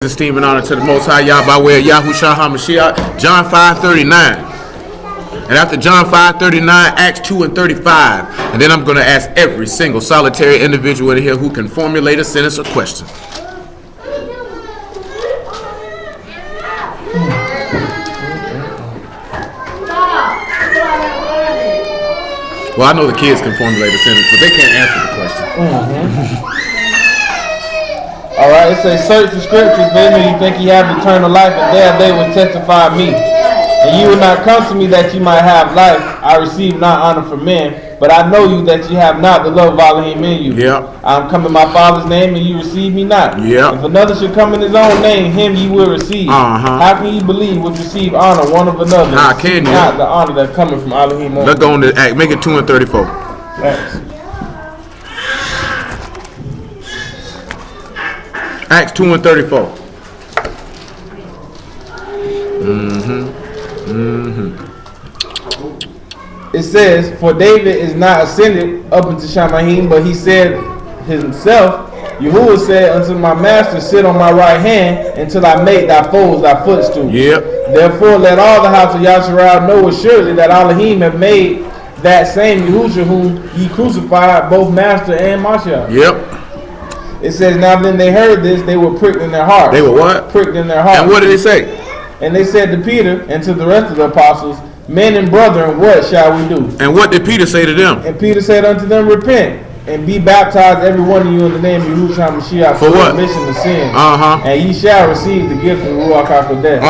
Esteem and honor to the Most High Yah by way of Yahushua HaMashiach. John 5:39. And after John 5:39, Acts 2 and 35. And then I'm going to ask every single solitary individual in here who can formulate a sentence or question. Well, I know the kids can formulate a sentence, but they can't answer the question. All right, it says, search the scriptures, for in you think you have eternal life, and there they will testify of me. And you will not come to me that you might have life. I receive not honor from men, but I know you that you have not the love of Elohim in you. Yep. I am come in my Father's name, and you receive me not. Yep. If another should come in his own name, him you will receive. How can you believe which receive honor one of another? How can you? Not the honor that cometh from Elohim. Let's go on to Act. Make it 2 and 34. Thanks. Acts 2 and 34. It says, for David is not ascended up into Shamahim, but he said himself, Yahuwah said unto my master, sit on my right hand until I make thy foes thy footstool. Yep. Therefore let all the house of Yasharal know assuredly that Elohim have made that same Yahushua whom ye crucified, both master and Mashiach. Yep. It says, now then they heard this, they were pricked in their heart. They were what? Pricked in their heart. And what did it say? And they said to Peter and to the rest of the apostles, men and brethren, what shall we do? And what did Peter say to them? And Peter said unto them, repent and be baptized every one of you in the name of Yahushua HaMashiach for what? Remission of sin. And ye shall receive the gift of Ruach HaKodesh.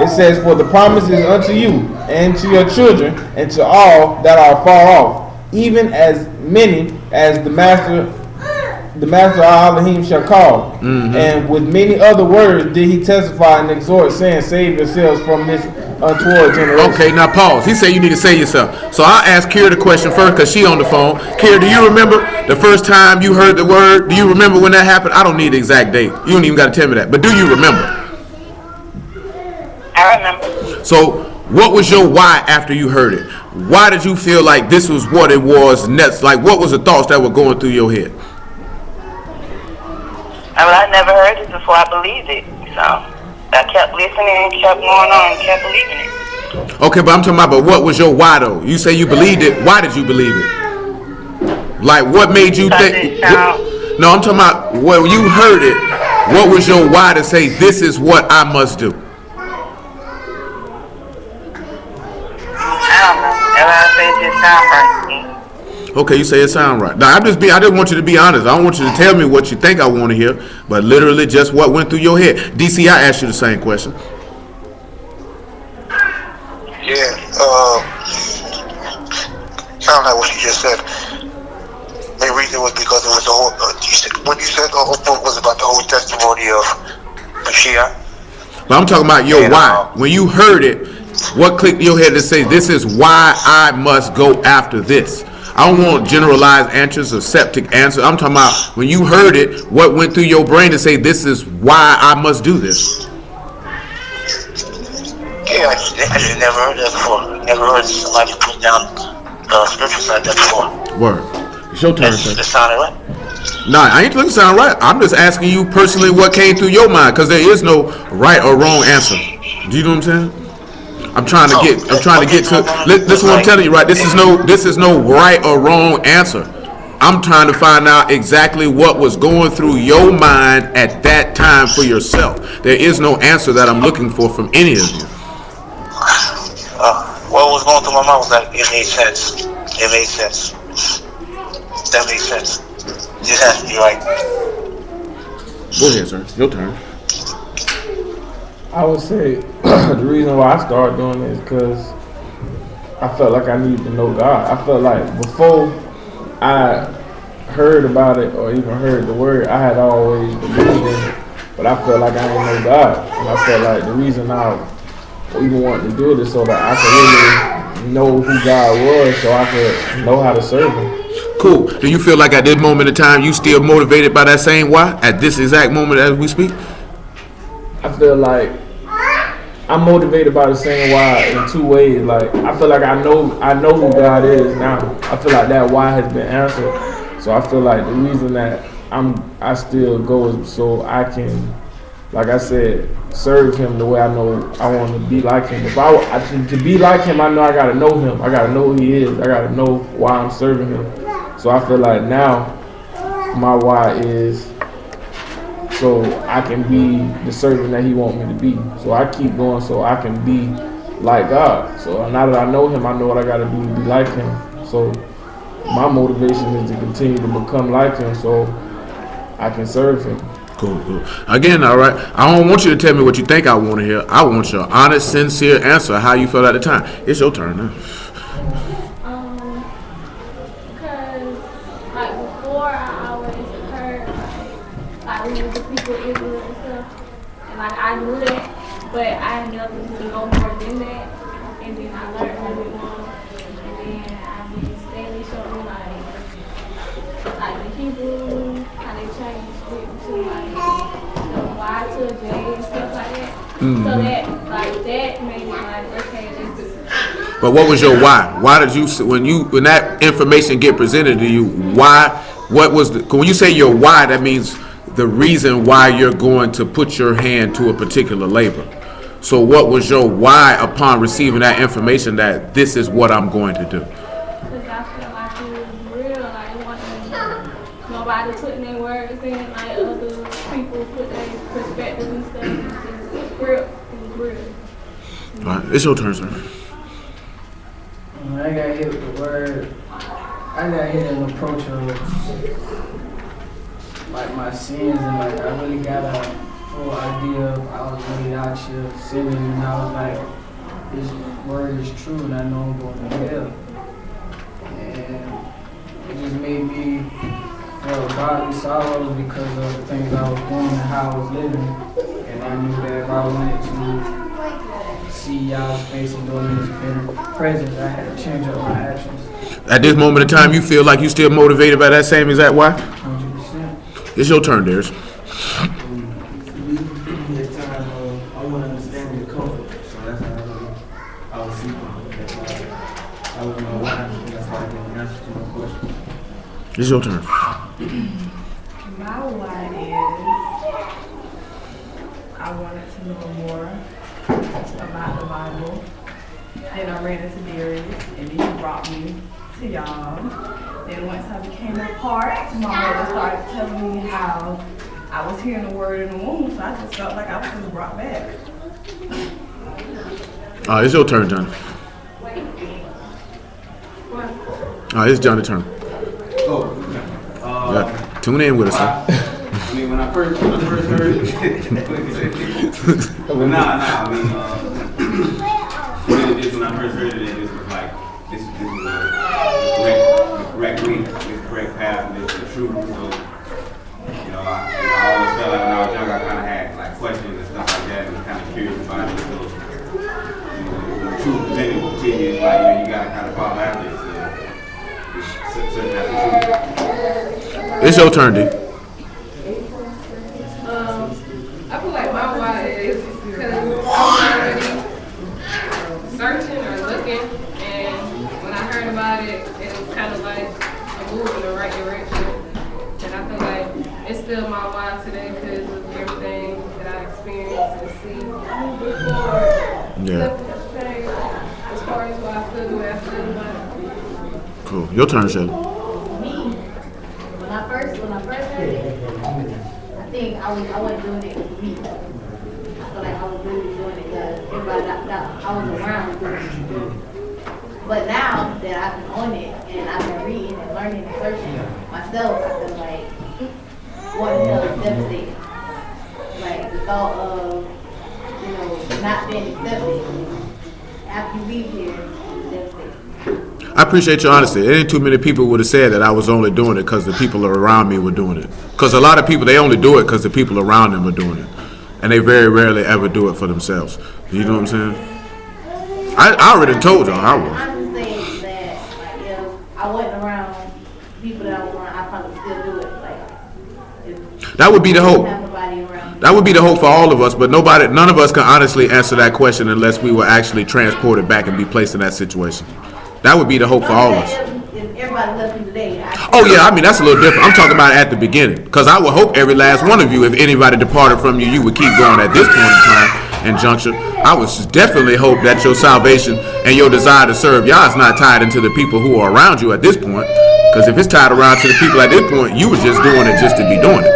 It says, for the promise is unto you and to your children and to all that are far off, even as many as the master Elohim shall call. And with many other words did he testify and exhort, saying, save yourselves from this untoward generation. Okay, now pause. He said you need to save yourself. So I'll ask Kira the question first because she on the phone. Kira, do you remember the first time you heard the word? Do you remember when that happened? I don't need the exact date. You don't even got to tell me that. But do you remember? I remember. So what was your why after you heard it? Why did you feel like this was what it was next? Like what was the thoughts that were going through your head? I never heard it before I believed it. So I kept listening and kept going on and kept believing it. Okay, but I'm talking about, but what was your why though? You say you believed it. Why did you believe it? Like what made you think? No, I'm talking about when you heard it, what was your why to say this is what I must do? I don't know. I say it just sound right to me. Okay, you say it sound right. Now I just want you to be honest. I don't want you to tell me what you think I want to hear, but literally just what went through your head. DC, I asked you the same question. Yeah, sound like what you just said. Main reason was because it was the whole. When you said the whole book was about the whole testimony of Mashiach. But I'm talking about your why. When you heard it, what clicked in your head to say this is why I must go after this? I don't want generalized answers or septic answers. I'm talking about when you heard it, what went through your brain to say this is why I must do this? Yeah, I just never heard that before. Never heard somebody put down scriptures like that before. Word. It's your turn, sir. It sounded right. Nah, I ain't looking to sound right. I'm just asking you personally what came through your mind, because there is no right or wrong answer. Do you know what I'm saying? I'm trying to get to. Listen, what I'm telling you, right? This is no right or wrong answer. I'm trying to find out exactly what was going through your mind at that time for yourself. There is no answer that I'm looking for from any of you. What was going through my mind was that it made sense. It made sense. That made sense. It just has to be right. Go ahead, sir. Your turn. I would say the reason why I started doing it is because I felt like I needed to know God. I felt like before I heard about it or even heard the word, I had always believed in it, but I felt like I didn't know God. And I felt like the reason I even wanted to do it is so that I could really know who God was, so I could know how to serve Him. Cool. Do you feel like at this moment in time you still motivated by that same why at this exact moment as we speak? I feel like I'm motivated by the same why in two ways. Like I feel like I know who God is now. I feel like that why has been answered. So I feel like the reason that I still go so I can like I said, serve him the way I know I want to be like him. If to be like him, I know I gotta know him. I gotta know who he is. I gotta know why I'm serving him. So I feel like now my why is so I can be the servant that he wants me to be. So I keep going so I can be like God. So now that I know him, I know what I gotta do to be like him. So my motivation is to continue to become like him so I can serve him. Cool. Again, all right. I don't want you to tell me what you think I want to hear. I want your honest, sincere answer. How you felt at the time. It's your turn now. Because like before, I always heard like we were the people of Israel and stuff, and like I knew that, but I never to know more than that. And then I learned a little bit more, and then I mean, Stanley showed me like the Hebrew, how they changed it to like the Y to a J and stuff like that. Mm-hmm. So that made me like, okay, this is. But what was your why? Why did you when that information get presented to you? Why? What was when you say your why? That means the reason why you're going to put your hand to a particular labor. So what was your why upon receiving that information that this is what I'm going to do? Because I feel like it was real, like it wasn't nobody putting their words in, like other people put their perspective and stuff. It was real. It was real. All right, it's your turn, sir. When I got hit with the word, I got hit in an approach of like my sins, and like I really got a full idea of I was really out here sinning, and I was like, this word is true, and I know I'm going to hell. And it just made me feel godly sorrows because of the things I was doing and how I was living. And I knew that if I wanted to see y'all's face and go in his presence, I had to change up my actions. At this moment in time, you feel like you still motivated by that same exact why? 100%. It's your turn, Darius. This time, I want to understand the comfort, so that's how I was seeking. I was my why, and that's how I get an answer to my question. It's your turn. My why is I wanted to know more about the Bible. Then I ran into Darius, and then he brought me to y'all. Then once I became a part, my mother started telling me how I was hearing the word in the womb, so I just felt like I was just brought back. It's your turn, Johnny. It's Johnny's turn. Tune in with us, sir. I mean, when I first heard it, when I first heard it, it just was like, this is the correct way, this correct path, and this is the truth. So, I always felt like when I was young, I kind of had like questions and stuff like that, and was kind of curious about it. So, when the truth presented to you, it's like, you gotta kind of follow after it. So, that's the truth. It's your turn, D. I feel like my why is because I was already searching or looking, and when I heard about it, it was kind of like a move in the right direction. And I feel like it's still my why today because of everything that I experienced and see before. Yeah. As far as why I feel the way I feel about it. Cool. Your turn, Shelly. When I first heard it, I think I wasn't doing it for me. I feel like I was really doing it because everybody that I was around was doing it. But now that I've been on it and I've been reading and learning and searching myself, I feel like what the hell is devastating. Like the thought of, not being accepted after you leave here is devastating. I appreciate your honesty. There ain't too many people would have said that I was only doing it because the people around me were doing it. Because a lot of people, they only do it because the people around them are doing it. And they very rarely ever do it for themselves. You know what I'm saying? I already told y'all I was. I'm just saying that, like, if I wasn't around people that I was around, I'd probably still do it. Like, that would be the hope. have nobody around. That would be the hope for all of us, but none of us can honestly answer that question unless we were actually transported back and be placed in that situation. That would be the hope for all of us. If everybody left you today. Oh yeah, I mean that's a little different. I'm talking about at the beginning, because I would hope every last one of you, if anybody departed from you, you would keep going at this point in time and juncture. I would definitely hope that your salvation and your desire to serve Yah is not tied into the people who are around you at this point. Because if it's tied around to the people at this point, you was just doing it just to be doing it.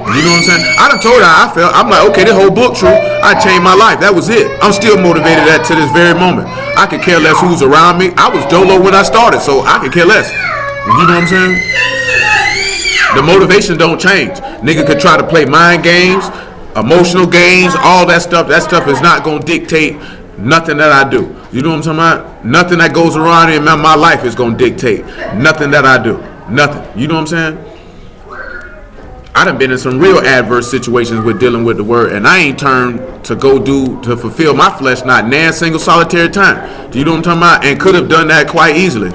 You know what I'm saying? I done told her how I felt. I'm like, okay, this whole book true. I changed my life. That was it. I'm still motivated to this very moment. I could care less who's around me. I was dolo when I started, so I could care less. You know what I'm saying? The motivation don't change. Nigga could try to play mind games, emotional games, all that stuff. That stuff is not going to dictate nothing that I do. You know what I'm talking about? Nothing that goes around in my life is going to dictate nothing that I do. Nothing. You know what I'm saying? I done been in some real adverse situations with dealing with the word, and I ain't turned to go to fulfill my flesh not nan single solitary time. Do you know what I'm talking about? And could have done that quite easily.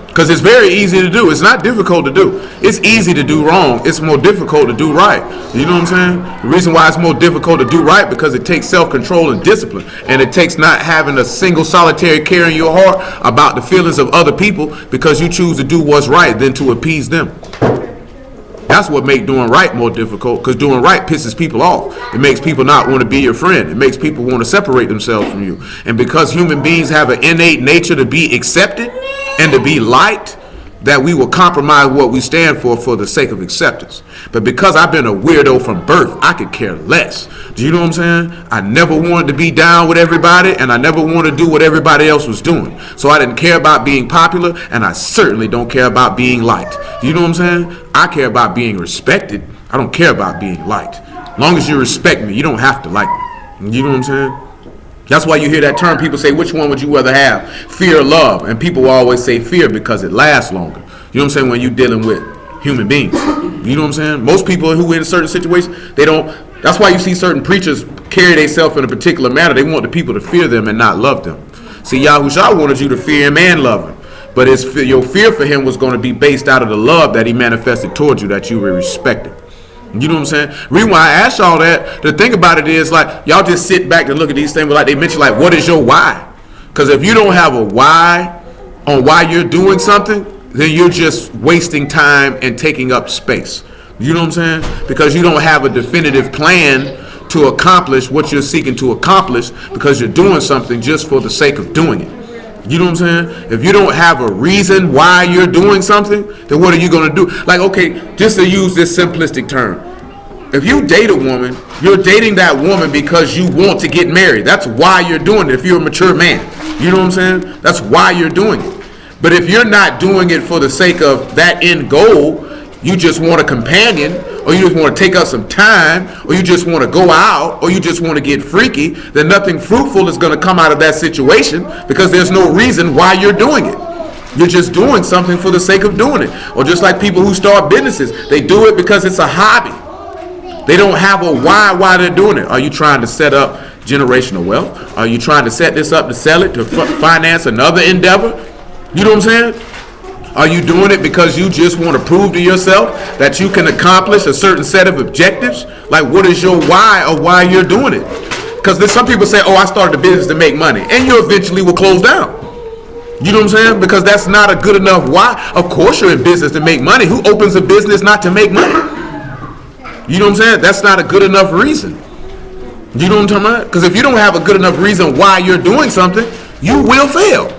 Because it's very easy to do. It's not difficult to do. It's easy to do wrong. It's more difficult to do right. You know what I'm saying? The reason why it's more difficult to do right, because it takes self-control and discipline. And it takes not having a single solitary care in your heart about the feelings of other people, because you choose to do what's right than to appease them. That's what makes doing right more difficult, because doing right pisses people off. It makes people not want to be your friend. It makes people want to separate themselves from you. And because human beings have an innate nature to be accepted and to be liked, that we will compromise what we stand for the sake of acceptance. But because I've been a weirdo from birth, I could care less. Do you know what I'm saying? I never wanted to be down with everybody, and I never wanted to do what everybody else was doing. So I didn't care about being popular, and I certainly don't care about being liked. Do you know what I'm saying? I care about being respected. I don't care about being liked. As long as you respect me, you don't have to like me. You know what I'm saying? That's why you hear that term. People say, which one would you rather have, fear or love? And people will always say fear because it lasts longer. You know what I'm saying? When you're dealing with human beings. You know what I'm saying? Most people who in certain situations, they don't. That's why you see certain preachers carry themselves in a particular manner. They want the people to fear them and not love them. See, Yahushua wanted you to fear him and love him. But your fear for him was going to be based out of the love that he manifested towards you, that you were respected. You know what I'm saying? The reason why I asked y'all that, the thing about it is, like, y'all just sit back and look at these things, but like they mention, like, what is your why? Because if you don't have a why on why you're doing something, then you're just wasting time and taking up space. You know what I'm saying? Because you don't have a definitive plan to accomplish what you're seeking to accomplish, because you're doing something just for the sake of doing it. You know what I'm saying? If you don't have a reason why you're doing something, then what are you going to do? Like, okay, just to use this simplistic term. If you date a woman, you're dating that woman because you want to get married. That's why you're doing it if you're a mature man. You know what I'm saying? That's why you're doing it. But if you're not doing it for the sake of that end goal, you just want a companion, or you just want to take up some time, or you just want to go out, or you just want to get freaky, then nothing fruitful is going to come out of that situation, because there's no reason why you're doing it. You're just doing something for the sake of doing it. Or just like people who start businesses, they do it because it's a hobby. They don't have a why they're doing it. Are you trying to set up generational wealth? Are you trying to set this up to sell it, to finance another endeavor? You know what I'm saying? Are you doing it because you just want to prove to yourself that you can accomplish a certain set of objectives? Like, what is your why or why you're doing it? Because there's some people say, oh, I started a business to make money. And you eventually will close down. You know what I'm saying? Because that's not a good enough why. Of course you're in business to make money. Who opens a business not to make money? You know what I'm saying? That's not a good enough reason. You know what I'm talking about? Because if you don't have a good enough reason why you're doing something, you will fail.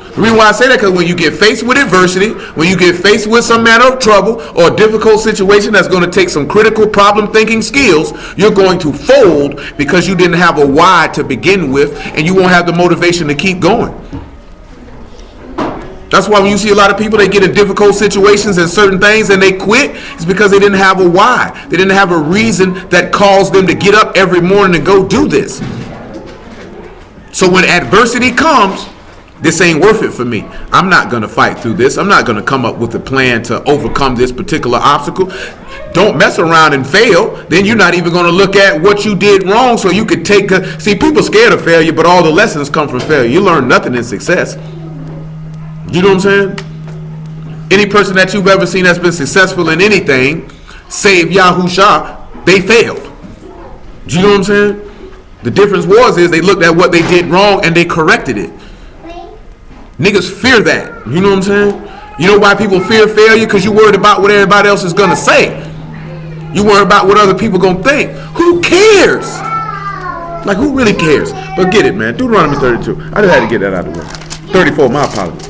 The reason why I say that, because when you get faced with adversity, when you get faced with some manner of trouble or a difficult situation that's going to take some critical problem thinking skills, you're going to fold because you didn't have a why to begin with, and you won't have the motivation to keep going. That's why when you see a lot of people, they get in difficult situations and certain things and they quit, it's because they didn't have a why. They didn't have a reason that caused them to get up every morning and go do this. So when adversity comes, this ain't worth it for me. I'm not going to fight through this. I'm not going to come up with a plan to overcome this particular obstacle. Don't mess around and fail. Then you're not even going to look at what you did wrong so you could take see, people scared of failure, but all the lessons come from failure. You learn nothing in success. You know what I'm saying? Any person that you've ever seen that's been successful in anything, save Yahushua, they failed. Do you know what I'm saying? The difference is they looked at what they did wrong and they corrected it. Niggas fear that. You know what I'm saying? You know why people fear failure? Because you worried about what everybody else is going to say. You worry about what other people going to think. Who cares? Like, who really cares? But get it, man. Deuteronomy 32. I just had to get that out of the way. 34, my apologies.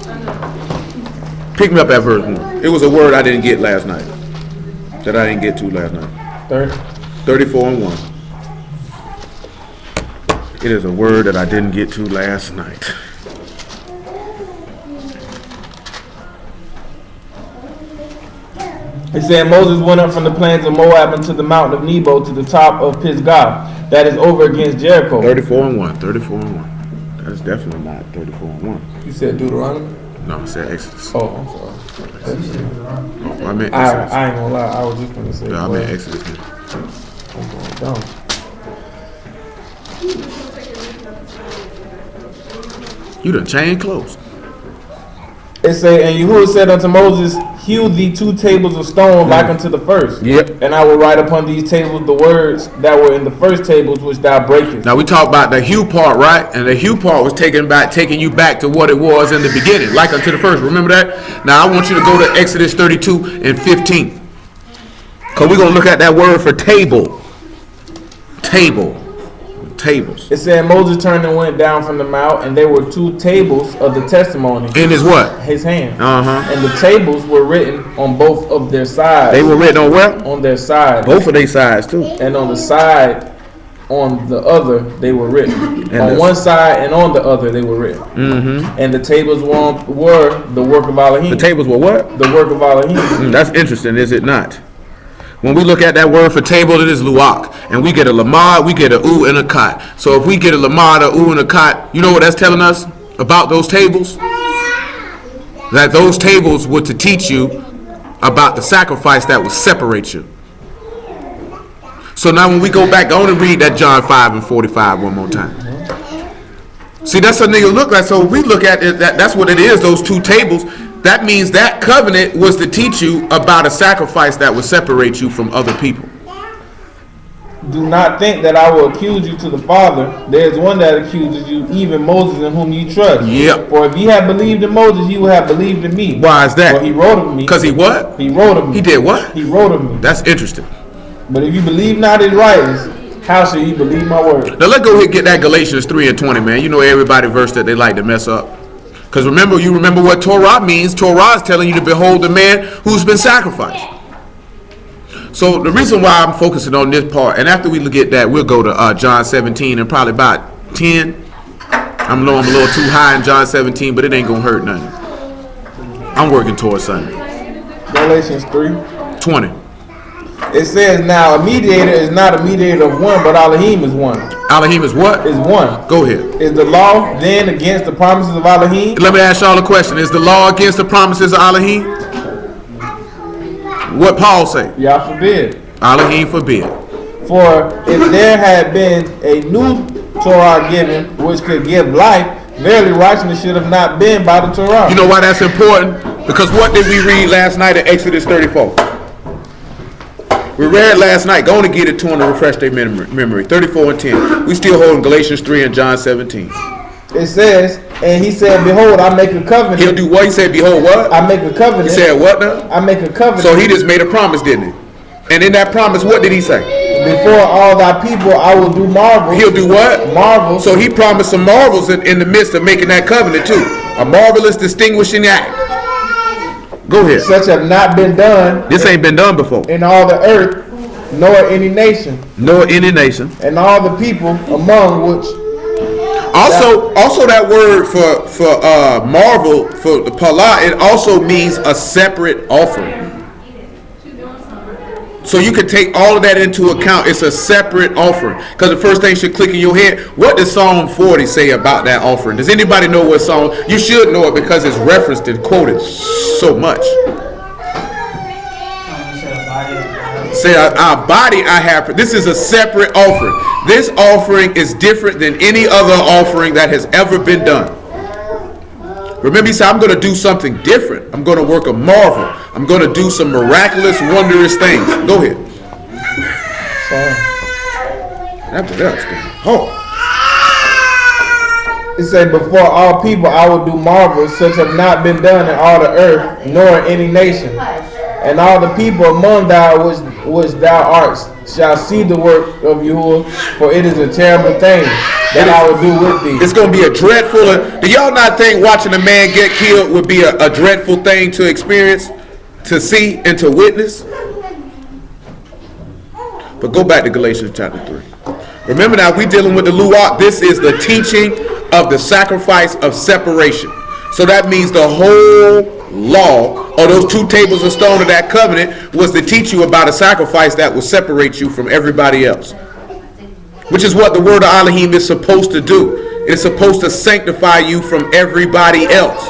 Pick me up at verse 1. It was a word I didn't get last night. That I didn't get to last night. 34 and 1. It is a word that I didn't get to last night. It said Moses went up from the plains of Moab into the mountain of Nebo to the top of Pisgah, that is over against Jericho. 34 and 1. 34 and 1. That's definitely not 34 and 1. You said Deuteronomy? No, I said Exodus. Oh, I'm sorry. I meant Exodus. I ain't gonna lie, I was just gonna say. Yeah, I meant Exodus. I'm going dumb. You done changed clothes. It say, and Yahuwah said unto Moses, hew thee 2 tables of stone like unto the first. Yep. And I will write upon these tables the words that were in the first tables which thou breakest. Now we talked about the hew part, right? And the hew part was taking you back to what it was in the beginning, like unto the first. Remember that? Now I want you to go to Exodus 32 and 15. Because we're going to look at that word for table. Table. Tables. It said Moses turned and went down from the mount, and there were 2 tables of the testimony in his what? His hand. And the tables were written on both of their sides. They were written on where? On their sides. Both of their sides too. And on the side, on the other, they were written. And on one side and on the other, they were written. And the tables were the work of Elohim. The tables were what? The work of Elohim. That's interesting, is it not? When we look at that word for table, it is luak. And we get a lamad, we get a u and a kat. So if we get a lamad, a u and a kat, you know what that's telling us about those tables? That those tables were to teach you about the sacrifice that would separate you. So now when we go back, I want to read that John 5 and 45 one more time. See, that's what nigga look like. So if we look at it, that's what it is, those 2 tables. That means that covenant was to teach you about a sacrifice that would separate you from other people. Do not think that I will accuse you to the Father. There is one that accuses you, even Moses, in whom you trust. Yep. For if ye had believed in Moses, ye would have believed in me. Why is that? For he wrote of me. Because he what? He wrote of me. He did what? He wrote of me. That's interesting. But if you believe not his writings, how shall you believe my word? Now let's go ahead and get that Galatians 3 and 20, man. You know everybody verse that they like to mess up. Because you remember what Torah means. Torah is telling you to behold the man who's been sacrificed. So the reason why I'm focusing on this part, and after we look at that, we'll go to John 17 and probably about 10. I know I'm a little too high in John 17, but it ain't going to hurt nothing. I'm working towards something. Galatians 3. 20. It says, now a mediator is not a mediator of one, but Elohim is one. Elohim is what? Is one. Go ahead. Is the law then against the promises of Elohim? Let me ask y'all a question. Is the law against the promises of Elohim? What Paul say? Yah forbid. Elohim forbid. For if there had been a new Torah given, which could give life, verily righteousness should have not been by the Torah. You know why that's important? Because what did we read last night in Exodus 34? We read last night. Go on and get it to them to refresh their memory. 34 and 10. We still holding Galatians 3 and John 17. It says, and he said, behold, I make a covenant. He'll do what? He said, behold, what? I make a covenant. He said, what now? I make a covenant. So he just made a promise, didn't he? And in that promise, what did he say? Before all thy people, I will do marvels. He'll do what? Marvels. So he promised some marvels in the midst of making that covenant too. A marvelous distinguishing act. Go ahead. Such have not been done. This ain't been done before. In all the earth, nor any nation. Nor any nation. And all the people among which. Also that word for marvel, for the pala, it also means a separate offering. So you can take all of that into account. It's a separate offering. Because the first thing should click in your head, what does Psalm 40 say about that offering? Does anybody know what Psalm? You should know it because it's referenced and quoted so much. Say, our body I have. This is a separate offering. This offering is different than any other offering that has ever been done. Remember, he said, I'm going to do something different. I'm going to work a marvel. I'm going to do some miraculous, wondrous things. Go ahead. After that, It said, before all people I will do marvels such have not been done in all the earth, nor in any nation. And all the people among thou which thou art shall see the work of Yahuwah, for it is a terrible thing that I will do with thee. It's going to be a dreadful. Do y'all not think watching a man get killed would be a dreadful thing to experience, to see, and to witness? But go back to Galatians chapter 3. Remember now, we dealing with the Luach. This is the teaching of the sacrifice of separation. So that means the whole law, or those 2 tables of stone of that covenant, was to teach you about a sacrifice that will separate you from everybody else. Which is what the word of Elohim is supposed to do. It's supposed to sanctify you from everybody else.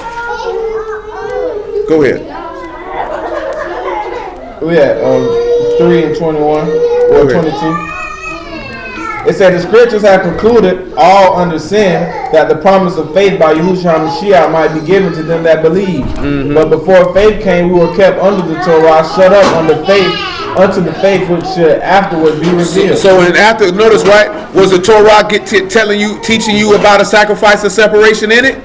Go ahead. We at 3 and 21 or 22. It said the scriptures have concluded all under sin that the promise of faith by Yahushua HaMashiach might be given to them that believe. But before faith came, we were kept under the Torah, shut up under faith, unto the faith which should afterwards be revealed. So and after, notice, right, was the Torah teaching you about a sacrifice of separation in it?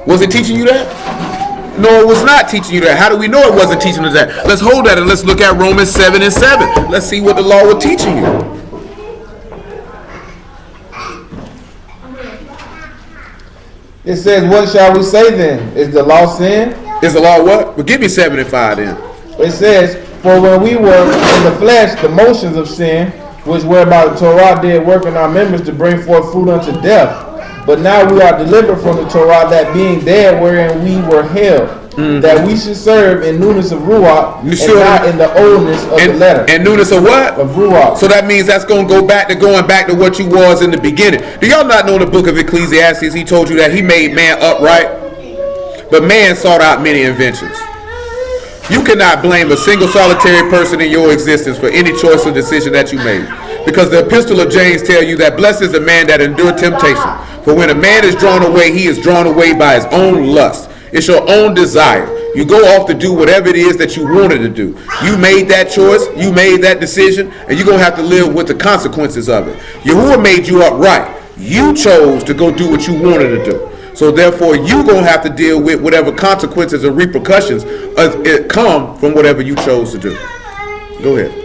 Was it teaching you that? No, it was not teaching you that. How do we know it wasn't teaching us that? Let's hold that and let's look at Romans 7 and 7. Let's see what the law was teaching you. It says, what shall we say then? Is the law sin? Is the law what? Well, give me 7 and 5 then. It says, for when we were in the flesh, the motions of sin, which whereby the Torah did work in our members to bring forth fruit unto death. But now we are delivered from the Torah, that being dead wherein we were held, that we should serve in newness of Ruach, and not in the oldness of the letter. And newness of what? Of Ruach. So that means that's going to go back to what you was in the beginning. Do y'all not know in the book of Ecclesiastes, he told you that he made man upright, but man sought out many inventions. You cannot blame a single solitary person in your existence for any choice or decision that you made. Because the epistle of James tell you that blessed is the man that endure temptation. For when a man is drawn away, he is drawn away by his own lust. It's your own desire. You go off to do whatever it is that you wanted to do. You made that choice, you made that decision, and you're going to have to live with the consequences of it. Yahuwah made you upright. You chose to go do what you wanted to do. So therefore, you're going to have to deal with whatever consequences or repercussions come from whatever you chose to do. Go ahead.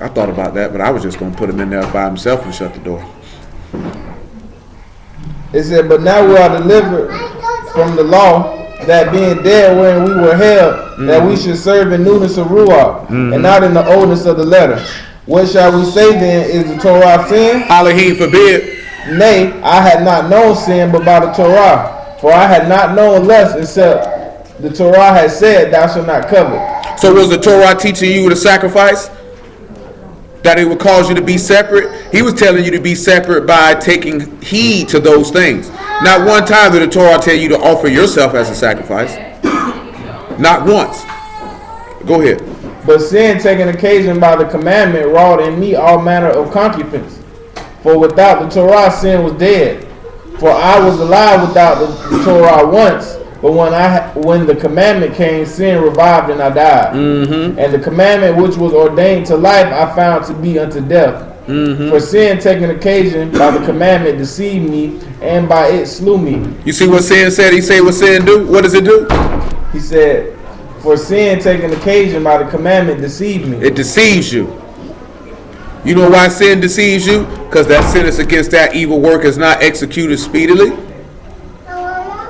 I thought about that, but I was just going to put him in there by himself and shut the door. It said, but now we are delivered from the law, that being dead wherein we were held, that we should serve in newness of Ruach, and not in the oldness of the letter. What shall we say then? Is the Torah sin? Elohim forbid. Nay, I had not known sin but by the Torah. For I had not known lust, except the Torah had said, thou shalt not covet. So was the Torah teaching you the sacrifice? That it would cause you to be separate? He was telling you to be separate by taking heed to those things. Not one time did the Torah tell you to offer yourself as a sacrifice. Not once. Go ahead. But sin taking occasion by the commandment wrought in me all manner of concupiscence. For without the Torah sin was dead. For I was alive without the Torah once. But when the commandment came, sin revived and I died. And the commandment which was ordained to life I found to be unto death. For sin taking occasion by the commandment deceived me, and by it slew me. You see what sin said? He said what sin do? What does it do? He said, for sin taking occasion by the commandment deceived me. It deceives you. You know why sin deceives you? Because that sentence against that evil work is not executed speedily.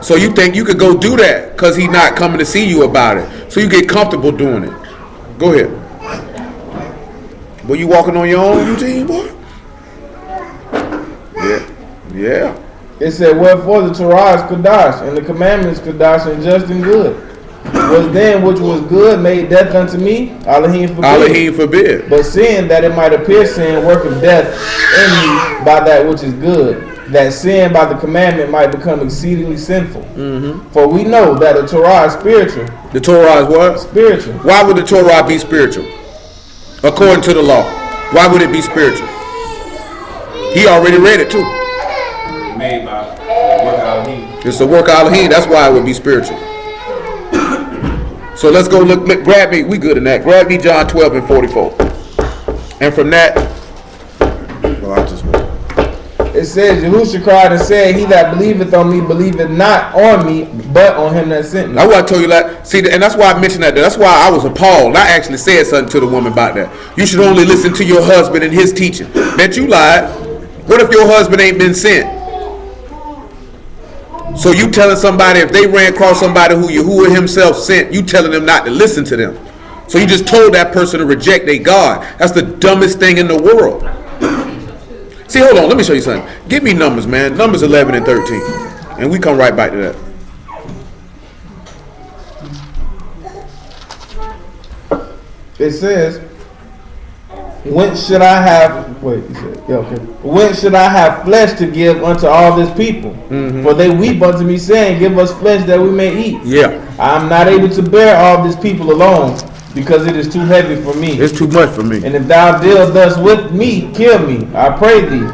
So you think you could go do that because he's not coming to see you about it. So you get comfortable doing it. Go ahead. Were you walking on your own, Eugene, boy? Yeah. It said, wherefore the Torah is Kadash, and the commandments Kadash and just and good. Was then which was good made death unto me? Elohim forbid. Elohim forbid. But sin, that it might appear sin, worketh death in me by that which is good, that sin by the commandment might become exceedingly sinful. For we know that the Torah is spiritual. The Torah is what? Spiritual. Why would the Torah be spiritual? According to the law. Why would it be spiritual? He already read it too. Made by the work of Elohim. It's the work of Elohim. That's why it would be spiritual. So let's go look, grab me. We good in that. Grab me John 12 and 44. And from that, well, I'll just go. It says, Yahushua cried and said, he that believeth on me, believeth not on me, but on him that sent me. That's why I told you that. See, and that's why I mentioned that. That's why I was appalled. I actually said something to the woman about that. You should only listen to your husband and his teaching. Bet you lied. What if your husband ain't been sent? So you telling somebody, if they ran across somebody who Yahuwah himself sent, you telling them not to listen to them. So you just told that person to reject their God. That's the dumbest thing in the world. See, hold on, let me show you something. Give me numbers, man. Numbers 11 and 13. And we come right back to that. It says, when should I have, when should I have flesh to give unto all this people? For they weep unto me, saying, give us flesh that we may eat. Yeah. I am not able to bear all this people alone, because it is too heavy for me. It's too much for me. And if thou deal thus with me, kill me, I pray thee,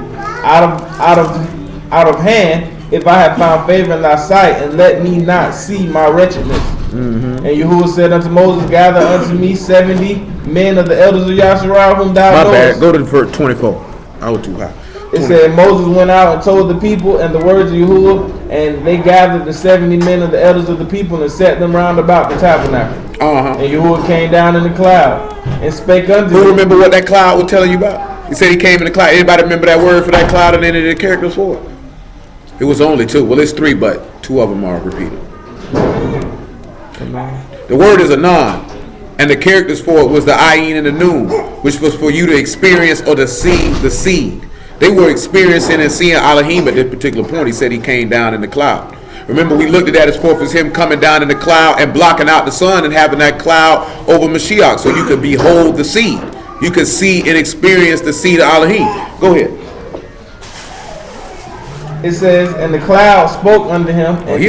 out of hand, if I have found favor in thy sight, and let me not see my wretchedness. And Yahuwah said unto Moses, gather unto me 70 men of the elders of Yasharah, whom thou knowest. Go to verse 24. I was too high. It said, Moses went out and told the people and the words of Yahuwah, and they gathered the 70 men of the elders of the people and set them round about the tabernacle. And Yahuwah came down in the cloud and spake unto them. Who remember what that cloud was telling you about? He said he came in the cloud. Anybody remember that word for that cloud and any of the characters for it? It was only two. Well, it's three, but two of them are repeated. The word is anon, and the characters for it was the ayin and the noon, which was for you to experience or to see the seed. They were experiencing and seeing Elohim at this particular point. He said he came down in the cloud. Remember, we looked at that as forth as him coming down in the cloud and blocking out the sun and having that cloud over Mashiach, so you could behold the seed. You could see and experience the seed of Elohim. Go ahead. It says, and the cloud spoke unto him. And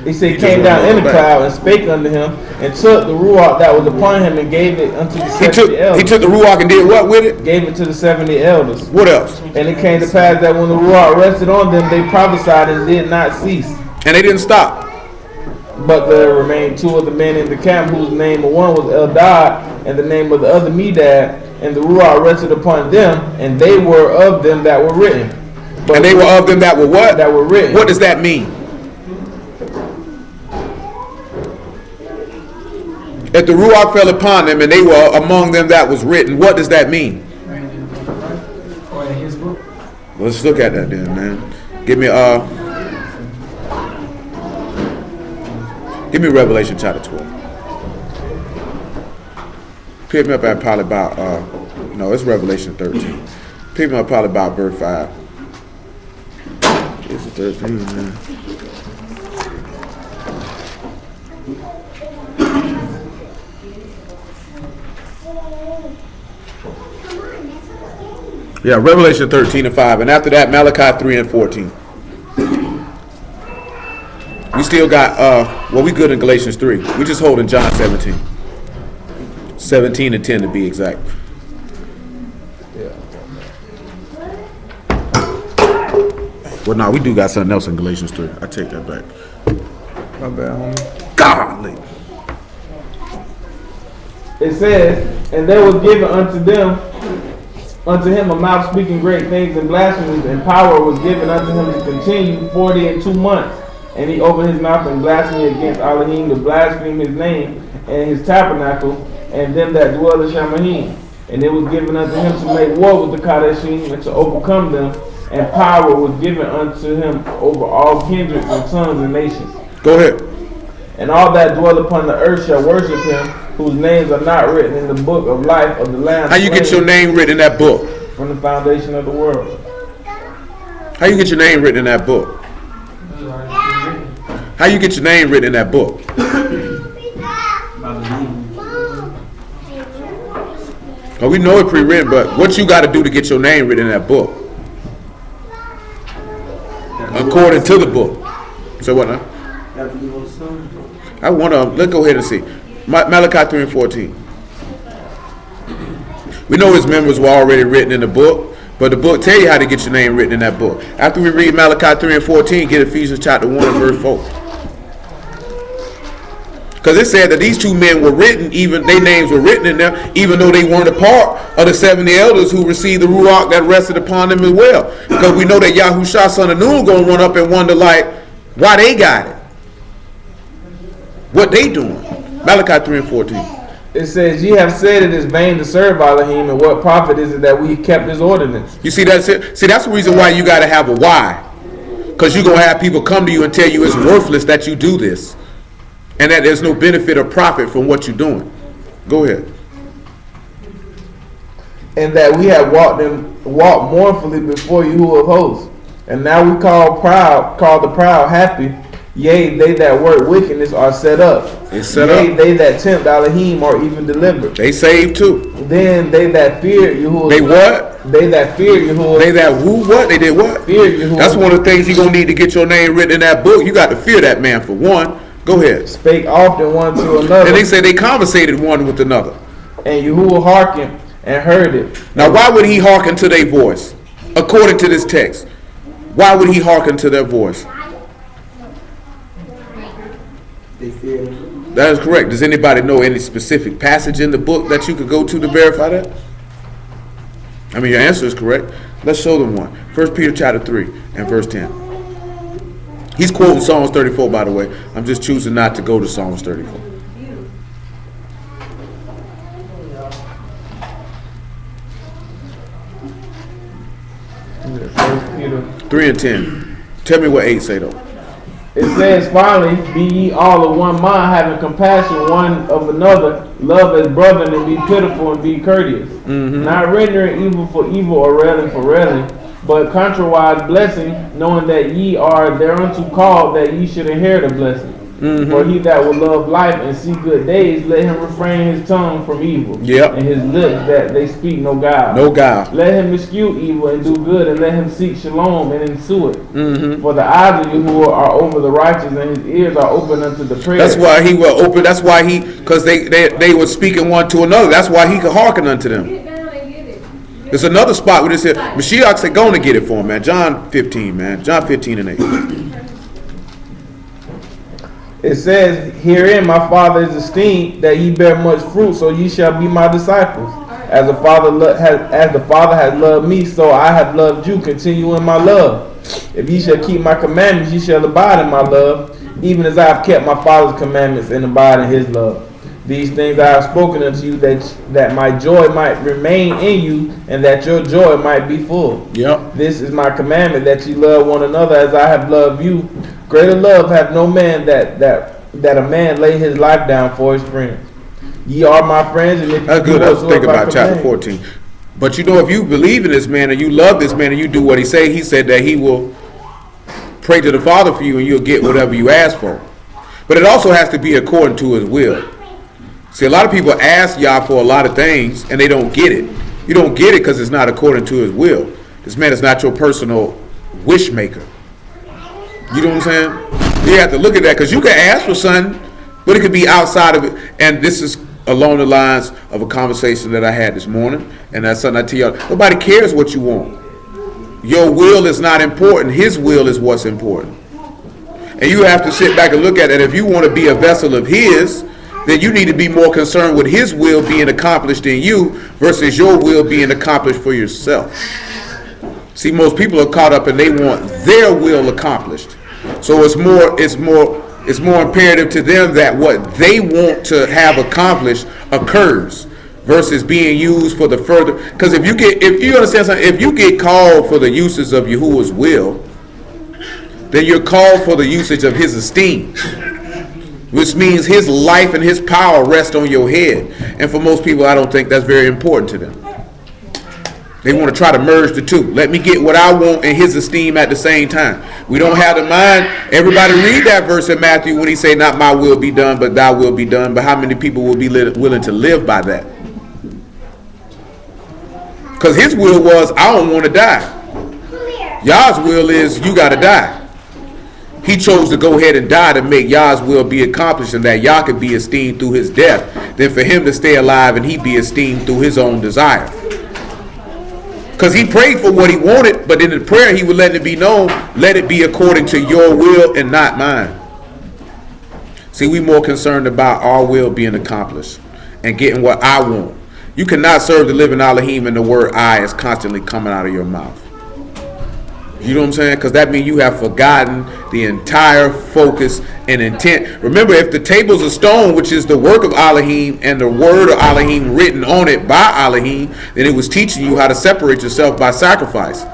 he said, he came down in the cloud and spake unto him, and took the ruach that was upon him and gave it unto the 70 elders. He took the ruach and did what with it? Gave it to the 70 elders. What else? And it came to pass that when the ruach rested on them, they prophesied and did not cease. And they didn't stop. But there remained two of the men in the camp, whose name of one was Eldad, and the name of the other Medad. And the ruach rested upon them, and they were of them that were written. But and they were of them that were what? That were written. What does that mean? If the ruach fell upon them and they were among them that was written, what does that mean? Or in his book. Let's look at that then, man. Give me Revelation chapter 12. Pick me up at probably about it's Revelation 13. Pick me up probably about verse 5. It's 13, man. Yeah, Revelation 13 and 5. And after that, Malachi 3 and 14. We still got, we good in Galatians 3. We just holding John 17. 17 and 10 to be exact. Yeah. Well, no, we do got something else in Galatians 3. I take that back. My bad, homie. Godly. It says, and there was given unto him a mouth speaking great things and blasphemies, and power was given unto him to continue 40 and 2 months. And he opened his mouth in blasphemy against Elohim, to blaspheme his name and his tabernacle, and them that dwell in Shemahim. And it was given unto him to make war with the Kadeshim and to overcome them, and power was given unto him over all kindreds and tongues and nations. Go ahead. And all that dwell upon the earth shall worship him, whose names are not written in the book of life of the Lamb. How you get your name written in that book? From the foundation of the world. How you get your name written in that book? How you get your name written in that book? Oh, we know it pre-written, but what you got to do to get your name written in that book? According to the book. So what now? I want to, let's go ahead and see. Malachi 3 and 14. We know his members were already written in the book, but the book tell you how to get your name written in that book. After we read Malachi 3 and 14, get Ephesians chapter 1 and verse 4. Because it said that these two men were written, even their names were written in there, even though they weren't a part of the 70 elders who received the Ruach that rested upon them as well. Because we know that Yahushua son of Nun going to run up and wonder like, why they got it? What they doing? Malachi 3 and 14. It says, ye have said it is vain to serve Elohim, and what profit is it that we kept his ordinance? You see, that's it. See, that's the reason why you got to have a why. Because you're going to have people come to you and tell you it's worthless that you do this. And that there's no benefit or profit from what you're doing. Go ahead. And that we have walked mournfully before you who of hosts. And now we call the proud happy. Yea, they that work wickedness are set up. They set Yea, up. they that tempt Elohim are even delivered. They saved too. Then they that fear Yahuwah. They what? They that fear Yahuwah. They that who what? They did what? Fear Yahuwah. That's one of the things you're going to need to get your name written in that book. You got to fear that man for one. Go ahead. Spake often one to another. And they say they conversated one with another. And Yahuwah hearkened and heard it. Now why would he hearken to their voice? According to this text. Why would he hearken to their voice? That is correct. Does anybody know any specific passage in the book that you could go to verify that? I mean, your answer is correct. Let's show them one. 1 Peter chapter 3 and verse 10. He's quoting Psalms 34, by the way. I'm just choosing not to go to Psalms 34. Peter 3 and 10. Tell me what 8 say though. It says, finally, be ye all of one mind, having compassion one of another, love as brethren, and be pitiful and be courteous. Not rendering evil for evil or railing for railing, but contrariwise blessing, knowing that ye are thereunto called, that ye should inherit a blessing. For he that will love life and see good days, let him refrain his tongue from evil, and his lips that they speak no guile. No guile. Let him eschew evil and do good, and let him seek shalom and ensue it. For the eyes of Yahuwah are over the righteous, and his ears are open unto the prayer. That's why he will open. That's why he, because they were speaking one to another. That's why he could hearken unto them. There's another spot where it said, Mashiach said, go and get it for him, man. John 15, man. John 15 and 8. It says, herein my Father is esteemed, that ye bear much fruit, so ye shall be my disciples. As the Father has loved me, so I have loved you. Continue in my love. If ye shall keep my commandments, ye shall abide in my love, even as I have kept my Father's commandments and abide in his love. These things I have spoken unto you, that my joy might remain in you, and that your joy might be full. This is my commandment, that ye love one another as I have loved you. Greater love hath no man that a man lay his life down for his friends. Ye are my friends, and if that's good. Let's think about chapter 14. But you know, if you believe in this man and you love this man and you do what he said that he will pray to the Father for you and you'll get whatever you ask for. But it also has to be according to his will. See, a lot of people ask Yah for a lot of things and they don't get it. You don't get it because it's not according to his will. This man is not your personal wish maker. You know what I'm saying? You have to look at that, because you can ask for something, but it could be outside of it. And this is along the lines of a conversation that I had this morning, and that's something I tell y'all. Nobody cares what you want. Your will is not important. His will is what's important. And you have to sit back and look at it. If you want to be a vessel of his, then you need to be more concerned with his will being accomplished in you versus your will being accomplished for yourself. See, most people are caught up and they want their will accomplished. So it's more imperative to them that what they want to have accomplished occurs versus being used for the further. Because if you understand something, if you get called for the uses of Yahuwah's will, then you're called for the usage of his esteem, which means his life and his power rest on your head. And for most people, I don't think that's very important to them. They want to try to merge the two. Let me get what I want and his esteem at the same time. We don't have the mind. Everybody read that verse in Matthew when he say, not my will be done, but thy will be done. But how many people will be willing to live by that? Because his will was, I don't want to die. Yah's will is, you got to die. He chose to go ahead and die to make Yah's will be accomplished, and that Yah could be esteemed through his death, than for him to stay alive and he be esteemed through his own desire. Because he prayed for what he wanted, but in the prayer he would let it be known, let it be according to your will and not mine. See, we more concerned about our will being accomplished and getting what I want. You cannot serve the living Elohim and the word I is constantly coming out of your mouth. You know what I'm saying? Because that means you have forgotten the entire focus and intent. Remember, if the tables of stone, which is the work of Elohim and the word of Elohim written on it by Elohim, then it was teaching you how to separate yourself by sacrifice.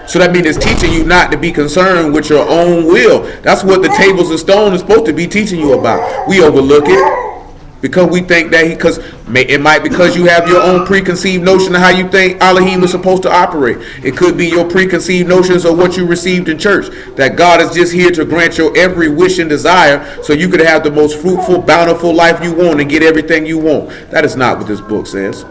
So that means it's teaching you not to be concerned with your own will. That's what the tables of stone is supposed to be teaching you about. We overlook it because we think that it might because you have your own preconceived notion of how you think Elohim is supposed to operate. It could be your preconceived notions of what you received in church, that God is just here to grant your every wish and desire so you could have the most fruitful, bountiful life you want and get everything you want. That is not what this book says,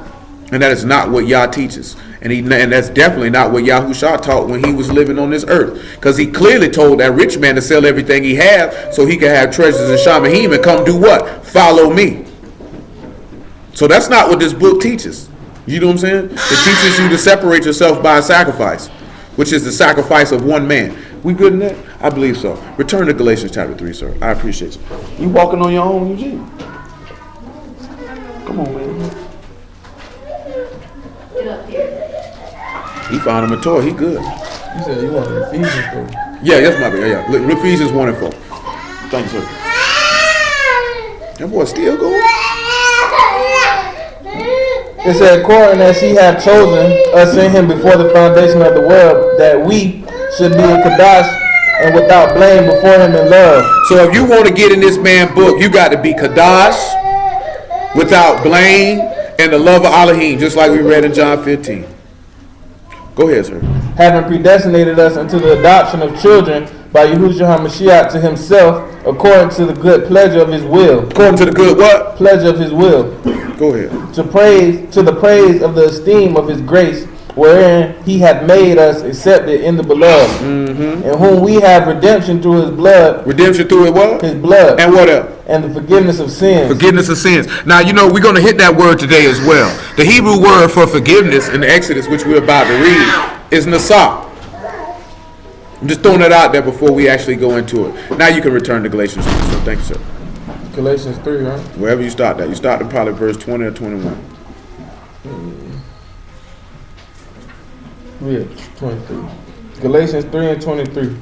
and that is not what Yah teaches. And that's definitely not what Yahushua taught when he was living on this earth. Because he clearly told that rich man to sell everything he had so he could have treasures in Shamahim and come do what? Follow me. So that's not what this book teaches. You know what I'm saying? It teaches you to separate yourself by a sacrifice, which is the sacrifice of one man. We good in that? I believe so. Return to Galatians chapter 3, sir. I appreciate you. You walking on your own, Eugene? Come on, man. Get up here. He found him a toy. He good. You said you wanted Ephesians 3. Yeah, that's my bad. Yeah. Look, Ephesians 1 and 4. Thank you, sir. That boy still going? It said, according as he hath chosen us in him before the foundation of the world, that we should be in Kadash and without blame before him in love. So if you want to get in this man's book, you got to be Kadash, without blame, and the love of Elohim, just like we read in John 15. Go ahead, sir. Having predestinated us unto the adoption of children by Yahushua HaMashiach to himself, according to the good pleasure of his will. According to the good what? Pleasure of his will. Go ahead. To the praise of the esteem of his grace, wherein he hath made us accepted in the beloved, mm-hmm. in whom we have redemption through his blood. Redemption through his what? His blood. And what else? And the forgiveness of sins. Forgiveness of sins. Now, you know, we're going to hit that word today as well. The Hebrew word for forgiveness in the Exodus, which we're about to read, is Nasah. I'm just throwing it out there before we actually go into it. Now you can return to Galatians 3. So thank you, sir. Galatians 3, right? Wherever you start that. You start in probably verse 20 or 21. Yeah, 23. Galatians 3 and 23.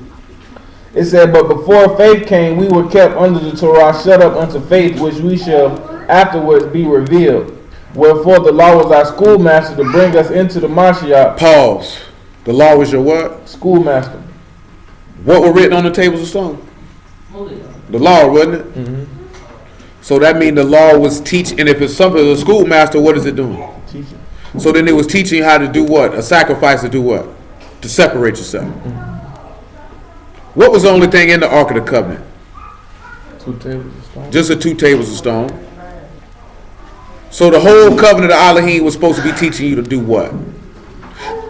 It said, but before faith came, we were kept under the Torah, shut up unto faith, which we shall afterwards be revealed. Wherefore the law was our schoolmaster to bring us into the HaMashiach. Pause. The law was your what? Schoolmaster. What were written on the tables of stone? The law, wasn't it? Mm-hmm. So that means the law was teaching, and if it's something, the schoolmaster, what is it doing? Teaching. So then it was teaching how to do what? A sacrifice to do what? To separate yourself. Mm-hmm. What was the only thing in the Ark of the Covenant? 2 tables of stone. Just the 2 tables of stone. So the whole covenant of Elohim was supposed to be teaching you to do what?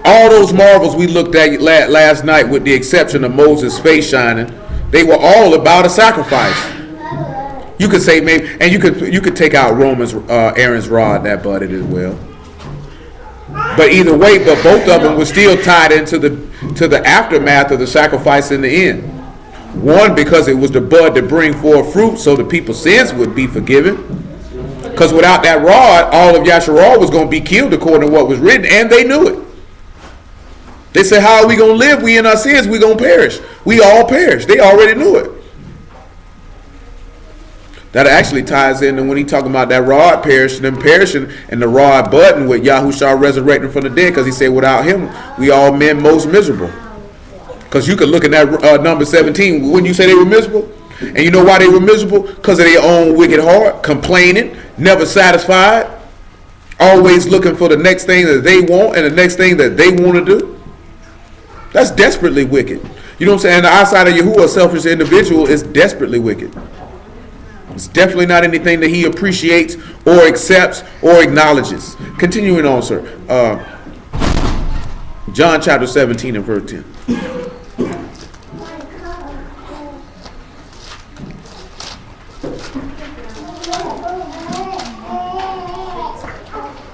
All those marvels we looked at last night, with the exception of Moses' face shining, they were all about a sacrifice. You could say maybe, and you could take out Aaron's rod that budded as well. But either way, but both of them were still tied into the aftermath of the sacrifice in the end. One, because it was the bud to bring forth fruit, so the people's sins would be forgiven. Because without that rod, all of Yasharah was going to be killed according to what was written, and they knew it. They said, how are we going to live? We in our sins, we going to perish. We all perish. They already knew it. That actually ties into when he talking about that rod perishing and the rod budding with Yahushua resurrecting from the dead, because he said without him, we all men most miserable. Because you could look at that number 17. Wouldn't you say they were miserable? And you know why they were miserable? Because of their own wicked heart, complaining, never satisfied, always looking for the next thing that they want and the next thing that they want to do. That's desperately wicked. You know what I'm saying? The outside of Yahuwah, a selfish individual, is desperately wicked. It's definitely not anything that he appreciates or accepts or acknowledges. Continuing on, sir. John chapter 17 and verse 10.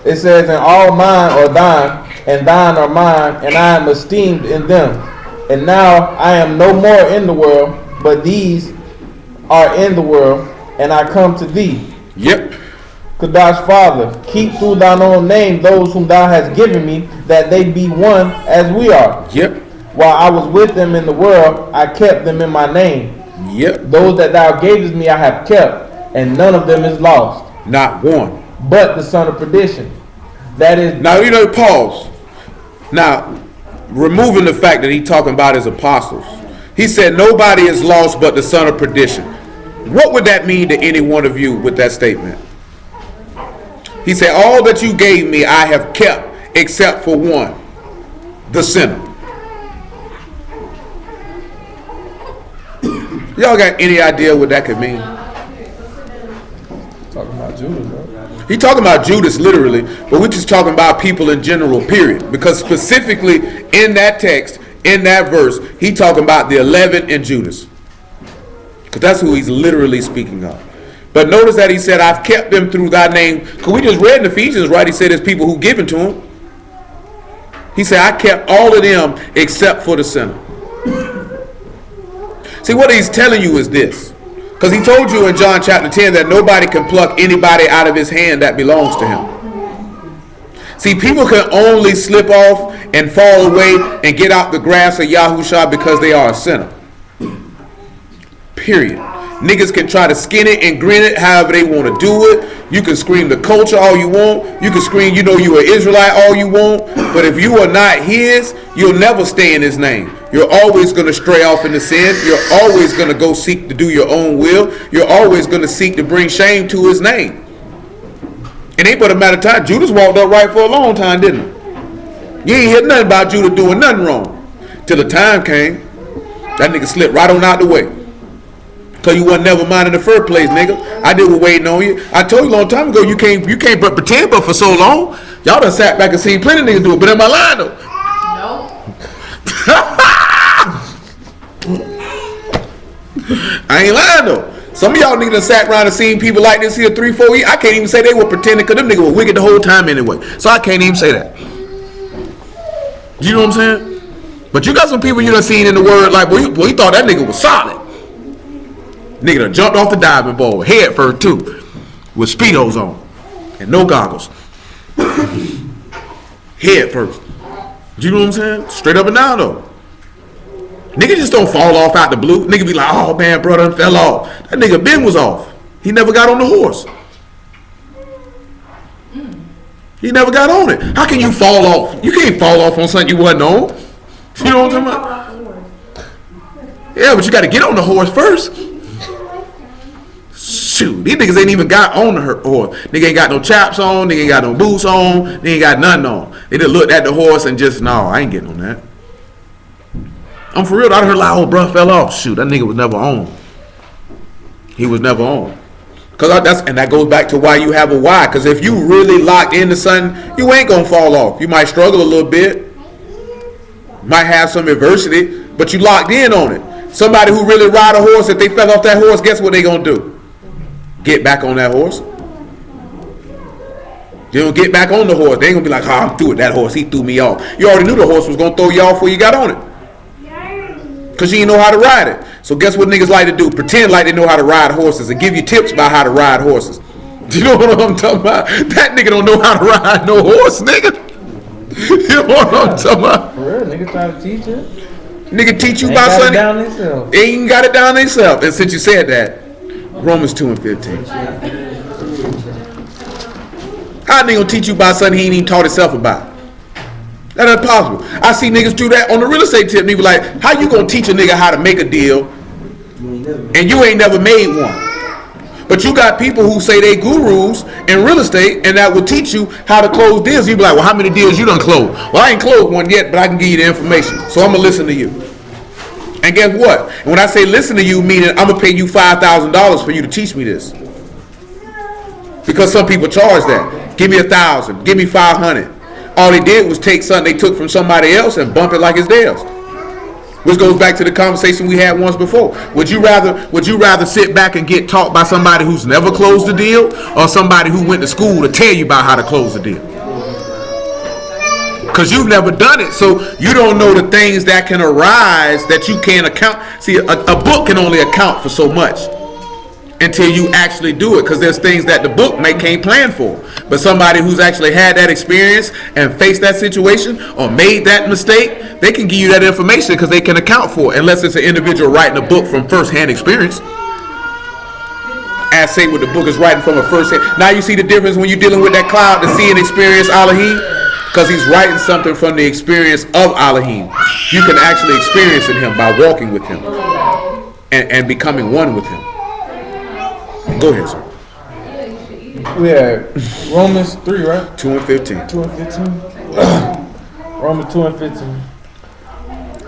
It says, and all mine are thine, and thine are mine, and I am esteemed in them. And now I am no more in the world, but these are in the world, and I come to thee. Yep. Kadash, Father, keep through thine own name those whom thou hast given me, that they be one as we are. Yep. While I was with them in the world, I kept them in my name. Yep. Those that thou gavest me I have kept, and none of them is lost. Not one. But the son of perdition. That is... Now, pause. Now, removing the fact that he's talking about his apostles. He said nobody is lost but the son of perdition. What would that mean to any one of you with that statement? He said, all that you gave me I have kept except for one, the sinner. Y'all got any idea what that could mean? Talking about Judas, bro. He talking about Judas literally, but we're just talking about people in general, period. Because specifically in that text, in that verse, he talking about the 11 and Judas. Because that's who he's literally speaking of. But notice that he said, I've kept them through thy name. Because we just read in Ephesians, right? He said there's people who given to him. He said, I kept all of them except for the sinner. See, what he's telling you is this. Because he told you in John chapter 10 that nobody can pluck anybody out of his hand that belongs to him. See, people can only slip off and fall away and get out the grass of Yahushua because they are a sinner. Period. Niggas can try to skin it and grin it however they want to do it. You can scream the culture all you want. You can scream, you an Israelite all you want. But if you are not his, you'll never stay in his name. You're always going to stray off into sin. You're always going to go seek to do your own will. You're always going to seek to bring shame to his name. It ain't but a matter of time. Judas walked upright for a long time, didn't he? You ain't hear nothing about Judas doing nothing wrong. Till the time came, that nigga slipped right on out the way. Cause you wasn't never mind in the first place, nigga. I did was waiting on you. I told you a long time ago you can't but pretend but for so long. Y'all done sat back and seen plenty of niggas do it, but in my line though. No. I ain't lying though. Some of y'all niggas done sat around and seen people like this here 3-4 years. I can't even say they were pretending because them niggas were wicked the whole time anyway. So I can't even say that. You know what I'm saying? But you got some people you done seen in the word like, boy, you thought that nigga was solid. Nigga done jumped off the diving board, head first too, with Speedos on and no goggles. Head first. You know what I'm saying? Straight up and down though. Nigga just don't fall off out the blue. Nigga be like, oh man, brother fell off. That nigga Ben was off. He never got on the horse. He never got on it. How can you fall off? You can't fall off on something you wasn't on. You know what I'm talking about? Yeah, but you got to get on the horse first. Shoot, these niggas ain't even got on the horse. Nigga ain't got no chaps on, nigga ain't got no boots on, they ain't got nothing on. They just looked at the horse and just, no, I ain't getting on that. I'm for real, I heard like, oh, bro, fell off. Shoot, that nigga was never on. He was never on. And that goes back to why you have a why. Because if you really locked into something, you ain't gonna fall off. You might struggle a little bit, might have some adversity, but you locked in on it. Somebody who really ride a horse, if they fell off that horse, guess what they gonna do? Get back on that horse. They don't get back on the horse. They ain't gonna be like, oh, I'm through with that horse. He threw me off. You already knew the horse was gonna throw you off before you got on it. Because you didn't know how to ride it. So guess what niggas like to do? Pretend like they know how to ride horses and give you tips about how to ride horses. Do you know what I'm talking about? That nigga don't know how to ride no horse, nigga. You know what I'm talking about? For real, nigga try to teach it. Nigga teach you about something. They ain't got it down themselves. And since you said that, Romans 2:15. How nigga gonna teach you about something he ain't even taught himself about? That ain't possible. I see niggas do that on the real estate tip. Niggas like, how you gonna teach a nigga how to make a deal and you ain't never made one? But you got people who say they gurus in real estate and that will teach you how to close deals. You be like, well, how many deals you done closed? Well, I ain't closed one yet, but I can give you the information. So I'm gonna listen to you. And guess what? And when I say listen to you, meaning I'm gonna pay you $5,000 for you to teach me this. Because some people charge that. Give me 1,000. Give me 500. All they did was take something they took from somebody else and bump it like it's theirs. Which goes back to the conversation we had once before. Would you rather sit back and get taught by somebody who's never closed a deal, or somebody who went to school to tell you about how to close a deal? Because you've never done it, so you don't know the things that can arise that you can't account. See, a book can only account for so much. until you actually do it, because there's things that the book can't plan for. But somebody who's actually had that experience and faced that situation or made that mistake, they can give you that information because they can account for it, unless it's an individual writing a book from first-hand experience. As say what the book is writing from a first-hand. Now you see the difference when you're dealing with that cloud, the seeing experience, Elohim, because he's writing something from the experience of Elohim. You can actually experience in him by walking with him and becoming one with him. Go ahead, sir. We had Romans 3, right? 2 and 15. 2 and 15. Romans 2 and 15.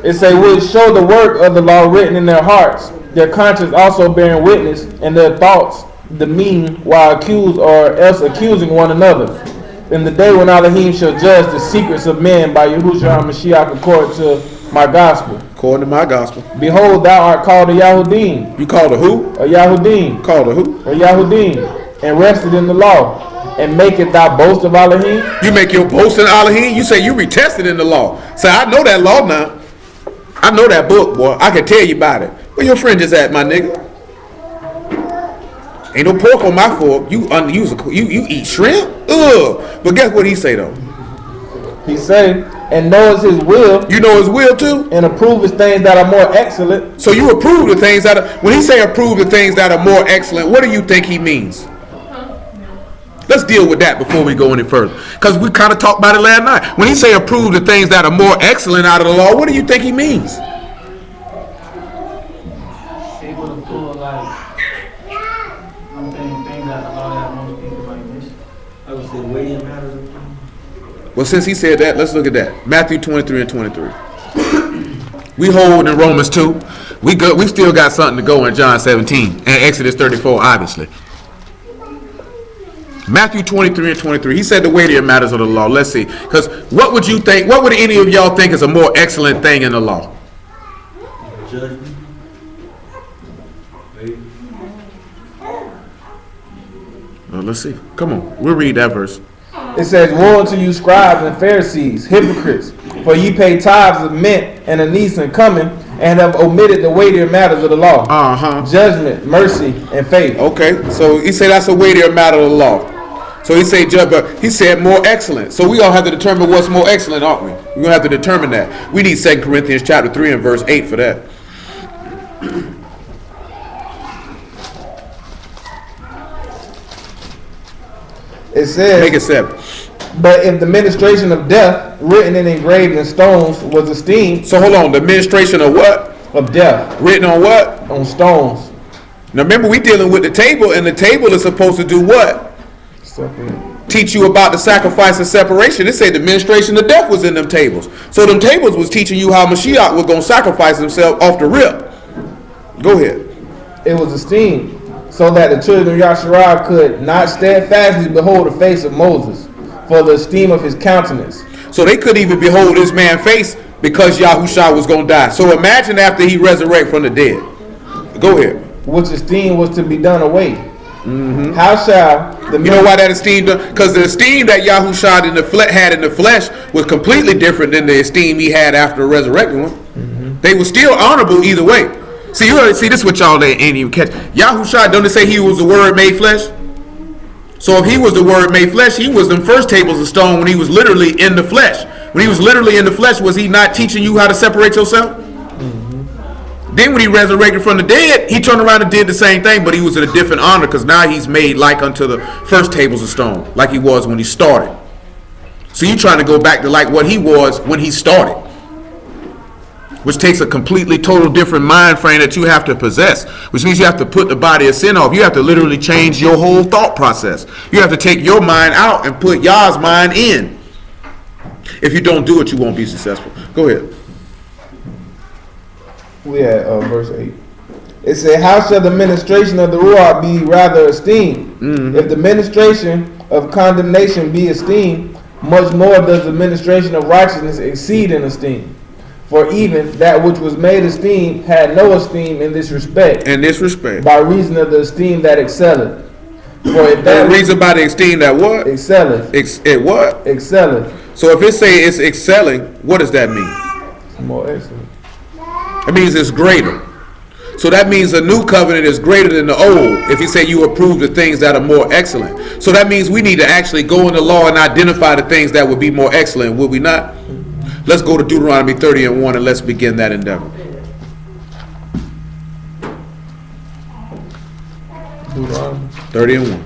It say, "Will show the work of the law written in their hearts, their conscience also bearing witness, and their thoughts the mean, while accused or else accusing one another. In the day when Elohim shall judge the secrets of men by Yahushua HaMashiach according to my gospel. According to my gospel. Behold, thou art called a Yahudim." You called a who? A Yahudim. Called a who? A Yahudim. "And rested in the law. And maketh thou boast of Elohim?" You make your boast in Elohim? You say you retested in the law. Say, I know that law now. I know that book, boy. I can tell you about it. Where your friend is at, my nigga? Ain't no pork on my fork. You eat shrimp? Ugh. But guess what he say though? He say, "And knows his will." You know his will too? "And approves things that are more excellent." So you approve the things that are, when he say approve the things that are more excellent, what do you think he means? Let's deal with that before we go any further. Because we kind of talked about it last night. When he say approve the things that are more excellent out of the law, what do you think he means? Able to pull like things that a lot of most people might miss. I would say weighty matters. Well, since he said that, let's look at that. Matthew 23 and 23. We hold in Romans 2. We still got something to go in John 17 and Exodus 34, obviously. Matthew 23 and 23. He said the weightier matters of the law. Let's see. Because what would you think? What would any of y'all think is a more excellent thing in the law? Judgment. Well, let's see. Come on. We'll read that verse. It says, "Woe unto you, scribes and Pharisees, hypocrites! For ye pay tithes of mint and anise and cumin, and have omitted the weightier matters of the law. Judgment, mercy, and faith." Okay, so he said that's a weightier matter of the law. So he said but he said more excellent. So we all have to determine what's more excellent, aren't we? We're gonna have to determine that. We need 2 Corinthians chapter 3 and verse 8 for that. It says, make it 7. "But if the ministration of death, written and engraved in stones, was esteemed." So hold on, the administration of what? Of death. Written on what? On stones. Now remember, we dealing with the table, and the table is supposed to do what? Separate. Teach you about the sacrifice and separation. It said the administration of death was in them tables. So them tables was teaching you how Mashiach was going to sacrifice himself off the rip. Go ahead. "It was esteemed, so that the children of Yasharah could not steadfastly behold the face of Moses, for the esteem of his countenance." So they couldn't even behold this man's face because Yahushua was going to die. So imagine after he resurrected from the dead. Go ahead. "Which esteem was to be done away. How shall the..." You know why that esteem? Because the esteem that Yahushua had in the flesh was completely different than the esteem he had after the resurrected one. They were still honorable either way. See, you already see this what y'all ain't even catch. Yahushua, don't it say he was the word made flesh? So if he was the word made flesh, he was them first tables of stone when he was literally in the flesh. When he was literally in the flesh, was he not teaching you how to separate yourself? Then when he resurrected from the dead, he turned around and did the same thing, but he was in a different honor because now he's made like unto the first tables of stone, like he was when he started. So you're trying to go back to like what he was when he started, which takes a completely total different mind frame that you have to possess, which means you have to put the body of sin off. You have to literally change your whole thought process. You have to take your mind out and put Yah's mind in. If you don't do it, you won't be successful. Go ahead. We at verse 8. It said, "How shall the ministration of the Ruach be rather esteemed? If the ministration of condemnation be esteemed, much more does the ministration of righteousness exceed in esteem. For even that which was made esteemed had no esteem in this respect. By reason of the esteem that excelleth. For if that reason by the esteem that what? Excelleth. It what? Excelleth. So if it say it's excelling, what does that mean? More excellent. It means it's greater. So that means the new covenant is greater than the old. If he said you approve the things that are more excellent. So that means we need to actually go in the law and identify the things that would be more excellent, would we not? Let's go to Deuteronomy 30:1 and let's begin that endeavor. Deuteronomy 30:1.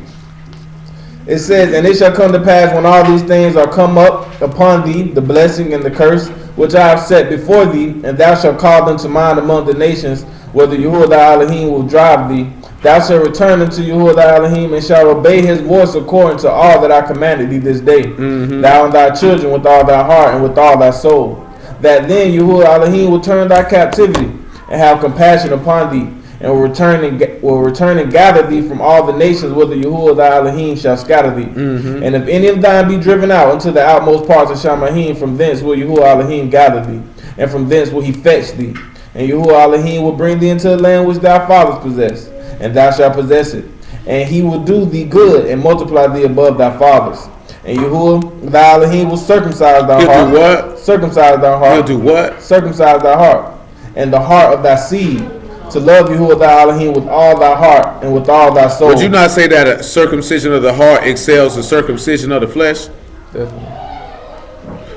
It says, and it shall come to pass when all these things are come up upon thee, the blessing and the curse, which I have set before thee, and thou shalt call them to mind among the nations, whether Yahuwah thy Elohim will drive thee. Thou shalt return unto Yahuwah thy Elohim, and shalt obey his voice according to all that I commanded thee this day. Thou and thy children with all thy heart and with all thy soul. That then Yahuwah Elohim will turn thy captivity, and have compassion upon thee, and will return and gather thee from all the nations whither Yahuwah thy Elohim shall scatter thee. And if any of thine be driven out into the outmost parts of Shamahim, from thence will Yahuwah Elohim gather thee, and from thence will he fetch thee. And Yahuwah Elohim will bring thee into the land which thy fathers possessed, and thou shalt possess it. And he will do thee good, and multiply thee above thy fathers. And Yahuwah thy Elohim will circumcise thy heart. He'll do what? Circumcise thy heart. He'll do what? Circumcise thy heart, and the heart of thy seed, to love Yahuwah thy Elohim with all thy heart and with all thy soul. Would you not say that a circumcision of the heart excels the circumcision of the flesh? Definitely.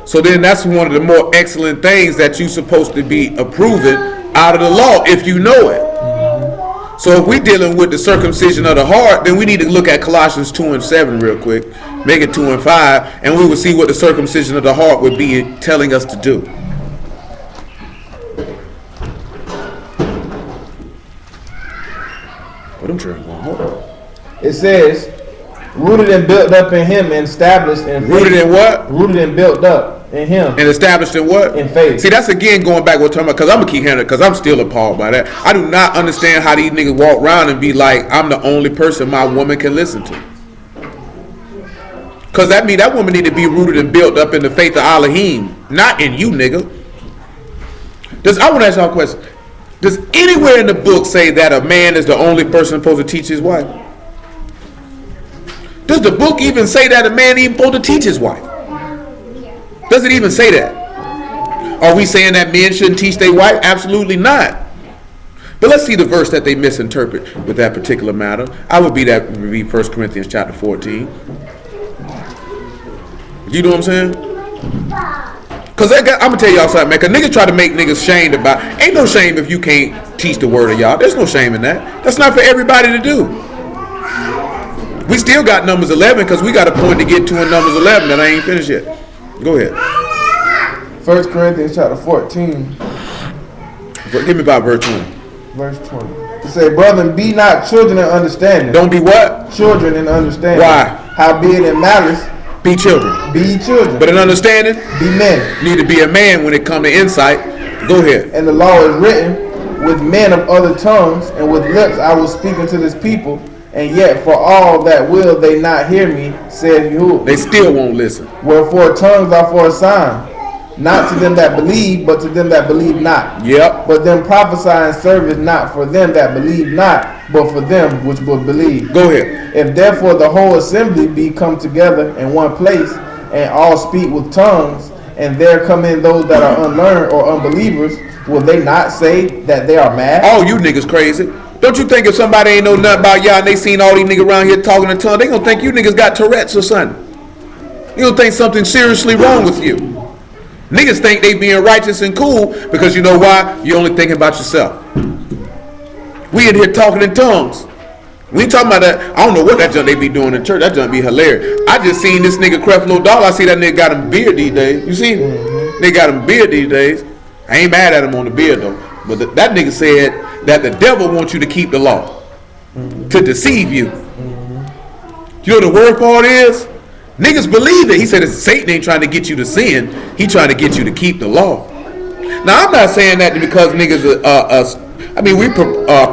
So then that's one of the more excellent things that you're supposed to be approving out of the law if you know it. So if we're dealing with the circumcision of the heart, then we need to look at Colossians 2:7 real quick. Make it 2:5, and we will see what the circumcision of the heart would be telling us to do. It says, rooted and built up in him and established in faith. Rooted in what? Rooted and built up in him. And established in what? In faith. See, that's again going back what we're talking about, because I'm going to keep handling it, because I'm still appalled by that. I do not understand how these niggas walk around and be like, I'm the only person my woman can listen to. Because that means that woman need to be rooted and built up in the faith of Elohim, not in you, nigga. I want to ask y'all a question. Does anywhere in the book say that a man is the only person supposed to teach his wife? Does the book even say that a man even supposed to teach his wife? Does it even say that? Are we saying that men shouldn't teach their wife? Absolutely not. But let's see the verse that they misinterpret with that particular matter. That would be 1 Corinthians chapter 14. You know what I'm saying? Because I'm going to tell y'all something, man. Because niggas try to make niggas shamed about. Ain't no shame if you can't teach the word of y'all. There's no shame in that. That's not for everybody to do. We still got Numbers 11 because we got a point to get to in Numbers 11 that I ain't finished yet. Go ahead. 1 Corinthians chapter 14. Give me about verse 20. Verse 20. It says, brethren, be not children in understanding. Don't be what? Children in understanding. Why? Howbeit in malice. Be children. Be children. But in understanding, be men. Need to be a man when it comes to insight. Go ahead. And the law is written with men of other tongues, and with lips I will speak unto this people, and yet for all that will they not hear me, said Yahuwah. They still won't listen. Wherefore tongues are for a sign, not to them that believe, but to them that believe not. Yep. But them prophesying serveth not for them that believe not, but for them which will believe. Go ahead. If therefore the whole assembly be come together in one place, and all speak with tongues, and there come in those that are unlearned or unbelievers, will they not say that they are mad? Oh, you niggas crazy. Don't you think if somebody ain't know nothing about y'all and they seen all these niggas around here talking in tongues, they gonna think you niggas got Tourette's or something. You gonna think something seriously wrong with you. Niggas think they being righteous and cool because you know why? You only thinking about yourself. We in here talking in tongues. We ain't talking about that. I don't know what that junk they be doing in church. That junk be hilarious. I just seen this nigga Creflo Dollar. I see that nigga got him beard these days. You see him? They got him beard these days. I ain't mad at him on the beard though. But that nigga said that the devil wants you to keep the law. To deceive you. You know what the word part is? Niggas believe it. He said Satan ain't trying to get you to sin. He trying to get you to keep the law. Now I'm not saying that because niggas we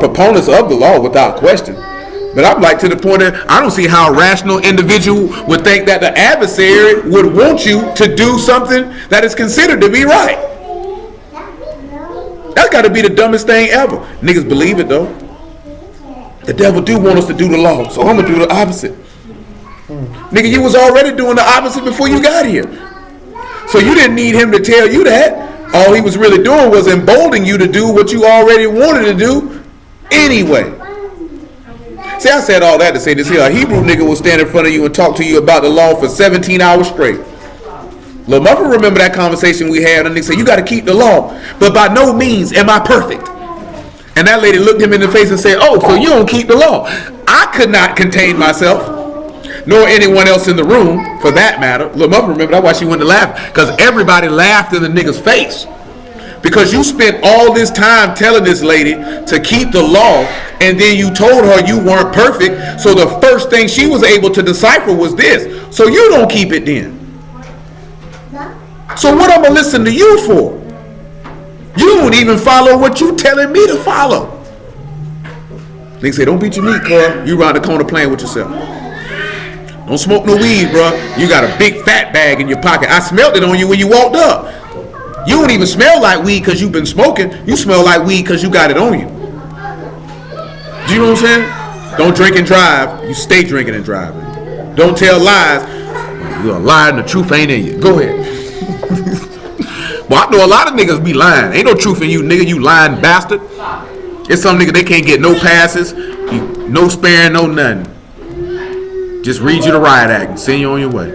proponents of the law without question. But I'm like to the point that I don't see how a rational individual would think that the adversary would want you to do something that is considered to be right. That's got to be the dumbest thing ever. Niggas believe it though. The devil do want us to do the law, so I'm gonna do the opposite. Nigga, you was already doing the opposite before you got here. So you didn't need him to tell you that. All he was really doing was emboldening you to do what you already wanted to do Anyway. See, I said all that to say this here. A Hebrew nigga will stand in front of you and talk to you about the law for 17 hours straight. Lil Muffer remember that conversation we had, and they said, you got to keep the law, but by no means am I perfect. And that lady looked him in the face and said, oh, so you don't keep the law. I could not contain myself, nor anyone else in the room, for that matter. Lil Muffer remember, that's why she went to laugh, because everybody laughed in the nigga's face. Because you spent all this time telling this lady to keep the law, and then you told her you weren't perfect, so the first thing she was able to decipher was this. So you don't keep it then. So what I'm going to listen to you for? You don't even follow what you telling me to follow. They say, don't beat your meat, cuz. You around the corner playing with yourself. Don't smoke no weed, bro. You got a big fat bag in your pocket. I smelled it on you when you walked up. You don't even smell like weed because you've been smoking. You smell like weed because you got it on you. Do you know what I'm saying? Don't drink and drive. You stay drinking and driving. Don't tell lies. You're a liar and the truth ain't in you. Go ahead. Well, I know a lot of niggas be lying. Ain't no truth in you, nigga. You lying bastard. It's some nigga, they can't get no passes, no sparing, no nothing. Just read you the riot act and send you on your way.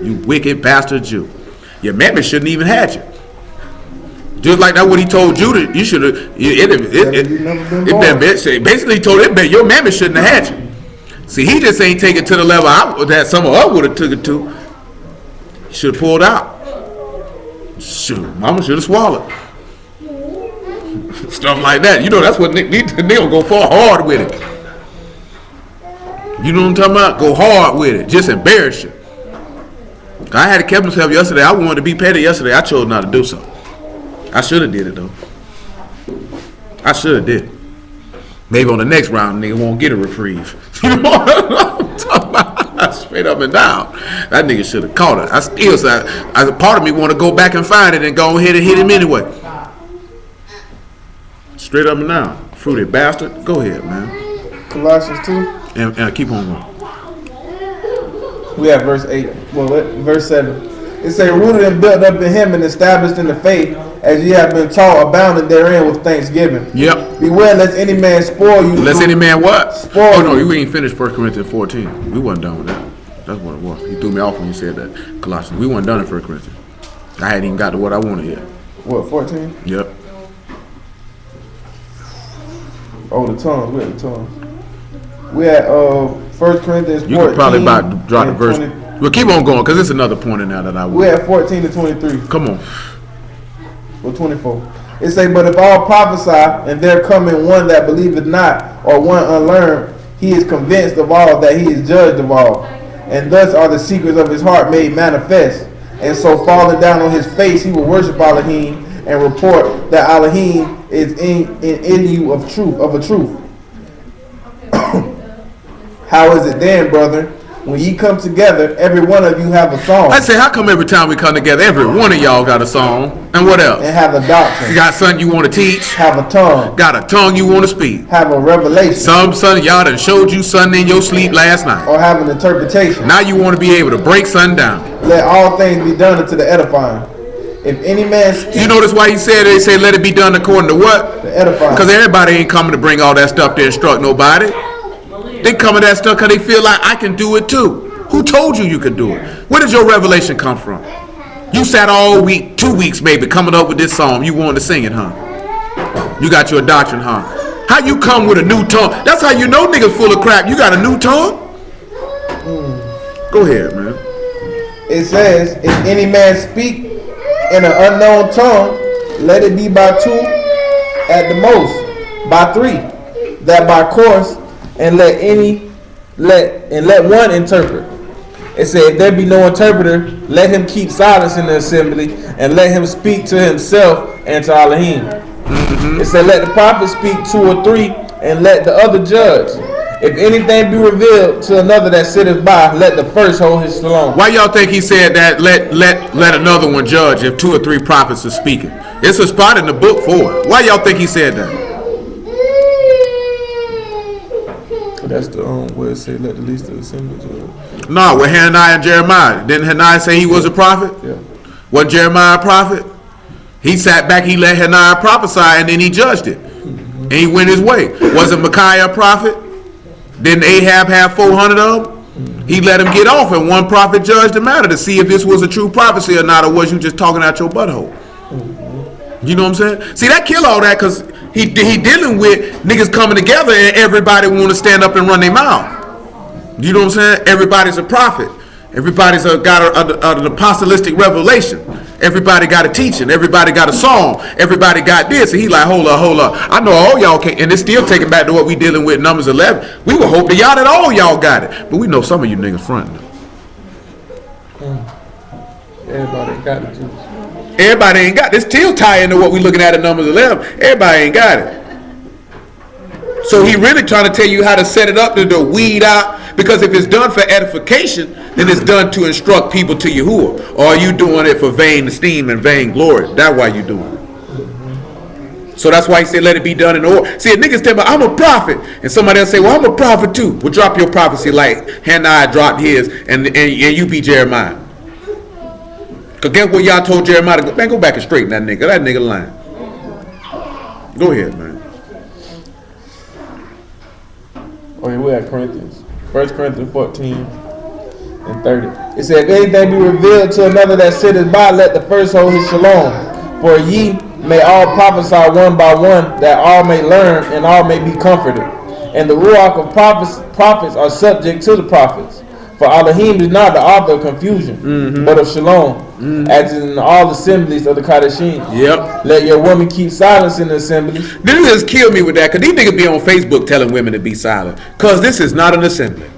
You wicked bastard Jew. Your mammy shouldn't even had you. Just like that, what he told Judah, you should have. Basically, he told him your mammy shouldn't have had you. See, he just ain't take it to the level that some of us would have took it to. He should have pulled out. Shoot, mama should have swallowed. Stuff like that. You know, that's what they'll go far hard with it. You know what I'm talking about? Go hard with it. Just embarrass you. I had to keep myself yesterday. I wanted to be petty yesterday. I chose not to do so. I should have did it though. I should have did it. Maybe on the next round, nigga won't get a reprieve. You know what I'm talking about? Straight up and down. That nigga should have caught it. I still say, as a part of me want to go back and find it and go ahead and hit him anyway. Straight up and down. Fruity bastard. Go ahead, man. Colossians 2. And keep on going. We have verse 8. Well, verse 7. It say, rooted and built up in him and established in the faith, as ye have been taught, abounding therein with thanksgiving. Yep. Beware lest any man spoil you. Lest any man what? Spoil Oh no, you ain't finished 1 Corinthians 14. We wasn't done with that. That's what it was. You threw me off when you said that. Colossians. We wasn't done in 1 Corinthians. I hadn't even got to what I wanted yet. What, 14? Yep. Oh, the tongues. We had the tongues. We had 1 Corinthians 14. You could probably about drop the verse. Well, keep on going, because it's another point in there that I want. We had 14 to 23. Come on. Well, 24. It say, but if all prophesy, and there come in one that believeth not, or one unlearned, he is convinced of all that he is judged of all. And thus are the secrets of his heart made manifest. And so falling down on his face, he will worship Elohim, and report that Elohim is in you of a truth. How is it then, brother? When ye come together, every one of you have a song. I say, how come every time we come together, every one of y'all got a song? And what else? And have a doctrine. You got something you want to teach? Have a tongue. Got a tongue you want to speak? Have a revelation. Some son y'all done showed you something in your sleep last night. Or have an interpretation. Now you want to be able to break something down. Let all things be done unto the edifying. If any man speak, you notice why he said they say let it be done according to what? The edifying. Because everybody ain't coming to bring all that stuff to instruct nobody. They come with that stuff because they feel like I can do it too. Who told you could do it? Where did your revelation come from? You sat all week, 2 weeks maybe, coming up with this song. You wanted to sing it, huh? You got your doctrine, huh? How you come with a new tongue? That's how you know niggas full of crap. You got a new tongue? Go ahead, man. It says, if any man speak in an unknown tongue, let it be by 2 at the most, by 3, that by course, and let one interpret. It said, if there be no interpreter, let him keep silence in the assembly, and let him speak to himself and to Elohim. It said, let the prophet speak 2 or 3, and let the other judge. If anything be revealed to another that sitteth by, let the first hold his shalom. Why y'all think he said that? Let another one judge if 2 or 3 prophets are speaking. It's a spot in the book for it. Why y'all think he said that? That's the where it say let the least of the assembly judge. No, with Hananiah and Jeremiah. Didn't Hananiah say he was a prophet? Yeah. Wasn't Jeremiah a prophet? He sat back, he let Hananiah prophesy, and then he judged it. And and he went his way. Wasn't Micaiah a prophet? Didn't Ahab have 400 of them? He let him get off, and one prophet judged the matter to see if this was a true prophecy or not, or was you just talking out your butthole? You know what I'm saying? See, that kill all that, because he dealing with niggas coming together and everybody want to stand up and run their mouth. You know what I'm saying? Everybody's a prophet. Everybody's got an apostolic revelation. Everybody got a teaching. Everybody got a song. Everybody got this. And he like, hold up. I know all y'all can't. And it's still taking back to what we dealing with Numbers 11. We were hoping y'all that all y'all got it. But we know some of you niggas fronting. Everybody got it too. Everybody ain't got it. It's still tie into what we looking at in Numbers 11. Everybody ain't got it. So he really trying to tell you how to set it up to weed out. Because if it's done for edification, then it's done to instruct people to Yahuwah. Or are you doing it for vain esteem and vain glory? That's why you doing it. So that's why he said let it be done in order. See, a niggas tell me I'm a prophet. And somebody else say, well, I'm a prophet too. Well, drop your prophecy like Hannah dropped his and you be Jeremiah. Because guess what y'all told Jeremiah to go? Man, go back and straighten that nigga. That nigga lying. Go ahead, man. Okay, we're at Corinthians. 1 Corinthians 14 and 30. It said, if anything be revealed to another that sitteth by, let the first hold his shalom. For ye may all prophesy one by one, that all may learn and all may be comforted. And the ruach of prophets are subject to the prophets. For Elohim is not the author of confusion, but of shalom, as in all assemblies of the Kadeshim. Yep. Let your woman keep silence in the assemblies. This just kill me with that, because these niggas be on Facebook telling women to be silent. Because this is not an assembly.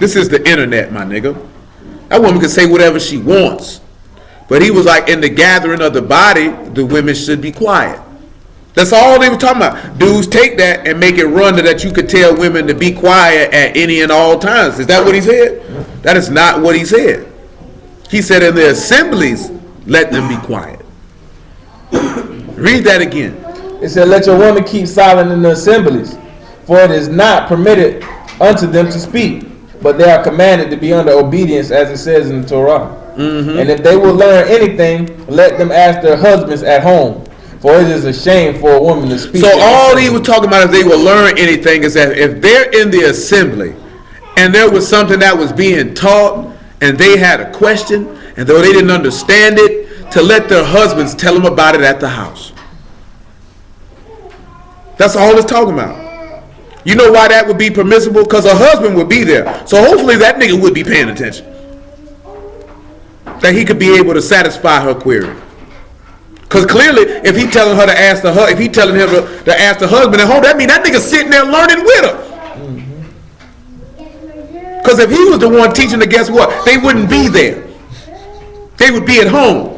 This is the internet, my nigga. That woman can say whatever she wants. But he was like, in the gathering of the body, the women should be quiet. That's all they were talking about. Dudes take that and make it run to that you could tell women to be quiet at any and all times. Is that what he said? That is not what he said. He said in the assemblies, let them be quiet. Read that again. It said, let your woman keep silent in the assemblies, for it is not permitted unto them to speak, but they are commanded to be under obedience, as it says in the Torah. And if they will learn anything, let them ask their husbands at home. For it is a shame for a woman to speak. So all he was talking about if they will learn anything is that if they're in the assembly and there was something that was being taught and they had a question and though they didn't understand it, to let their husbands tell them about it at the house. That's all it's talking about. You know why that would be permissible? Because a husband would be there. So hopefully that nigga would be paying attention. That he could be able to satisfy her query. Because clearly, if he telling her to ask if he telling him to ask the husband at home, that means that nigga sitting there learning with her. Because if he was the one teaching her, guess what? They wouldn't be there. They would be at home.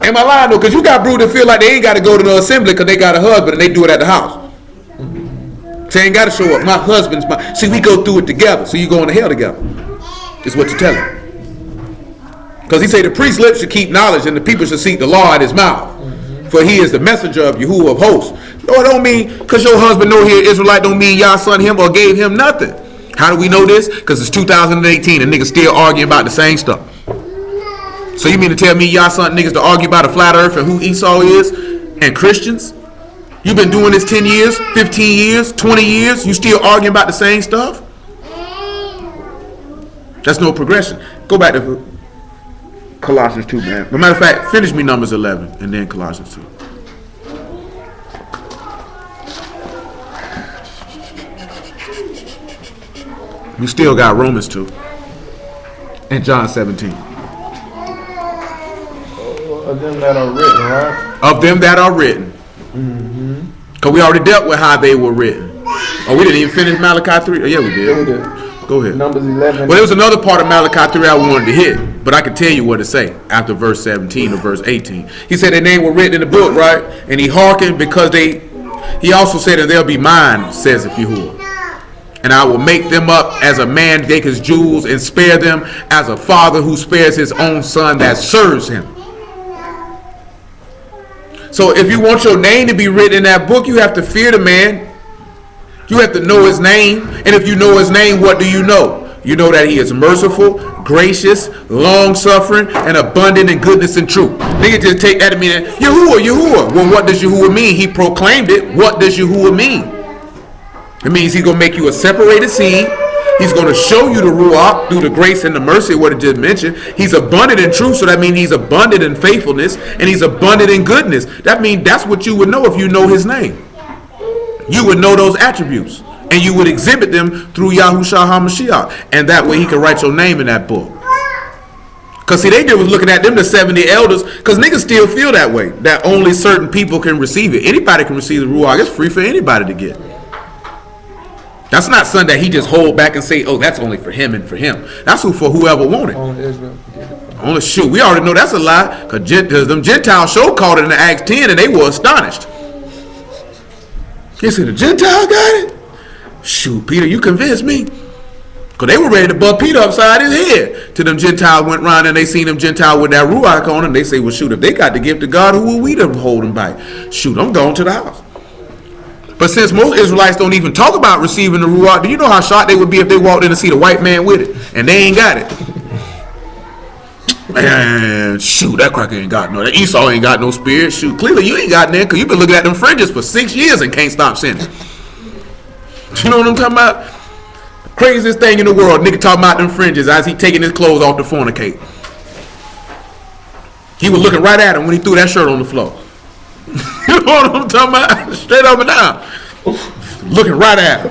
Am I lying though? Because you got brood that feel like they ain't got to go to the assembly because they got a husband and they do it at the house. So they ain't got to show up. My husband's my. See, we go through it together. So you going to hell together. Is what you're telling. Because he say the priest's lips should keep knowledge and the people should seek the law at his mouth. For he is the messenger of Yahuwah of hosts. No, it don't mean because your husband know he is Israelite don't mean y'all son him or gave him nothing. How do we know this? Because it's 2018 and niggas still arguing about the same stuff. So you mean to tell me y'all son niggas to argue about a flat earth and who Esau is and Christians? You've been doing this 10 years, 15 years, 20 years. You still arguing about the same stuff? That's no progression. Go back to Colossians 2, man. As a matter of fact, finish me Numbers 11 and then Colossians 2. We still got Romans 2 and John 17. Of them that are written, right? Of them that are written. Because we already dealt with how they were written. Oh, we didn't even finish Malachi 3? Oh, yeah, we did. Yeah, we did. Go ahead. Numbers 11. Well, there was another part of Malachi 3 I wanted to hit, but I can tell you what to say after verse 17 or verse 18. He said their name were written in the book, right? And he hearkened because he also said that they'll be mine, says Yahuwah. And I will make them up as a man take his jewels and spare them as a father who spares his own son that serves him. So if you want your name to be written in that book, you have to fear the man. You have to know his name. And if you know his name, what do you know? you know that he is merciful, gracious, long-suffering, and abundant in goodness and truth. Nigga just take that and mean, Yahuwah. Well, what does Yahuwah mean? He proclaimed it. What does Yahuwah mean? It means he's going to make you a separated seed. He's going to show you the Ruach through the grace and the mercy, what it just mentioned. He's abundant in truth, so that means he's abundant in faithfulness, and he's abundant in goodness. That means that's what you would know if you know his name. You would know those attributes, and you would exhibit them through Yahushua HaMashiach, and that way he can write your name in that book. Because see, they did was looking at them, the 70 elders, because niggas still feel that way, that only certain people can receive it. Anybody can receive the Ruach. It's free for anybody to get. That's not something that he just hold back and say, oh, that's only for him and for him. That's for whoever wanted. Only Israel. Only shoot. We already know that's a lie, because them Gentiles show called it in the Acts 10 and they were astonished. He said, the Gentile got it? Shoot, Peter, you convinced me. Because they were ready to bust Peter upside his head. Till them Gentiles went round and they seen them Gentiles with that Ruach on and they say, well, shoot, if they got the gift of God, who are we to hold them back? Shoot, I'm going to the house. But since most Israelites don't even talk about receiving the Ruach, do you know how shocked they would be if they walked in and see the white man with it and they ain't got it? Man, shoot, that cracker ain't got no, that Esau ain't got no spirit. Shoot, clearly you ain't got none because you've been looking at them fringes for 6 years and can't stop sinning. You know what I'm talking about? Craziest thing in the world, nigga talking about them fringes as he taking his clothes off to fornicate. He was looking right at him when he threw that shirt on the floor. You know what I'm talking about? Straight up and down. Looking right at him.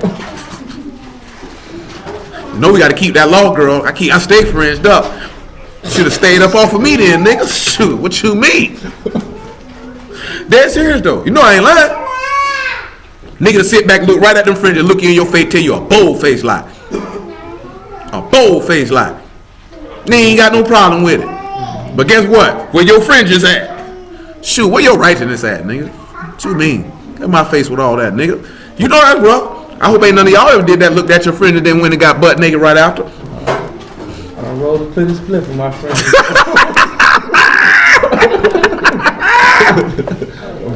You know we got to keep that law, girl. I stay fringed up. Should have stayed up off of me then, nigga. Shoot, what you mean? Dead serious though. You know I ain't lying. Nigga to sit back, look right at them fringes, look you in your face, tell you a bold-faced lie. A bold-faced lie. They ain't got no problem with it. But guess what? Where your fringes at? Shoot, where your righteousness at, nigga? What you mean? Get my face with all that, nigga. You know that, bro. I hope ain't none of y'all ever did that, looked at your friend and then went and got butt naked right after. I rolled a pretty split for my friend.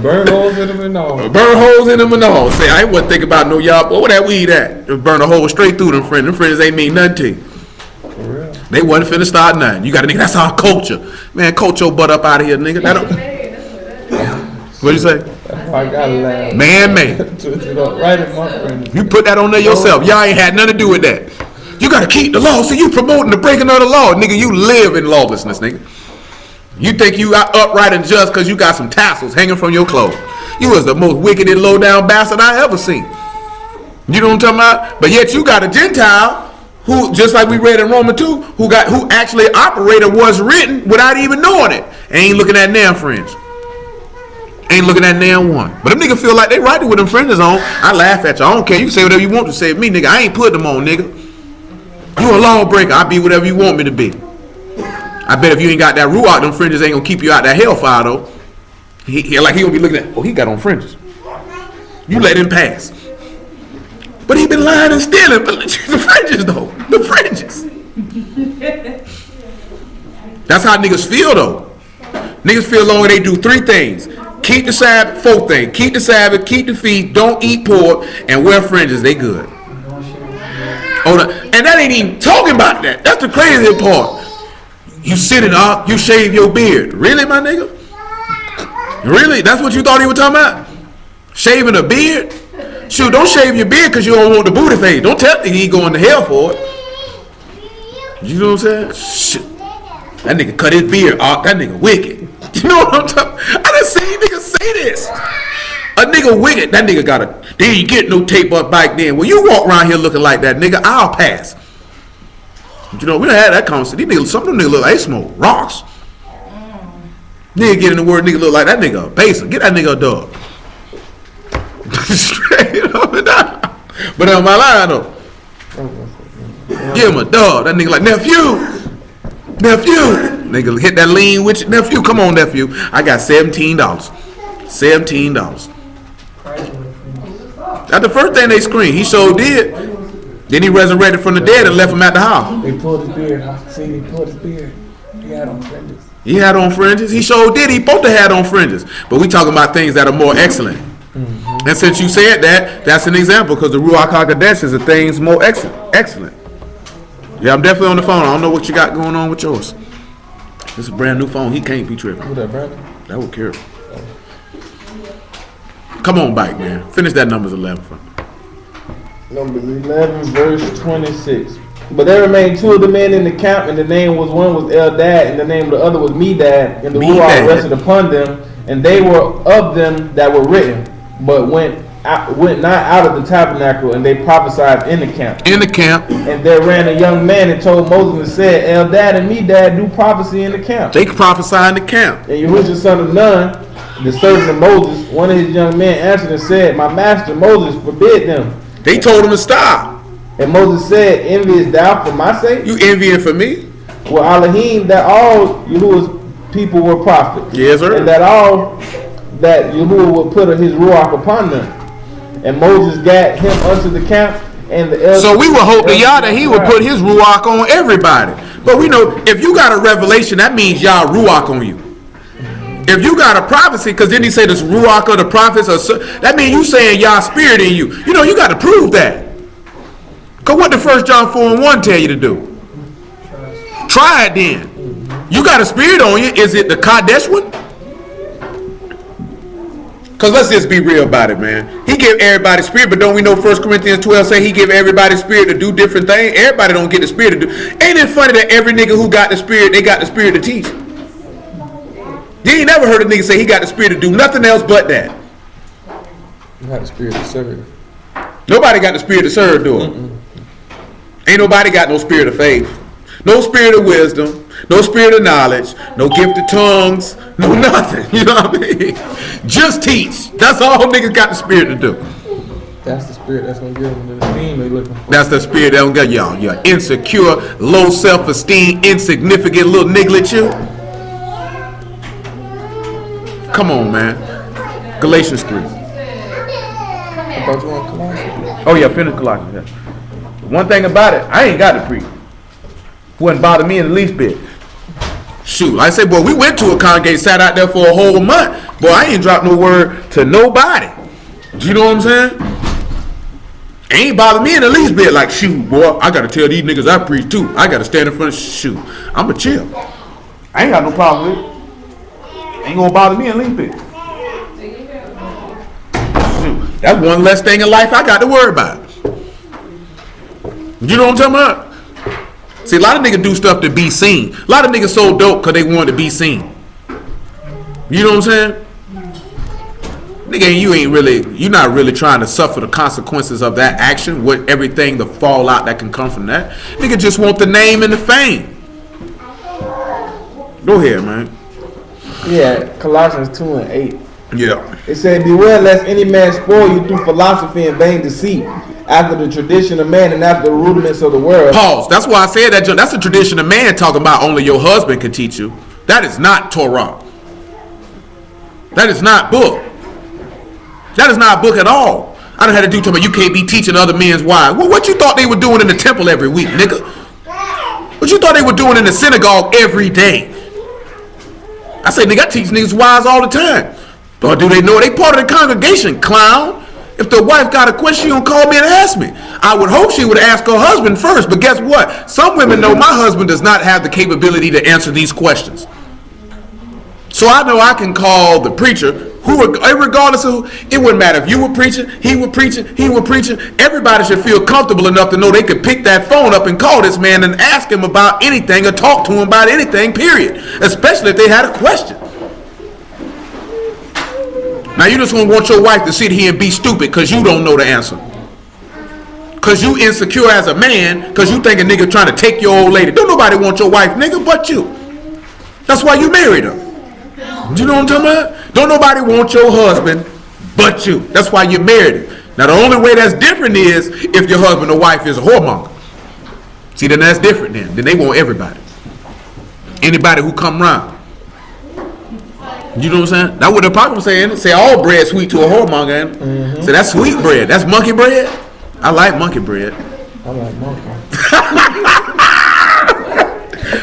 Burn holes in them and all. Burn holes in them and all. Say, I ain't wasn't thinking about no y'all, but where that weed at? Burn a hole straight through them friends. Them friends ain't mean nothing to you. For real. They wasn't finna start nothing. You got a nigga, that's our culture. Man, coach your butt up out of here, nigga. What'd you say? That's why I gotta laugh. Man. Right at my friend. You put that on there yourself. Y'all ain't had nothing to do with that. You gotta keep the law, so you promoting the breaking of the law. Nigga, you live in lawlessness, nigga. You think you are upright and just because you got some tassels hanging from your clothes. You was the most wicked and low down bastard I ever seen. You know what I'm talking about? But yet you got a Gentile who, just like we read in Romans 2, who actually operated what's written without even knowing it. Ain't looking at damn fringe. Ain't looking at damn one. But them niggas feel like they right with them fringes on. I laugh at you. I don't care. You can say whatever you want to say to me, nigga. I ain't put them on, nigga. You a lawbreaker. I'll be whatever you want me to be. I bet if you ain't got that Ruach, them fringes ain't gonna keep you out that hellfire though. He gonna be looking at, oh, he got on fringes. You let him pass. But he been lying and stealing. But the fringes though. The fringes. That's how niggas feel though. Niggas feel long as they do 3 things. Keep the Sabbath, 4 things. Keep the Sabbath, keep the feast, don't eat pork, and wear fringes, they good. Oh, and that ain't even talking about that. That's the crazy part. You sitting up, you shave your beard. Really, my nigga? Really? That's what you thought he was talking about? Shaving a beard? Shoot, don't shave your beard because you don't want the booty face. Don't tell me he going to hell for it. You know what I'm saying? Shit. That nigga cut his beard off. That nigga wicked. You know what I'm talking about? I done seen niggas say this. A nigga wicked. That nigga got a, they ain't get no tape up back then. When you walk around here looking like that, nigga, I'll pass. You know, we done had that conversation. These niggas, some of them niggas look like they smoke rocks. Nigga get in the word, nigga look like that nigga a basin. Get that nigga a dog. Straight up and down. But on my line though, give him a dog. That nigga like, nephew. Nigga hit that lean with you. Nephew, come on, nephew. I got $17. $17. That's the first thing they screamed. He sure did. Then he resurrected from the dead and left him at the house. They pulled his beard. I seen he pulled his beard. He had on fringes. He had on fringes. He sure did. He both had on fringes. But we talking about things that are more excellent. Mm-hmm. And since you said that, that's an example because the Ruach HaKodesh is the things more excellent. Yeah, I'm definitely on the phone. I don't know what you got going on with yours. This is a brand new phone. He can't be tripping. Who that, Brandon? That would care. Come on, bike, man. Finish that numbers 11 for me. Numbers 11, verse 26. But there remained two of the men in the camp, and the name was one was Eldad, and the name of the other was Medad, and the Ruach rested upon them, and they were of them that were written, but went not out of the tabernacle, and they prophesied in the camp. In the camp. And there ran a young man and told Moses and said, Eldad and Medad do prophecy in the camp. They could prophesy in the camp. And Yahushua son of Nun, the servant of Moses, one of his young men answered and said, my master Moses forbid them. They told him to stop. And Moses said, enviest thou for my sake? You envying for me? Well, Elohim, that all Yahuwah's people were prophets. Yes, sir. And that all that Yahuwah would put his Ruach upon them. And Moses got him unto the camp, and the elders. So we were hoping y'all that he would put his Ruach on everybody. But we know if you got a revelation, that means y'all Ruach on you. If you got a prophecy, because then he said this Ruach of the prophets, that means you saying y'all spirit in you. You know, you got to prove that. Because what did 1 John 4:1 tell you to do? Try it then. You got a spirit on you. Is it the Kadesh one? Because let's just be real about it, man. He gave everybody spirit, but don't we know 1 Corinthians 12 say he give everybody spirit to do different things? Everybody don't get the spirit to do. Ain't it funny that every nigga who got the spirit, they got the spirit to teach? You ain't never heard a nigga say he got the spirit to do nothing else but that. You got the spirit to serve. Nobody got the spirit to serve, do it. Ain't nobody got no spirit of faith. No spirit of wisdom. No spirit of knowledge. No gift of tongues. No nothing. You know what I mean? Just teach. That's all niggas got the spirit to do. That's the spirit that's going to give them the esteem they're looking for. That's the spirit that don't get y'all. You're insecure, low self-esteem, insignificant little niglet you. Come on, man. Galatians 3. I thought you wanted Colossians. Oh, yeah, finish Colossians. Yeah. One thing about it, I ain't got to preach. Wouldn't bother me in the least bit. Shoot, like I said, boy, we went to a congregation, sat out there for a whole month. Boy, I ain't dropped no word to nobody. You know what I'm saying? Ain't bother me in the least bit. Like, shoot, boy, I got to tell these niggas I preach too. I got to stand in front of shoot. I'm a chill. I ain't got no problem with it. Ain't gonna bother me in the least bit. Shoot, that's one less thing in life I got to worry about. You know what I'm talking about? See, a lot of niggas do stuff to be seen. A lot of niggas so dope because they want to be seen. You know what I'm saying? Nigga, you're not really trying to suffer the consequences of that action, with everything, the fallout that can come from that. Nigga just want the name and the fame. Go ahead, man. Yeah, Colossians 2:8. Yeah. It said, beware lest any man spoil you through philosophy and vain deceit, after the tradition of man and after the rudiments of the world. Pause. That's why I said that. That's the tradition of man talking about only your husband can teach you. That is not Torah. That is not book. That is not a book at all. I done had to do talking about you can't be teaching other men's wives. Well, what you thought they were doing in the temple every week, nigga? What you thought they were doing in the synagogue every day? I say, nigga, I teach niggas wives all the time. But do they know they part of the congregation, clown? If the wife got a question, she gonna call me and ask me. I would hope she would ask her husband first, but guess what? Some women know my husband does not have the capability to answer these questions. So I know I can call the preacher, who, regardless of who, it wouldn't matter if you were preaching, he were preaching, everybody should feel comfortable enough to know they could pick that phone up and call this man and ask him about anything or talk to him about anything, period. Especially if they had a question. Now you just gonna want your wife to sit here and be stupid because you don't know the answer. Because you insecure as a man because you think a nigga trying to take your old lady. Don't nobody want your wife, nigga, but you. That's why you married her. You know what I'm talking about? Don't nobody want your husband but you. That's why you married him. Now the only way that's different is if your husband or wife is a whoremonger. See, then that's different then. Then they want everybody. Anybody who come around. You know what I'm saying? That's what the Bible saying. Say all bread sweet to a whoremonger. Mm-hmm. Say that's sweet bread. That's monkey bread. I like monkey bread. I like monkey.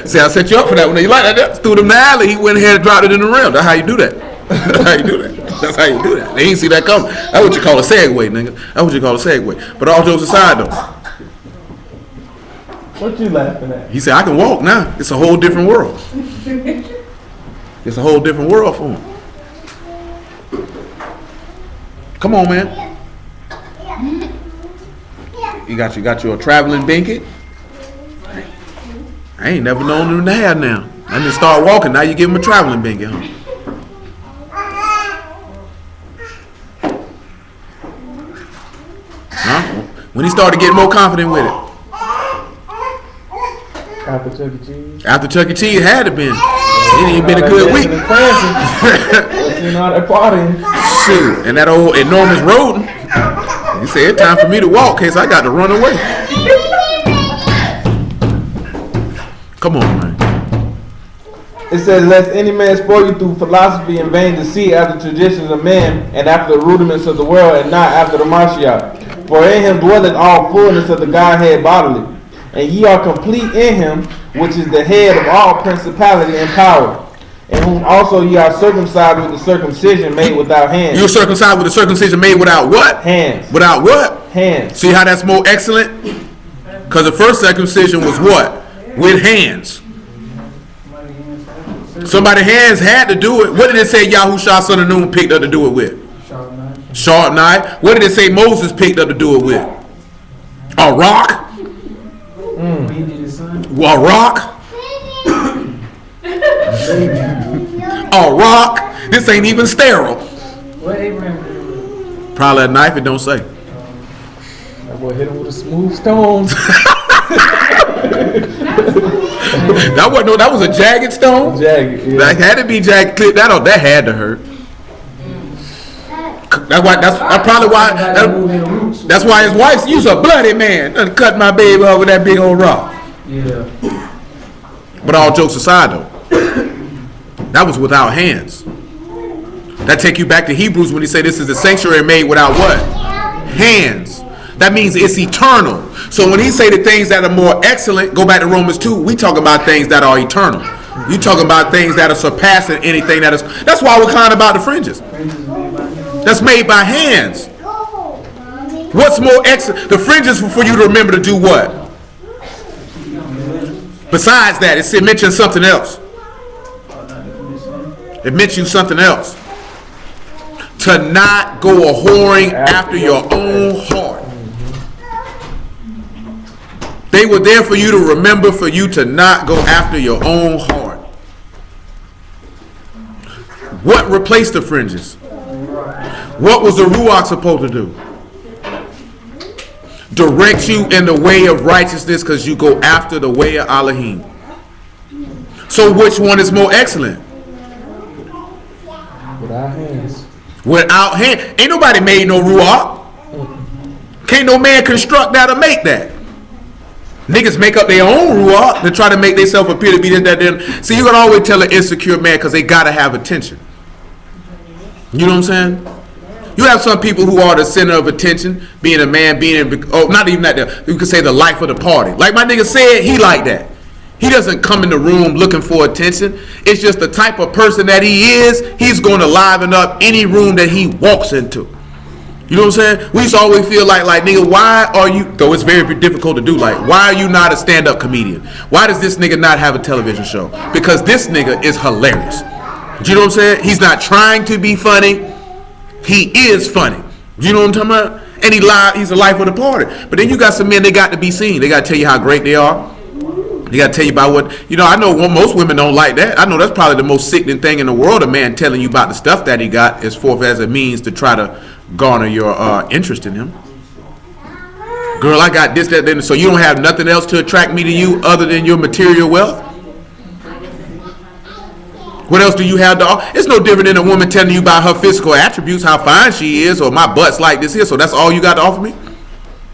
See, I set you up for that one. You like that? Threw them in the alley. He went ahead and dropped it in the rim. That's how you do that. That's how you do that. That's how you do that. They ain't see that coming. That's what you call a segue, nigga. That's what you call a segue. But all jokes aside, though. What you laughing at? He said, I can walk now. It's a whole different world. It's a whole different world for him. Come on, man. You got your traveling binky. I ain't never known them to have now. I just start walking. Now you give him a traveling binky, huh? When he started getting more confident with it. After Chuck E. Cheese. After Chuck E. Cheese had to been. It ain't been a good week. You know that partying. Shoot, and that old enormous rodent. He said, it's time for me to walk, case I got to run away. Come on, man. It says, lest any man spoil you through philosophy and vain deceit after traditions of men and after the rudiments of the world and not after the HaMashiach. For in him dwelleth all fullness of the Godhead bodily. And ye are complete in him, which is the head of all principality and power. In whom also ye are circumcised with the circumcision made without hands. You're circumcised with the circumcision made without what? Hands. Without what? Hands. See how that's more excellent? Because the first circumcision was what? With hands. Somebody's hands had to do it. What did it say Yahushua son of Nun picked up to do it with? Sharp knife. What did it say Moses picked up to do it with? A rock? A rock? A rock? This ain't even sterile. What Abraham? Probably a knife, it don't say. That boy hit him with a smooth stone. That was a jagged stone? Jagged, yeah. That had to be jagged. That had to hurt. That's why his wife used a bloody man and cut my baby off with that big old rock. Yeah. But all jokes aside though, that was without hands. That take you back to Hebrews when he say this is a sanctuary made without what? Hands. That means it's eternal. So when he say the things that are more excellent, go back to Romans 2, we talk about things that are eternal. You talking about things that are surpassing anything that is. That's why we're kind about the fringes. That's made by hands. What's more excellent? The fringes for you to remember to do what? Besides that, it mentions something else. It mentions something else. To not go a whoring after your own heart. They were there for you to remember, for you to not go after your own heart. What replaced the fringes? What was the Ruach supposed to do? Direct you in the way of righteousness because you go after the way of Elohim. So which one is more excellent? Without hands. Without hands. Ain't nobody made no Ruach. Can't no man construct that or make that. Niggas make up their own Ruach to try to make themselves appear to be this, that, then. See, you can always tell an insecure man because they got to have attention. You know what I'm saying? You have some people who are the center of attention, being a man, not even that, you could say the life of the party. Like my nigga said, he like that. He doesn't come in the room looking for attention. It's just the type of person that he is. He's going to liven up any room that he walks into. You know what I'm saying? We used to always feel like nigga, why are you, though it's very difficult to do, like, why are you not a stand-up comedian? Why does this nigga not have a television show? Because this nigga is hilarious. You know what I'm saying? He's not trying to be funny. He is funny. You know what I'm talking about? And he's the life of the party. But then you got some men, they got to be seen. They got to tell you how great they are. They got to tell you about what, I know most women don't like that. I know that's probably the most sickening thing in the world, a man telling you about the stuff that he got as forth as a means to try to garner your interest in him. Girl, I got this, that, then. So you don't have nothing else to attract me to you other than your material wealth? What else do you have to offer? It's no different than a woman telling you about her physical attributes, how fine she is, or my butt's like this here, so that's all you got to offer me?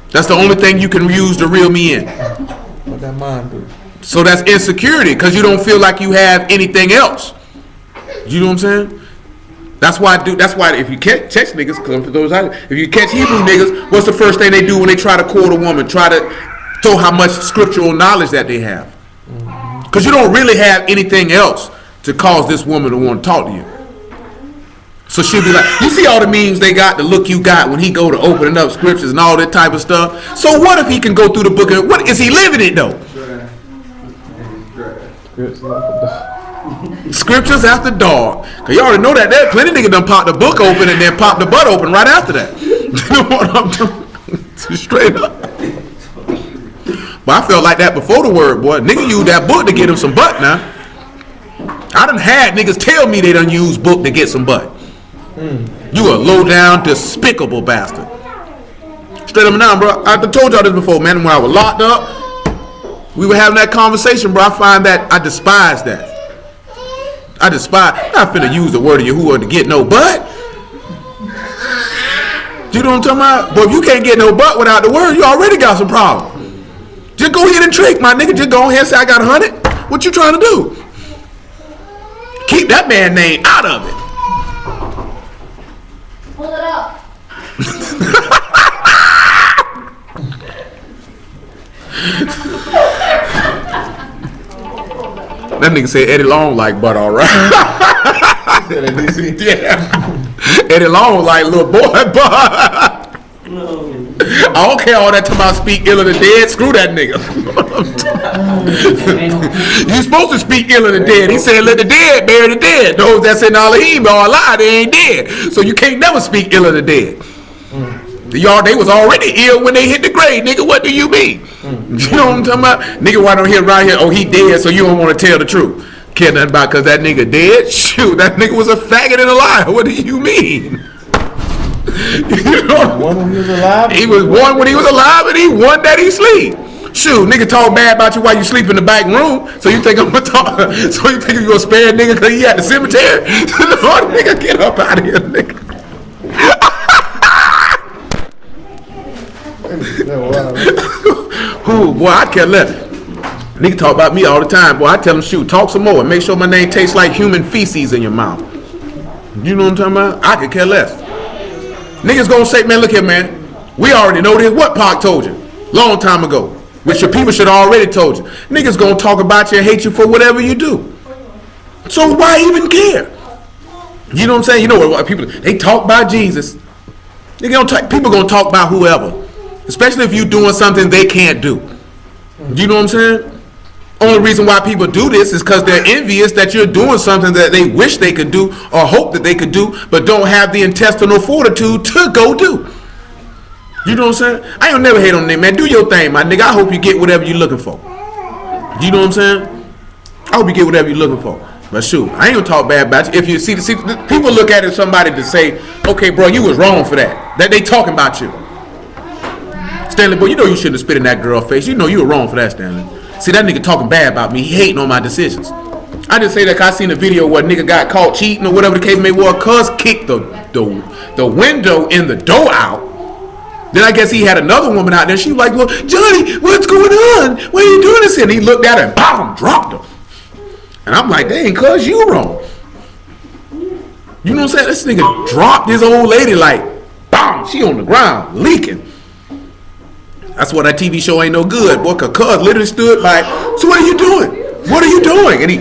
That's the only thing you can use to reel me in. What that mind do? So that's insecurity, because you don't feel like you have anything else. You know what I'm saying? That's why if you catch niggas, if you catch Hebrew niggas, what's the first thing they do when they try to court a woman? Try to throw how much scriptural knowledge that they have. Because you don't really have anything else to cause this woman to want to talk to you. So she'll be like, you see all the memes they got, the look you got when he go to opening up scriptures and all that type of stuff. So what if he can go through the book and what is he living it though? Scriptures after dog. Cause you already know that. There plenty niggas done pop the book open and then pop the butt open right after that. You know what I'm doing? Straight up. But I felt like that before the word, boy. Nigga used that book to get him some butt now. I done had niggas tell me they done use book to get some butt. You a low down, despicable bastard. Straight up and down, bro. I told y'all this before, man. When I was locked up, we were having that conversation, bro. I find that I despise that. I'm not finna use the word of Yahuwah to get no butt. You know what I'm talking about? But if you can't get no butt without the word, you already got some problem. Just go ahead and trick, my nigga. Just go ahead and say I got 100. What you trying to do? Keep that man name out of it. Pull it up. That nigga said Eddie Long like butt, all right. Yeah. Eddie Long like little boy butt. I don't care all that time I speak ill of the dead. Screw that nigga. You supposed to speak ill of the dead. He said let the dead bury the dead. Those that's in Elohim are alive, they ain't dead. So you can't never speak ill of the dead. Y'all, they was already ill when they hit the grave, nigga. What do you mean? You know what I'm talking about? Nigga, why don't hear right here? Oh, he dead, so you don't want to tell the truth. Care nothing about because that nigga dead? Shoot, that nigga was a faggot and a liar. What do you mean? You know? One when he was alive? He was one when he was alive and he one that he sleep. Shoot, nigga talk bad about you while you sleep in the back room. So you think I'm gonna talk? So you think you gonna spare a nigga because he at the cemetery? Lord, nigga, get up out of here, nigga. Who, boy, I care less. Nigga talk about me all the time, boy. I tell him, shoot, talk some more and make sure my name tastes like human feces in your mouth. You know what I'm talking about? I could care less. Niggas gonna say, man, look here, man. We already know this. What Pac told you? Long time ago. Which your people should have already told you. Niggas gonna talk about you and hate you for whatever you do. So why even care? You know what I'm saying? You know what people, they talk about Jesus. People gonna talk about whoever. Especially if you're doing something they can't do. You know what I'm saying? Only reason why people do this is because they're envious that you're doing something that they wish they could do or hope that they could do, but don't have the intestinal fortitude to go do. You know what I'm saying? I ain't never hate on them, man. Do your thing, my nigga. I hope you get whatever you're looking for. You know what I'm saying? I hope you get whatever you're looking for. But shoot, I ain't gonna talk bad about you. If you see people look at it as somebody to say, okay, bro, you was wrong for that. That they talking about you. Stanley, boy, you know you shouldn't have spit in that girl's face. You know you were wrong for that, Stanley. See, that nigga talking bad about me. He hating on my decisions. I just say that because I seen a video where a nigga got caught cheating or whatever the case may be. Cuz kicked the window in the door out. Then I guess he had another woman out there. She was like, well, Johnny, what's going on? Why are you doing this? And he looked at her and bam, dropped her. And I'm like, dang, cuz you wrong. You know what I'm saying? This nigga dropped this old lady like, bam, she on the ground, leaking. That's why that TV show ain't no good, boy, cause literally stood like, so what are you doing? What are you doing? And he,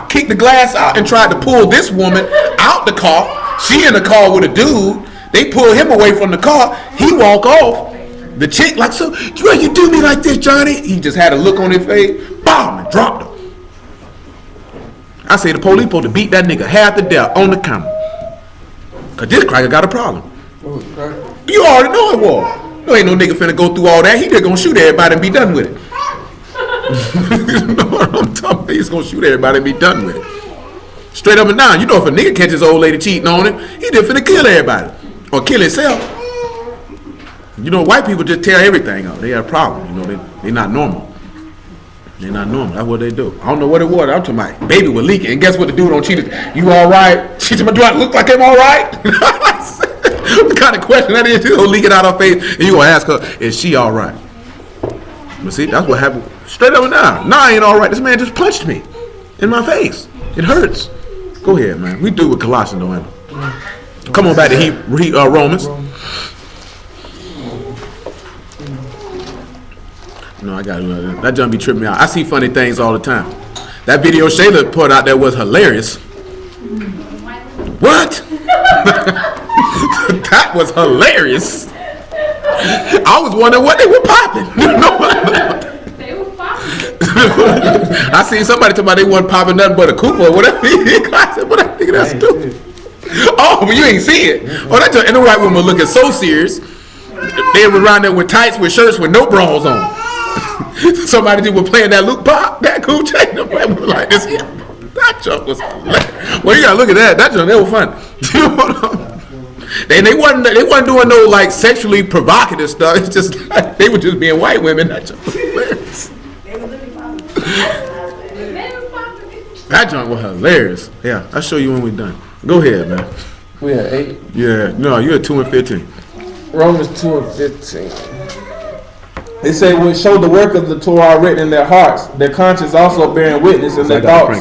kicked the glass out and tried to pull this woman out the car. She in the car with a dude. They pull him away from the car. He walk off. The chick like, so you do me like this, Johnny? He just had a look on his face, and dropped her. I say the police supposed to beat that nigga half to death on the camera. Cause this cracker got a problem. You already know it was. No, ain't no nigga finna go through all that. He just gonna shoot everybody and be done with it. You know what I'm talking about? He's gonna shoot everybody and be done with it. Straight up and down. You know if a nigga catches old lady cheating on him, he just finna kill everybody. Or kill himself. You know, white people just tear everything up. They have a problem. You know, they not normal. They're not normal. That's what they do. I don't know what it was. I'm talking about baby was leaking. And guess what the dude on cheated? You all right? She said, do I look like I'm all right? What kind of question that is? She'll leak it out her face, and you gonna ask her, is she all right? But see, that's what happened. Straight up and down. Nah, I ain't all right. This man just punched me in my face. It hurts. Go ahead, man. We do with Colossians, don't we? Come on back to Romans. No, I got that junk be tripping me out. I see funny things all the time. That video Shayla put out there was hilarious. What? That was hilarious. I was wondering what they were popping. They were popping. I seen somebody talking about they wasn't popping nothing but a Cooper or whatever. I said, "What? I think that's stupid." Oh, but you ain't see it. Oh, that and the white woman looking so serious. They were around there with tights with shirts with no bras on. Somebody just was playing that Luke Pop, that cool chain. The white woman like this. That joke was hilarious. Well, you gotta look at that. That joke, they were fun. They wasn't doing no like sexually provocative stuff. It's just like, they were just being white women. That joke was hilarious. That joke was hilarious. Yeah, I'll show you when we're done. Go ahead, man. We at 8. Yeah, no, you're at 2 and 15. Romans 2 and 15. They say, "Will show the work of the Torah written in their hearts, their conscience also bearing witness, and their thoughts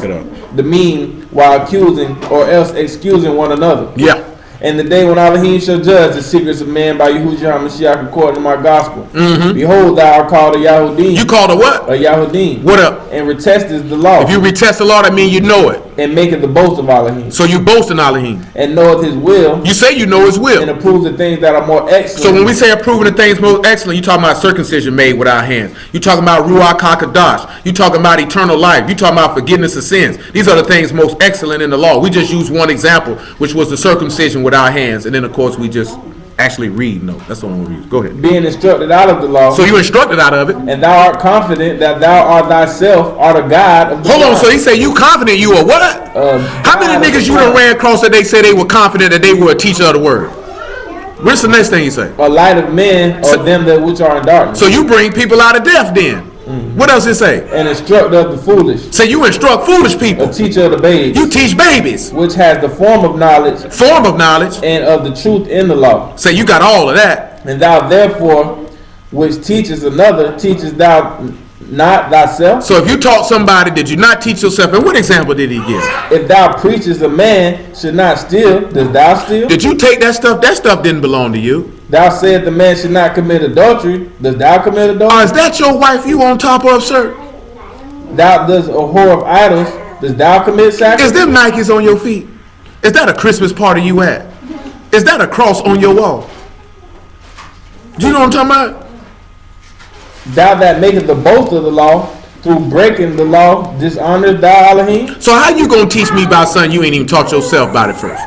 demean while accusing or else excusing one another." Yeah. And the day when Elohim shall judge the secrets of man by Yahushua HaMashiach according to my gospel. Behold, thou art called a Yahudim. You called a what? A Yahudim. What up? And retestest the law. If you retest the law, that means you know it. And maketh the boast of Elohim. So you boast in Elohim. And knoweth his will. You say you know his will. And approves the things that are more excellent. So when we say approving the things most excellent, you talking about circumcision made with our hands. You talking about Ruach HaKadosh. You talking about eternal life. You talking about forgiveness of sins. These are the things most excellent in the law. We just use one example, which was the circumcision with our hands. And then, of course, we just actually read. No, that's what I'm going to use. Go ahead. Being instructed out of the law. So you instructed out of it. And thou art confident that thou art thyself art a God of the Hold on, so he say you confident you are what? How many niggas you done ran across that they say they were confident that they were a teacher of the word? What's the next thing you say? A light of men or them that which are in darkness. So you bring people out of death then. What else it say? An instructor of the foolish. So you instruct foolish people. A teacher of the babes. You teach babies. Which has the form of knowledge. Form of knowledge. And of the truth in the law. So you got all of that. And thou therefore, which teaches another, teachest thou not thyself? So if you taught somebody, did you not teach yourself? And what example did he give? If thou preachest a man should not steal, does thou steal? Did you take that stuff? That stuff didn't belong to you. Thou said the man should not commit adultery. Does thou commit adultery? Is that your wife you on top of, sir? Thou does a whore of idols. Does thou commit sacrifice? Is them Nikes on your feet? Is that a Christmas party you at? Is that a cross on your wall? Do you know what I'm talking about? Thou that maketh the boast of the law, through breaking the law, dishonorest thou Elohim? So how you gonna teach me about something you ain't even taught yourself about it first?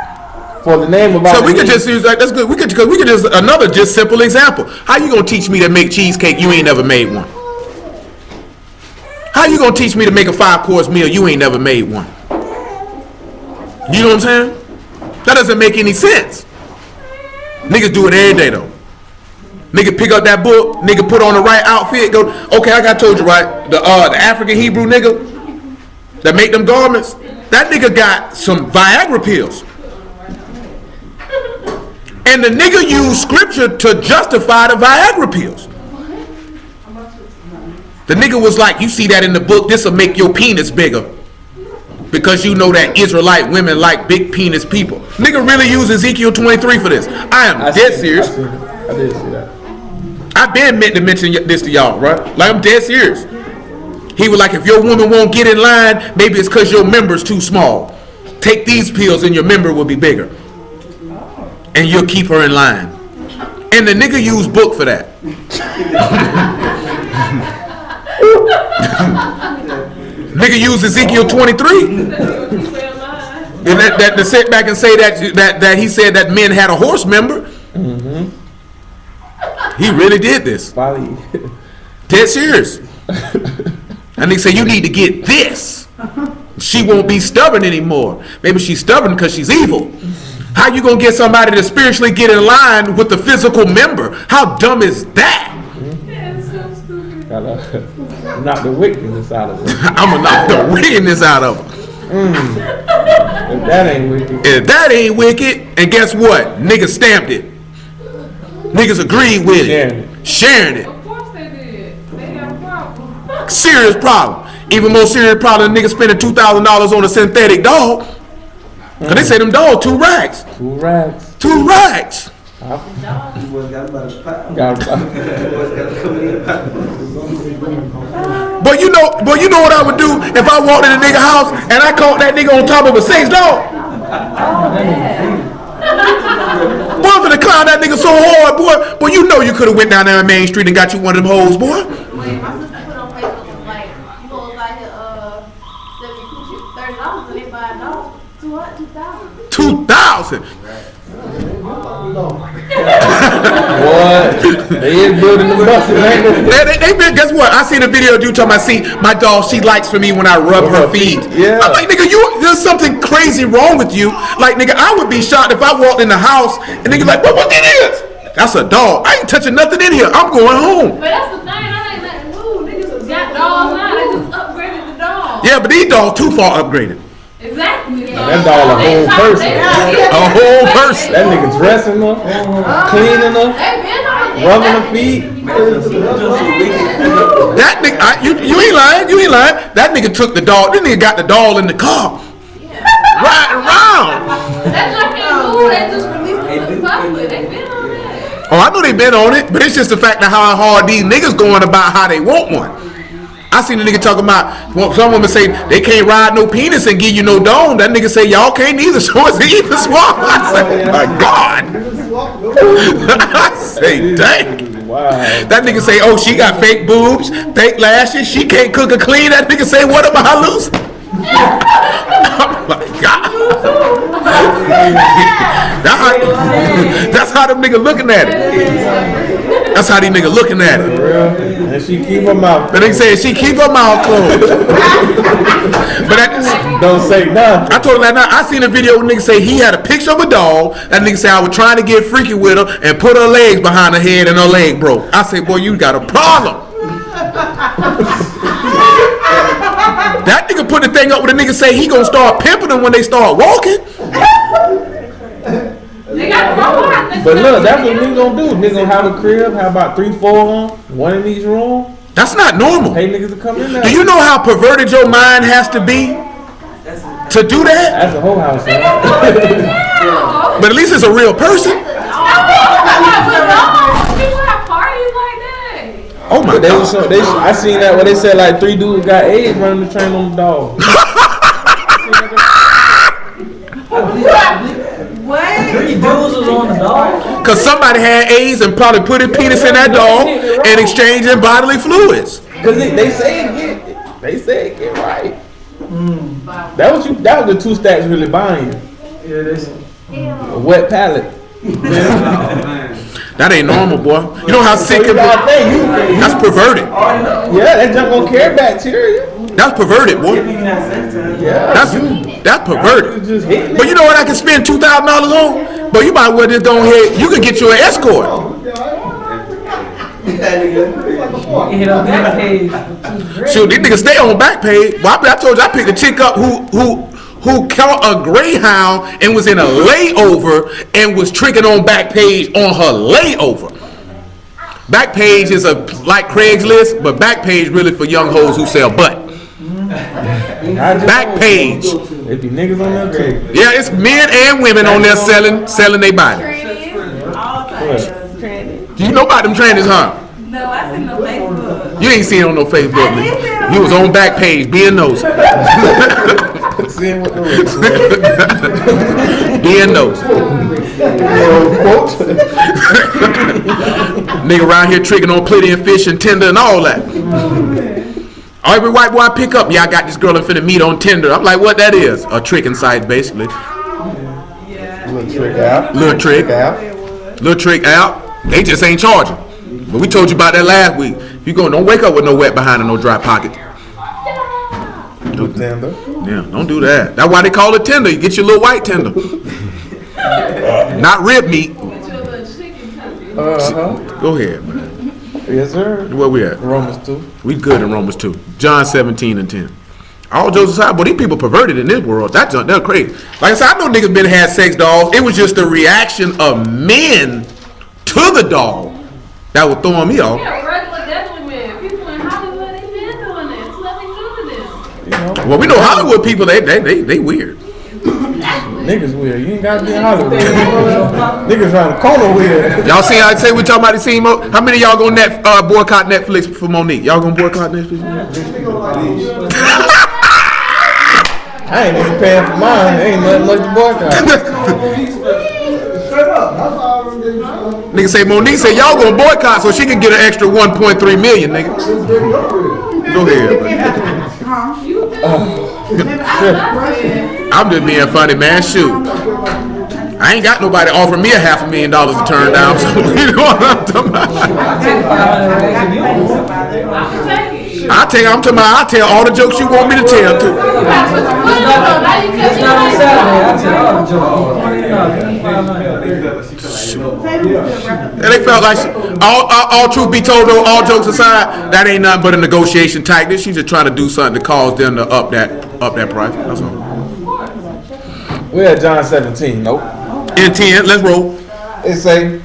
For the name of Elohim. So we could just use like that's good. We could just another just simple example. How you gonna teach me to make cheesecake? You ain't never made one. How you gonna teach me to make a 5-course meal? You ain't never made one. You know what I'm saying? That doesn't make any sense. Niggas do it every day though. Nigga pick up that book, nigga put on the right outfit, go, okay, I told you right, the African Hebrew nigga that make them garments, that nigga got some Viagra pills. And the nigga used scripture to justify the Viagra pills. The nigga was like, you see that in the book, this'll make your penis bigger. Because you know that Israelite women like big penis people. Nigga really used Ezekiel 23 for this. I am dead serious. I did see that. I've been meant to mention this to y'all, right? Like I'm dead serious. He was like, if your woman won't get in line, maybe it's because your member's too small. Take these pills and your member will be bigger. And you'll keep her in line. And the nigga used book for that. Nigga used Ezekiel 23. And that to sit back and say that he said that men had a horse member. He really did this. Dead serious. And they say you need to get this. She won't be stubborn anymore. Maybe she's stubborn because she's evil. How you gonna get somebody to spiritually get in line with the physical member? How dumb is that? Knock the wickedness out of it. I'm gonna knock the wickedness out of her. If that ain't wicked. If that ain't wicked, and guess what? Niggas stamped it. Niggas agreed with it. Sharing it. Of course they did. They had a problem. Serious problem. Even more serious problem than niggas spending $2,000 on a synthetic dog. Cause they say them dogs 2 racks. 2 racks. 2 racks. But you know what I would do if I walked in a nigga house and I caught that nigga on top of a 6 dog. Boy, I'm finna clown that nigga so hard, boy. Boy, you know you could have went down there on Main Street and got you one of them hoes, boy. Wait, my sister put on Facebook like, you $200 and they buy a dog. 2,000. 2,000. What? They is building the buses, ain't they? They been, guess what? I seen a video of you talking about, see, my dog, she likes for me when I rub her feet. Yeah. I'm like, nigga, there's something crazy wrong with you. Like, nigga, I would be shocked if I walked in the house and nigga like, what that is? That's a dog. I ain't touching nothing in here. I'm going home. But that's the thing, I ain't letting move. Niggas got dogs now, they just upgraded the dog. Yeah, but these dogs too far upgraded. Exactly. So That dog a whole person. A whole person. That nigga dressing her, cleaning her, rubbing her feet. That nigga, you ain't lying. You ain't lying. That nigga took the dog. This nigga got the dog in the car, riding around. That's like that move. They just released it to the public. They been on that. Oh, I know they been on it, but it's just the fact of how hard these niggas going about how they want one. I seen a nigga talking about, well, some women say they can't ride no penis and give you no dome. That nigga say y'all can't either, so it's even swap. I say, oh my God. I say, dang. Wow. That nigga say, oh, she got fake boobs, fake lashes, she can't cook or clean. That nigga say, what about her loose? Oh my God. That's how them niggas looking at it. That's how these niggas looking at it. And she keep her mouth. But they say she keep her mouth closed. But don't say nothing. I told her that night, I seen a video where nigga say he had a picture of a dog. That nigga say I was trying to get freaky with her and put her legs behind her head and her leg broke. I say, boy, you got a problem. That nigga put the thing up with a nigga say he gonna start pimping them when they start walking. But look, that's what niggas gonna do. Niggas gonna have a crib, have about 3-4 on, one in each room. That's not normal. Pay niggas to come in there. Do you know how perverted your mind has to be to do that? That's a whole house. But at least it's a real person. Oh my God. I seen that where they said like 3 dudes got AIDS running the train on the dog. What? 3 dudes was on the dog? Cause somebody had AIDS and probably put his penis in that dog and exchanging bodily fluids. Cause they say it get right. That was the 2 stacks really buying you. Yeah, that's a wet palate. That ain't normal, boy. You know how sick it is? That's perverted. Yeah, that junk gonna carry bacteria. That's perverted, boy. Yeah. That's perverted. But you know what I can spend $2,000 on? But you might well just go ahead. You can get you an escort. Shoot, these niggas stay on Backpage. Well, I told you I picked a chick up who caught a Greyhound and was in a layover and was tricking on Backpage on her layover. Backpage is like Craigslist, but Backpage really for young hoes who sell butt. Backpage. It be niggas on there too. Yeah, it's men and women on there selling their body. You know about them trannies, huh? No, I seen no Facebook. You ain't seen it on no Facebook, man. You was on Backpage being nosy. Being nosy. Nigga around here tricking on Plitty and Fish and Tinder and all that. Every white boy I pick up, yeah, I got this girl I'm finna meet on Tinder. I'm like, what that is? A tricking site, basically. Little trick out. Little trick out. They just ain't charging. But we told you about that last week. If you don't wake up with no wet behind and no dry pocket. Tinder. Yeah, don't do that. That's why they call it Tinder. You get your little white Tinder. Not rib meat. Go ahead, man. Yes, sir. Where we at? Romans 2. We good in Romans 2. John 17:10. All jokes aside, boy, these people perverted in this world. They're crazy. Like I said, I know niggas been had sex dolls. It was just the reaction of men to the doll that was throwing me off. Yeah, regular definitely men. People in Hollywood, they been doing this. Nothing new to them. Well, we know Hollywood people, they weird. Niggas weird. You ain't gotta be in Hollywood. Niggas around the corner weird. Y'all see how I say we talking about the scene? How many of y'all gonna boycott Netflix for Monique? Y'all gonna boycott Netflix? I ain't even paying for mine. Ain't nothing much to boycott. Nigga say Monique say y'all gonna boycott so she can get an extra 1.3 million, nigga. Go ahead, man. I'm just being funny, man. Shoot. I ain't got nobody offering me $500,000 to turn down. So you know what I'm talking about? I tell all the jokes you want me to tell too. It's not on Saturday. I tell all the jokes. And they felt like all truth be told though, all jokes aside, that ain't nothing but a negotiation tactic. She's just trying to do something to cause them to up that price. That's all. We're at John 17. Nope. In 10, let's roll. It say,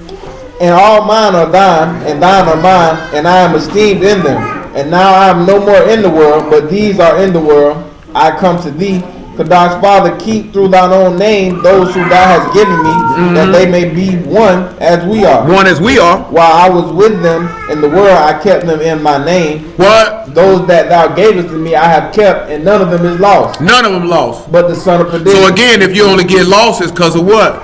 and all mine are thine, and thine are mine, and I am esteemed in them. And now I am no more in the world, but these are in the world. I come to thee. Kadosh Father, keep through thine own name those who thou hast given me, that they may be one as we are. One as we are. While I was with them in the world, I kept them in my name. What? Those that thou gavest to me, I have kept, and none of them is lost. None of them lost. But the son of perdition. So again, if you only get lost, it's because of what?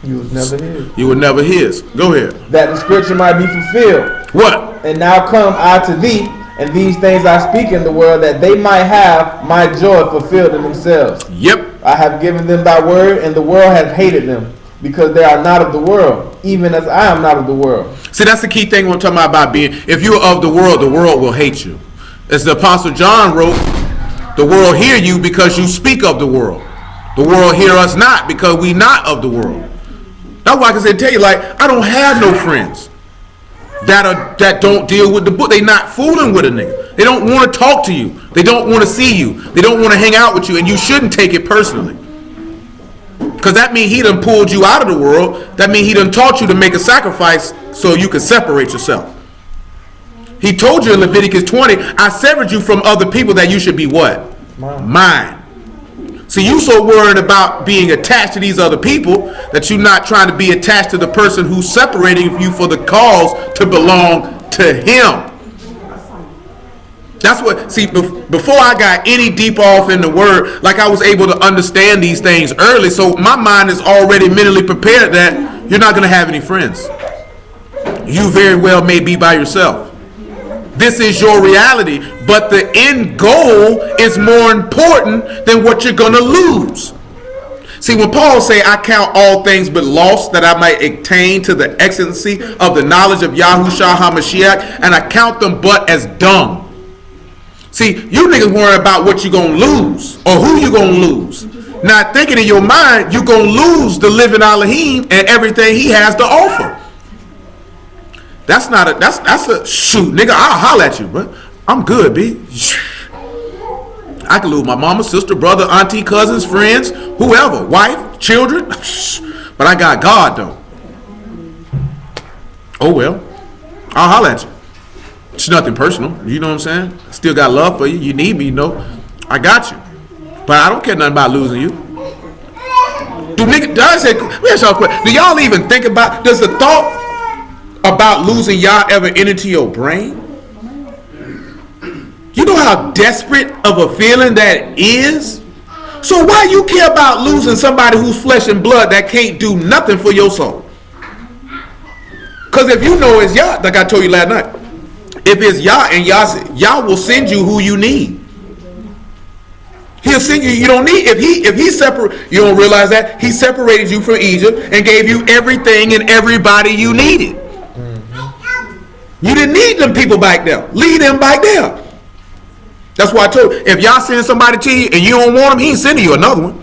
You was never his. You were never his. Go ahead. That the scripture might be fulfilled. What? And now come I to thee, and these things I speak in the world, that they might have my joy fulfilled in themselves. Yep. I have given them thy word, and the world hath hated them, because they are not of the world, even as I am not of the world. See, that's the key thing we're talking about being. If you're of the world will hate you. As the Apostle John wrote, the world hear you because you speak of the world. The world hear us not because we not of the world. That's why I can tell you, like, I don't have no friends that don't deal with the book. They not fooling with a nigga. They don't want to talk to you. They don't want to see you. They don't want to hang out with you, and you shouldn't take it personally. Because that means he done pulled you out of the world. That means he done taught you to make a sacrifice so you can separate yourself. He told you in Leviticus 20, I severed you from other people that you should be what? Mine. See, you so worried about being attached to these other people that you're not trying to be attached to the person who's separating you for the cause to belong to him. That's what, see, before I got any deep off in the word, like I was able to understand these things early, so my mind is already mentally prepared that you're not going to have any friends. You very well may be by yourself. This is your reality, but the end goal is more important than what you're going to lose. See, when Paul say, I count all things but lost that I might attain to the excellency of the knowledge of Yahushua HaMashiach, and I count them but as dung. See, you niggas worry about what you're going to lose or who you're going to lose. Not thinking in your mind, you're going to lose the living Elohim and everything he has to offer. That's not a, that's a shoot, nigga, I'll holler at you, bro. I'm good, B. I can lose my mama, sister, brother, auntie, cousins, friends, whoever, wife, children. But I got God, though. Oh, well. I'll holler at you. It's nothing personal. You know what I'm saying? Still got love for you. You need me, you know. I got you. But I don't care nothing about losing you. Do y'all even think about, does the thought about losing y'all ever enter your brain? You know how desperate of a feeling that is? So why you care about losing somebody who's flesh and blood that can't do nothing for your soul? Because if you know it's Yah, like I told you last night, if it's Yah and Yah will send you who you need. He'll send you, you don't need, if he separate, you don't realize that he separated you from Egypt and gave you everything and everybody you needed. You didn't need them people back there. Leave them back there. That's why I told you, if y'all send somebody to you and you don't want them, he ain't sending you another one.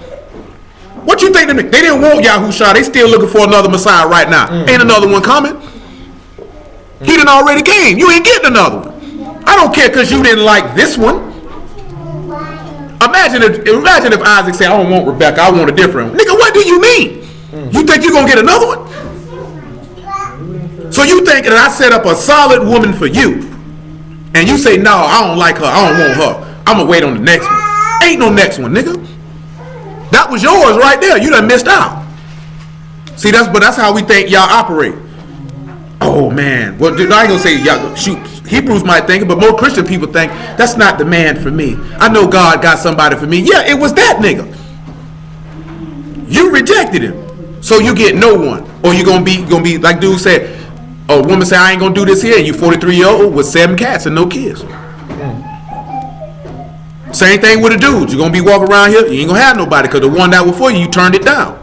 What you think? They didn't want Yahushua. They still looking for another Messiah right now. Ain't another one coming. He done already came. You ain't getting another one. I don't care because you didn't like this one. Imagine if Isaac said, I don't want Rebecca, I want a different one. Nigga, what do you mean? You think you're going to get another one? So you think that I set up a solid woman for you, and you say, no, I don't like her, I don't want her, I'm going to wait on the next one. Ain't no next one, nigga. That was yours right there. You done missed out. See, that's how we think y'all operate. Oh, man. Well, I ain't going to say, y'all, shoot, Hebrews might think it, but more Christian people think, that's not the man for me. I know God got somebody for me. Yeah, it was that nigga. You rejected him. So you get no one. Or you're going to be, like dude said, a woman say, I ain't gonna do this here, and you 43-year-old with 7 cats and no kids. Same thing with the dudes. You're going to be walking around here, you ain't going to have nobody because the one that was for you, you turned it down.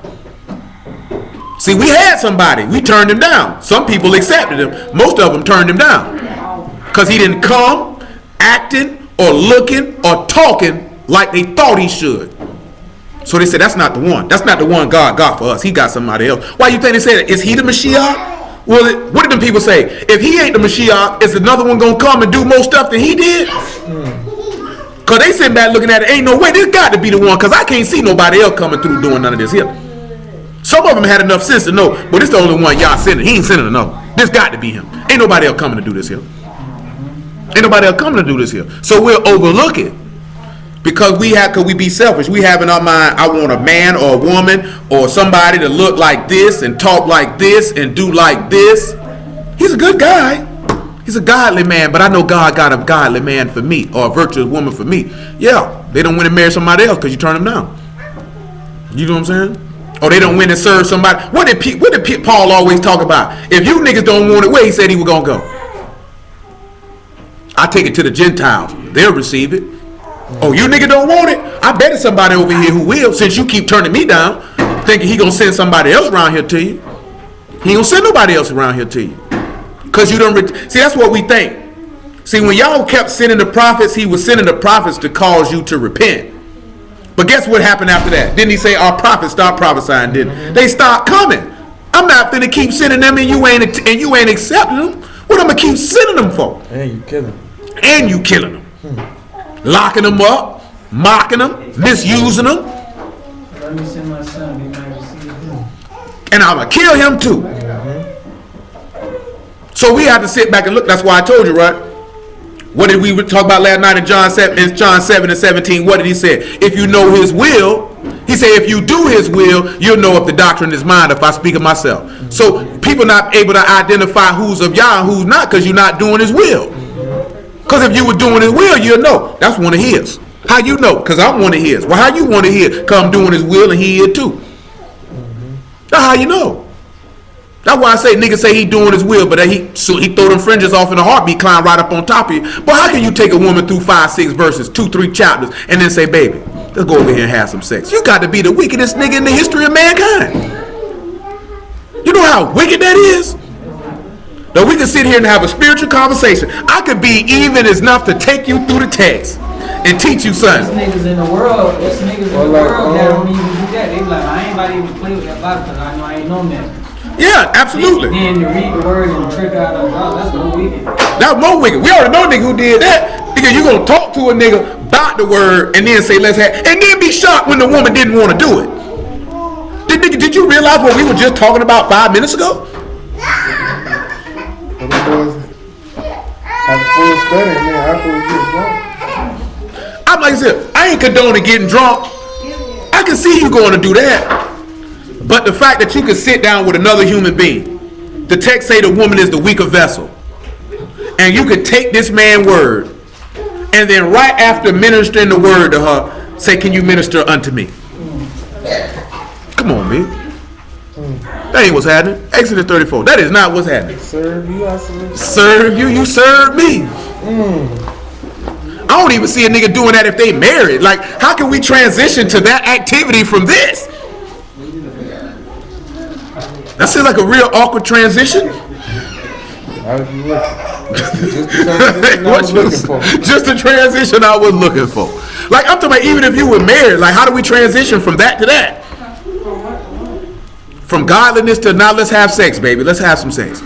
See, we had somebody. We turned him down. Some people accepted him. Most of them turned him down because he didn't come acting or looking or talking like they thought he should. So they said, that's not the one. That's not the one God got for us. He got somebody else. Why you think they said, is he the Mashiach? Well, what did them people say? If he ain't the Mashiach, is another one going to come and do more stuff than he did? Because they sitting back looking at it, ain't no way, this got to be the one, because I can't see nobody else coming through doing none of this here. Some of them had enough sense to know, but this the only one y'all sending. He ain't sending another. This got to be him. Ain't nobody else coming to do this here. Ain't nobody else coming to do this here. So we'll overlook it. Because could we be selfish? We have in our mind, I want a man or a woman or somebody to look like this and talk like this and do like this. He's a good guy. He's a godly man, but I know God got a godly man for me or a virtuous woman for me. Yeah, they don't win and marry somebody else because you turn them down. You know what I'm saying? Or they don't win and serve somebody. What did Paul always talk about? If you niggas don't want it, where he said he was going to go? I take it to the Gentiles. They'll receive it. Oh, you nigga don't want it? I bet it's somebody over here who will, since you keep turning me down, thinking he gonna send somebody else around here to you. He ain't gonna send nobody else around here to you. Because you don't, see, that's what we think. See, when y'all kept sending the prophets, he was sending the prophets to cause you to repent. But guess what happened after that? Didn't he say our prophets stopped prophesying, didn't they? Stopped coming. I'm not finna keep sending them and you ain't accepting them. What I'm gonna keep sending them for? And you killing them. And you killing them. Locking them up, mocking them, misusing them. Let me send my son, he might receive him. And I'm going to kill him too. So we have to sit back and look. That's why I told you, right? What did we talk about last night in John 7 and 17? What did he say? If you know his will, he said, if you do his will, you'll know if the doctrine is mine, if I speak of myself. So people not able to identify who's of Yah and who's not because you're not doing his will. Because if you were doing his will, you'll know. That's one of his. How you know? Because I'm one of his. Well, how you want to hear? Because I'm doing his will and he is too. That's how you know. That's why I say niggas say he doing his will, but he throw them fringes off in a heartbeat, climb right up on top of you. But how can you take a woman through 5, 6 verses, 2, 3 chapters, and then say, baby, let's go over here and have some sex? You got to be the wickedest nigga in the history of mankind. You know how wicked that is? Now we can sit here and have a spiritual conversation. I could be even enough to take you through the text and teach you something. There's niggas in the world, that don't even do that. They be like, I ain't about to even play with that Bible because I know I ain't no man. Yeah, absolutely. Then to read the word and trick out of God, that's more wicked. That's more wicked. We already know a nigga who did that. Nigga, you gonna talk to a nigga about the word and then say let's have, and then be shocked when the woman didn't want to do it. Did you realize what we were just talking about 5 minutes ago? Have full study, man. After we get drunk. I'm like I said, I ain't condoning getting drunk. I can see you going to do that. But the fact that you can sit down with another human being, the text say the woman is the weaker vessel, and you can take this man's word, and then right after ministering the word to her, say, can you minister unto me? Come on, man. That ain't what's happening. Exodus 34. That is not what's happening. Serve you, I serve you. Serve you, you serve me. I don't even see a nigga doing that if they married. Like, how can we transition to that activity from this? That seems like a real awkward transition. Just the transition I was looking for. Like, I'm talking about even if you were married, like, how do we transition from that to that? From godliness to now let's have sex, baby. Let's have some sex.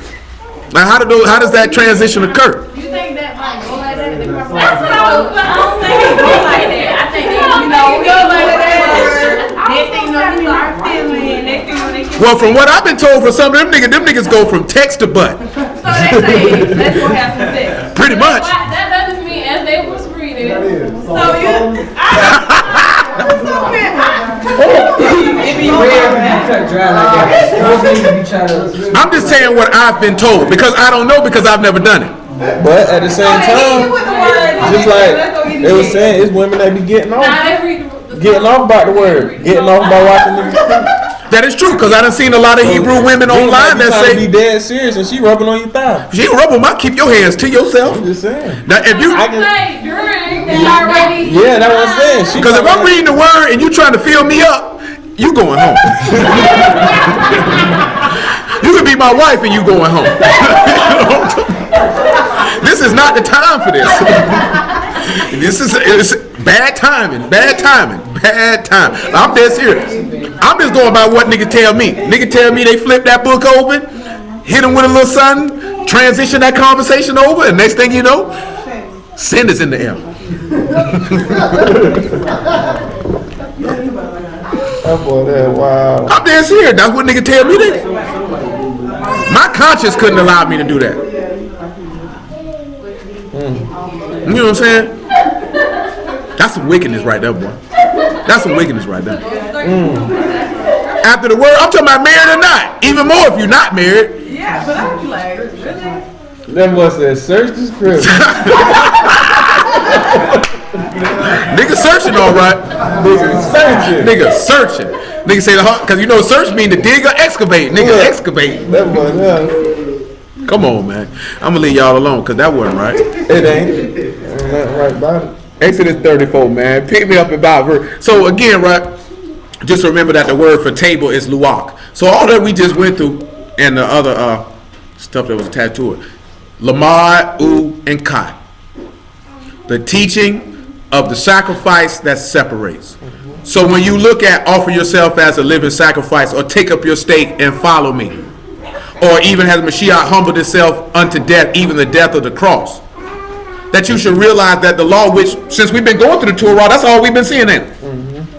Like, how does that transition occur? You think that might go like that? That's what I was saying. Go like that. I think they go like that. Next thing you know, you start feeling. Next thing you know, they get. Well, from what I've been told from some of them niggas go from text to butt. So they say, let's go have some sex. Pretty much. That doesn't mean as they was reading. So you. It be rare when you cut dry like that. Most niggas be trying to. I'm just saying what I've been told because I don't know because I've never done it. But at the same time, just like they were saying, it's women that be getting off about the word, getting off by watching niggas. That is true, because I done seen a lot of Hebrew women online that say be dead serious and she rubbing on your thigh. She ain't rubbing my. Keep your hands to yourself. I'm just saying. Now, if you, yeah, that's what I'm saying. Because if I'm reading the word and you trying to fill me up, you going home. You can be my wife and you going home. This is not the time for this. It's bad timing. Bad timing. Bad time. I'm dead serious. I'm just going by what nigga tell me. Nigga tell me they flip that book open, hit them with a little something, transition that conversation over, and next thing you know, sin is in the air. That boy, that wow. I'm dead serious. That's what nigga tell me. My conscience couldn't allow me to do that. You know what I'm saying? That's some wickedness right there, boy. That's some wickedness right there. After the word, I'm talking about married or not. Even more if you're not married. Yeah, but I'm like, really? That boy said, search the script. Nigga searching, all right. Nigga searching. Nigga say the because you know search mean to dig or excavate. Nigga excavate. That boy, yeah. Come on, man. I'm gonna leave y'all alone because that wasn't right. It ain't nothing right about it. Exodus 34, man. Pick me up about verse. So again, right? Just remember that the word for table is luach. So all that we just went through and the other stuff that was attached to it, lamad, and kat. The teaching of the sacrifice that separates. So when you look at offer yourself as a living sacrifice, or take up your stake and follow me, or even has Mashiach humbled himself unto death, even the death of the cross, that you should realize that the law, which since we've been going through the Turah, that's all we've been seeing in it.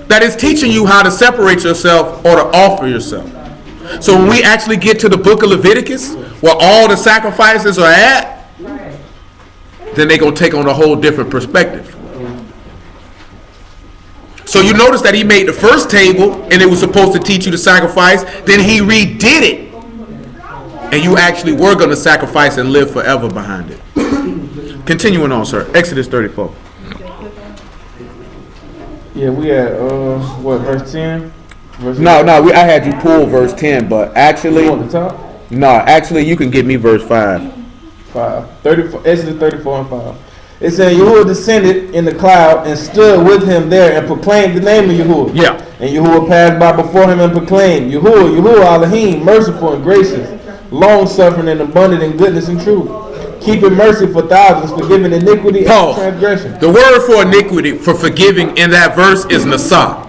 That is teaching you how to separate yourself or to offer yourself. So when we actually get to the book of Leviticus, where all the sacrifices are at, then they're going to take on a whole different perspective. So you notice that he made the first table and it was supposed to teach you to sacrifice. Then he redid it. And you actually were going to sacrifice and live forever behind it. Continuing on, sir. Exodus 34. Yeah, we had, verse 10? No, I had you pull verse 10, but actually... You want the top? No, actually you can give me verse 5. 34, Exodus 34 and 5. It said, Yahuwah descended in the cloud and stood with him there and proclaimed the name of Yahuwah. Yeah. And Yahuwah passed by before him and proclaimed, Yahuwah Elohim, merciful and gracious, long-suffering and abundant in goodness and truth, keeping mercy for thousands, forgiving iniquity and transgression. The word for iniquity, for forgiving in that verse is nasa.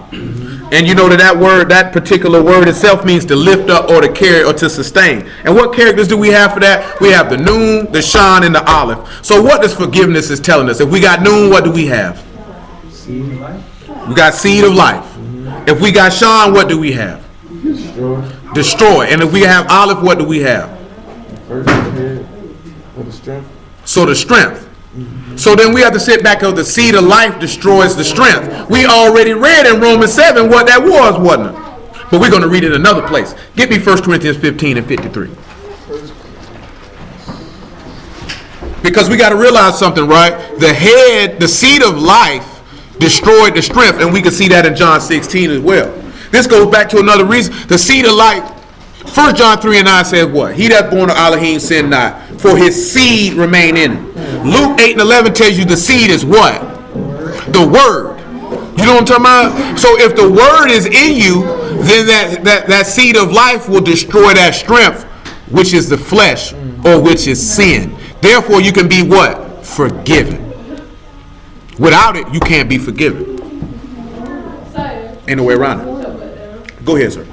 And you know that particular word itself means to lift up or to carry or to sustain. And what characters do we have for that? We have the Nun, the Shan, and the Aleph. So what does forgiveness is telling us? If we got Nun, what do we have? Seed of life. We got seed of life. If we got Shan, what do we have? Destroy. And if we have Aleph, what do we have? First head with the strength. So the strength. So then we have to sit back of the seed of life destroys the strength. We already read in Romans 7 what that was, wasn't it? But we're going to read it in another place. Get me 1 Corinthians 15 and 53. Because we got to realize something, right? The head, the seed of life destroyed the strength. And we can see that in John 16 as well. This goes back to another reason. The seed of life, 1 John 3 and 9 says what? He that born of Elohim sin not, for his seed remain in him. Luke 8 and 11 tells you the seed is what? The word. You know what I'm talking about? So if the word is in you, then that seed of life will destroy that strength, which is the flesh, or which is sin. Therefore you can be what? Forgiven. Without it, you can't be forgiven. Ain't no way around it. Go ahead, sir.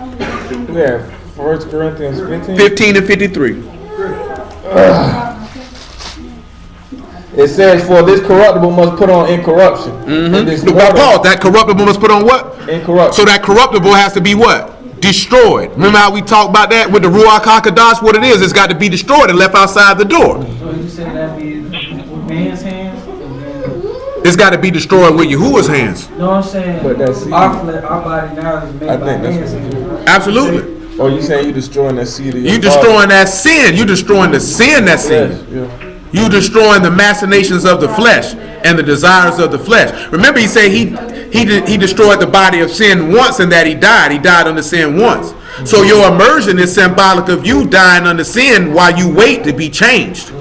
We have 1 Corinthians 15. 15 and 53. It says, for this corruptible must put on incorruption. Pause. That corruptible must put on what? Incorruption. So that corruptible has to be what? Destroyed. Remember how we talked about that with the Ruach HaKadosh? What it is, it's got to be destroyed and left outside the door. So you said that be with man's hands? It's got to be destroyed with Yahuwah's hands. No, I'm saying But that's our body now is made by man's hands. Absolutely. Or you saying you destroying that seed of your You destroying that sin. You destroying the sin that's in. Yeah. You destroying the machinations of the flesh and the desires of the flesh. Remember, he said he destroyed the body of sin once, and that he died. He died under sin once. So your immersion is symbolic of you dying under sin while you wait to be changed.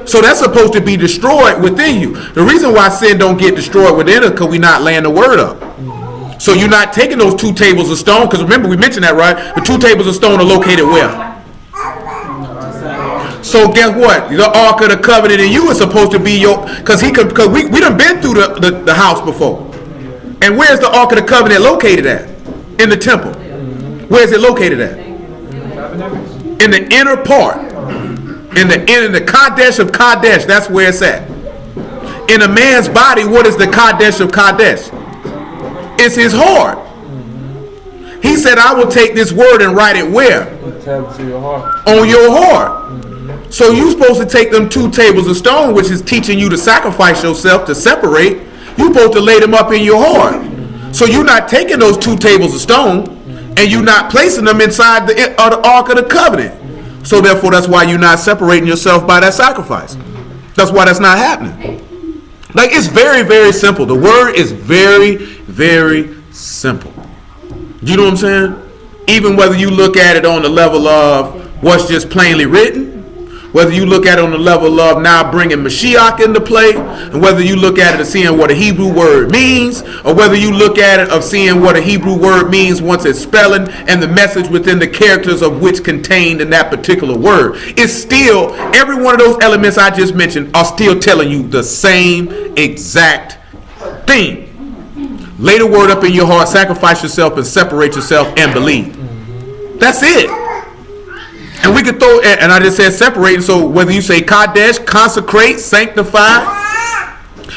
So that's supposed to be destroyed within you. The reason why sin don't get destroyed within us because we're not laying the word up. So you're not taking those 2 tables of stone, because remember we mentioned that, right? The 2 tables of stone are located where? So guess what? The Ark of the Covenant in you is supposed to be your, because we done been through the house before. And where's the Ark of the Covenant located at? In the temple. Where's it located at? In the inner part. In the Kadesh of Kadesh. That's where it's at. In a man's body, what is the Kadesh of Kadesh? It's his heart. He said, I will take this word and write it where? On your heart. So you're supposed to take them 2 tables of stone, which is teaching you to sacrifice yourself, to separate. You're supposed to lay them up in your heart. So you're not taking those 2 tables of stone and you're not placing them inside the Ark of the Covenant. So therefore, that's why you're not separating yourself by that sacrifice. That's why that's not happening. Like, it's very, very simple. The word is very, very simple. You know what I'm saying? Even whether you look at it on the level of what's just plainly written, whether you look at it on the level of now bringing Mashiach into play, and whether you look at it of seeing what a Hebrew word means, or whether you look at it of seeing what a Hebrew word means once it's spelling and the message within the characters of which contained in that particular word, it's still, every one of those elements I just mentioned are still telling you the same exact thing. Lay the word up in your heart, sacrifice yourself, and separate yourself and believe. That's it. And we could throw, and I just said separating, so whether you say Kadesh, consecrate, sanctify,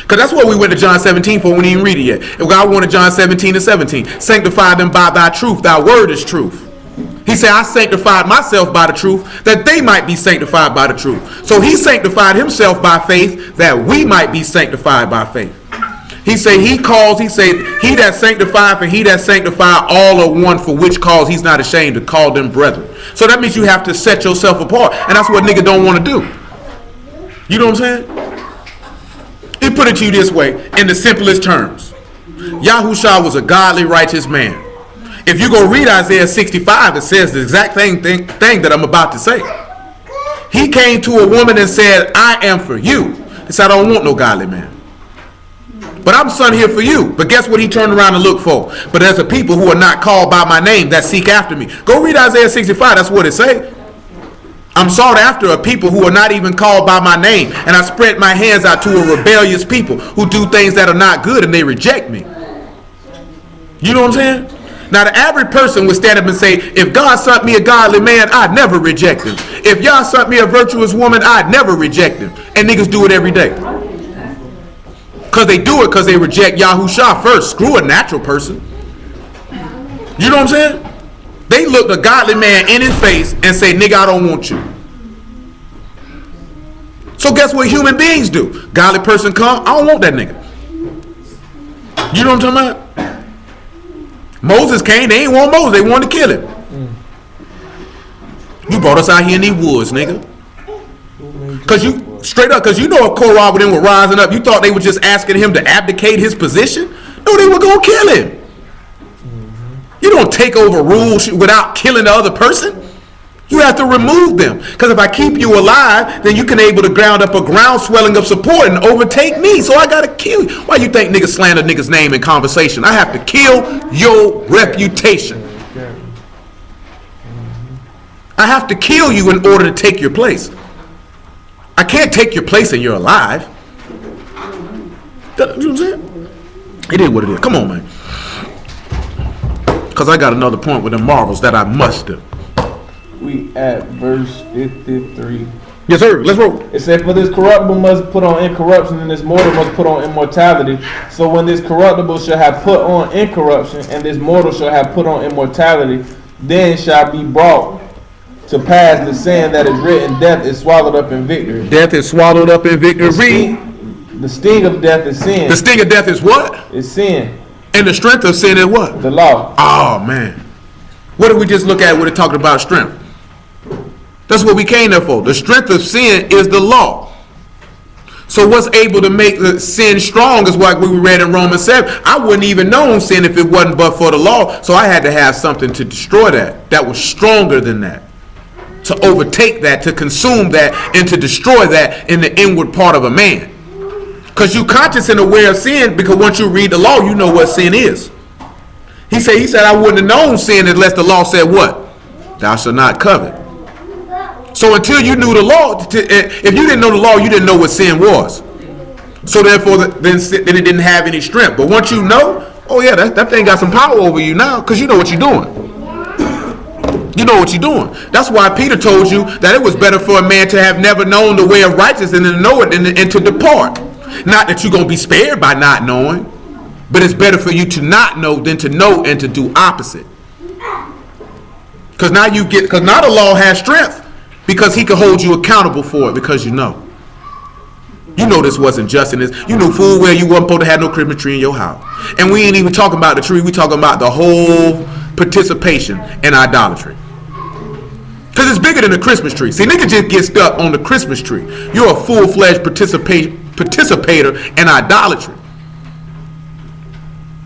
because that's what we went to John 17 for when we didn't read it yet. And God wanted John 17 and 17. Sanctify them by thy truth. Thy word is truth. He said, I sanctified myself by the truth, that they might be sanctified by the truth. So he sanctified himself by faith, that we might be sanctified by faith. He said, he that sanctified and he that sanctified all are one, for which cause he's not ashamed to call them brethren. So that means you have to set yourself apart. And that's what nigga don't want to do. You know what I'm saying? He put it to you this way, in the simplest terms. Yahushua was a godly, righteous man. If you go read Isaiah 65, it says the exact thing that I'm about to say. He came to a woman and said, I am for you. He said, I don't want no godly man. But I'm son here for you. But guess what he turned around and looked for? But there's a people who are not called by my name that seek after me. Go read Isaiah 65. That's what it says. I'm sought after a people who are not even called by my name. And I spread my hands out to a rebellious people who do things that are not good and they reject me. You know what I'm saying? Now the average person would stand up and say, if God sent me a godly man, I'd never reject him. If y'all sent me a virtuous woman, I'd never reject him. And niggas do it every day. Because they do it because they reject Yahushua first. Screw a natural person. You know what I'm saying? They look a godly man in his face and say, nigga, I don't want you. So guess what human beings do? Godly person come, I don't want that nigga. You know what I'm talking about? Moses came, they ain't want Moses, they wanted to kill him. You brought us out here in these woods, nigga. Because you, straight up, because you know if Korah with them were rising up, you thought they were just asking him to abdicate his position? No, they were going to kill him. You don't take over rules without killing the other person. You have to remove them. Because if I keep you alive, then you can able to ground up a ground swelling of support and overtake me. So I got to kill you. Why you think niggas slander niggas' name in conversation? I have to kill your reputation. I have to kill you in order to take your place. I can't take your place and you're alive. You know what I'm saying? It is what it is. Come on, man. Because I got another point with the marvels that I must do. We at verse 53. Yes, sir. Let's roll. It said, for this corruptible must put on incorruption, and this mortal must put on immortality. So when this corruptible shall have put on incorruption, and this mortal shall have put on immortality, then shall be brought to pass the saying that is written, death is swallowed up in victory. Death is swallowed up in victory. The sting of death is sin. The sting of death is what? It's sin. And the strength of sin is what? The law. Oh, man. What did we just look at when it talked about strength? That's what we came there for. The strength of sin is the law. So what's able to make the sin strong is what we read in Romans 7. I wouldn't even known sin if it wasn't but for the law. So I had to have something to destroy that was stronger than that. To overtake that, to consume that, and to destroy that in the inward part of a man. Because you conscious and aware of sin, because once you read the law, you know what sin is. He said, I wouldn't have known sin unless the law said what? Thou shalt not covet. So until you knew the law, if you didn't know the law, you didn't know what sin was. So therefore, then it didn't have any strength. But once you know, oh yeah, that thing got some power over you now, because you know what you're doing. You know what you're doing. That's why Peter told you that it was better for a man to have never known the way of righteousness than to know it and to depart. Not that you're going to be spared by not knowing, but it's better for you to not know than to know and to do opposite. Because now the law has strength. Because he can hold you accountable for it because you know. You know this wasn't just in this. You knew full well you wasn't supposed to have no Christmas tree in your house. And we ain't even talking about the tree. We talking about the whole participation in idolatry. Because it's bigger than the Christmas tree. See, nigga just get stuck on the Christmas tree. You're a full-fledged participator in idolatry.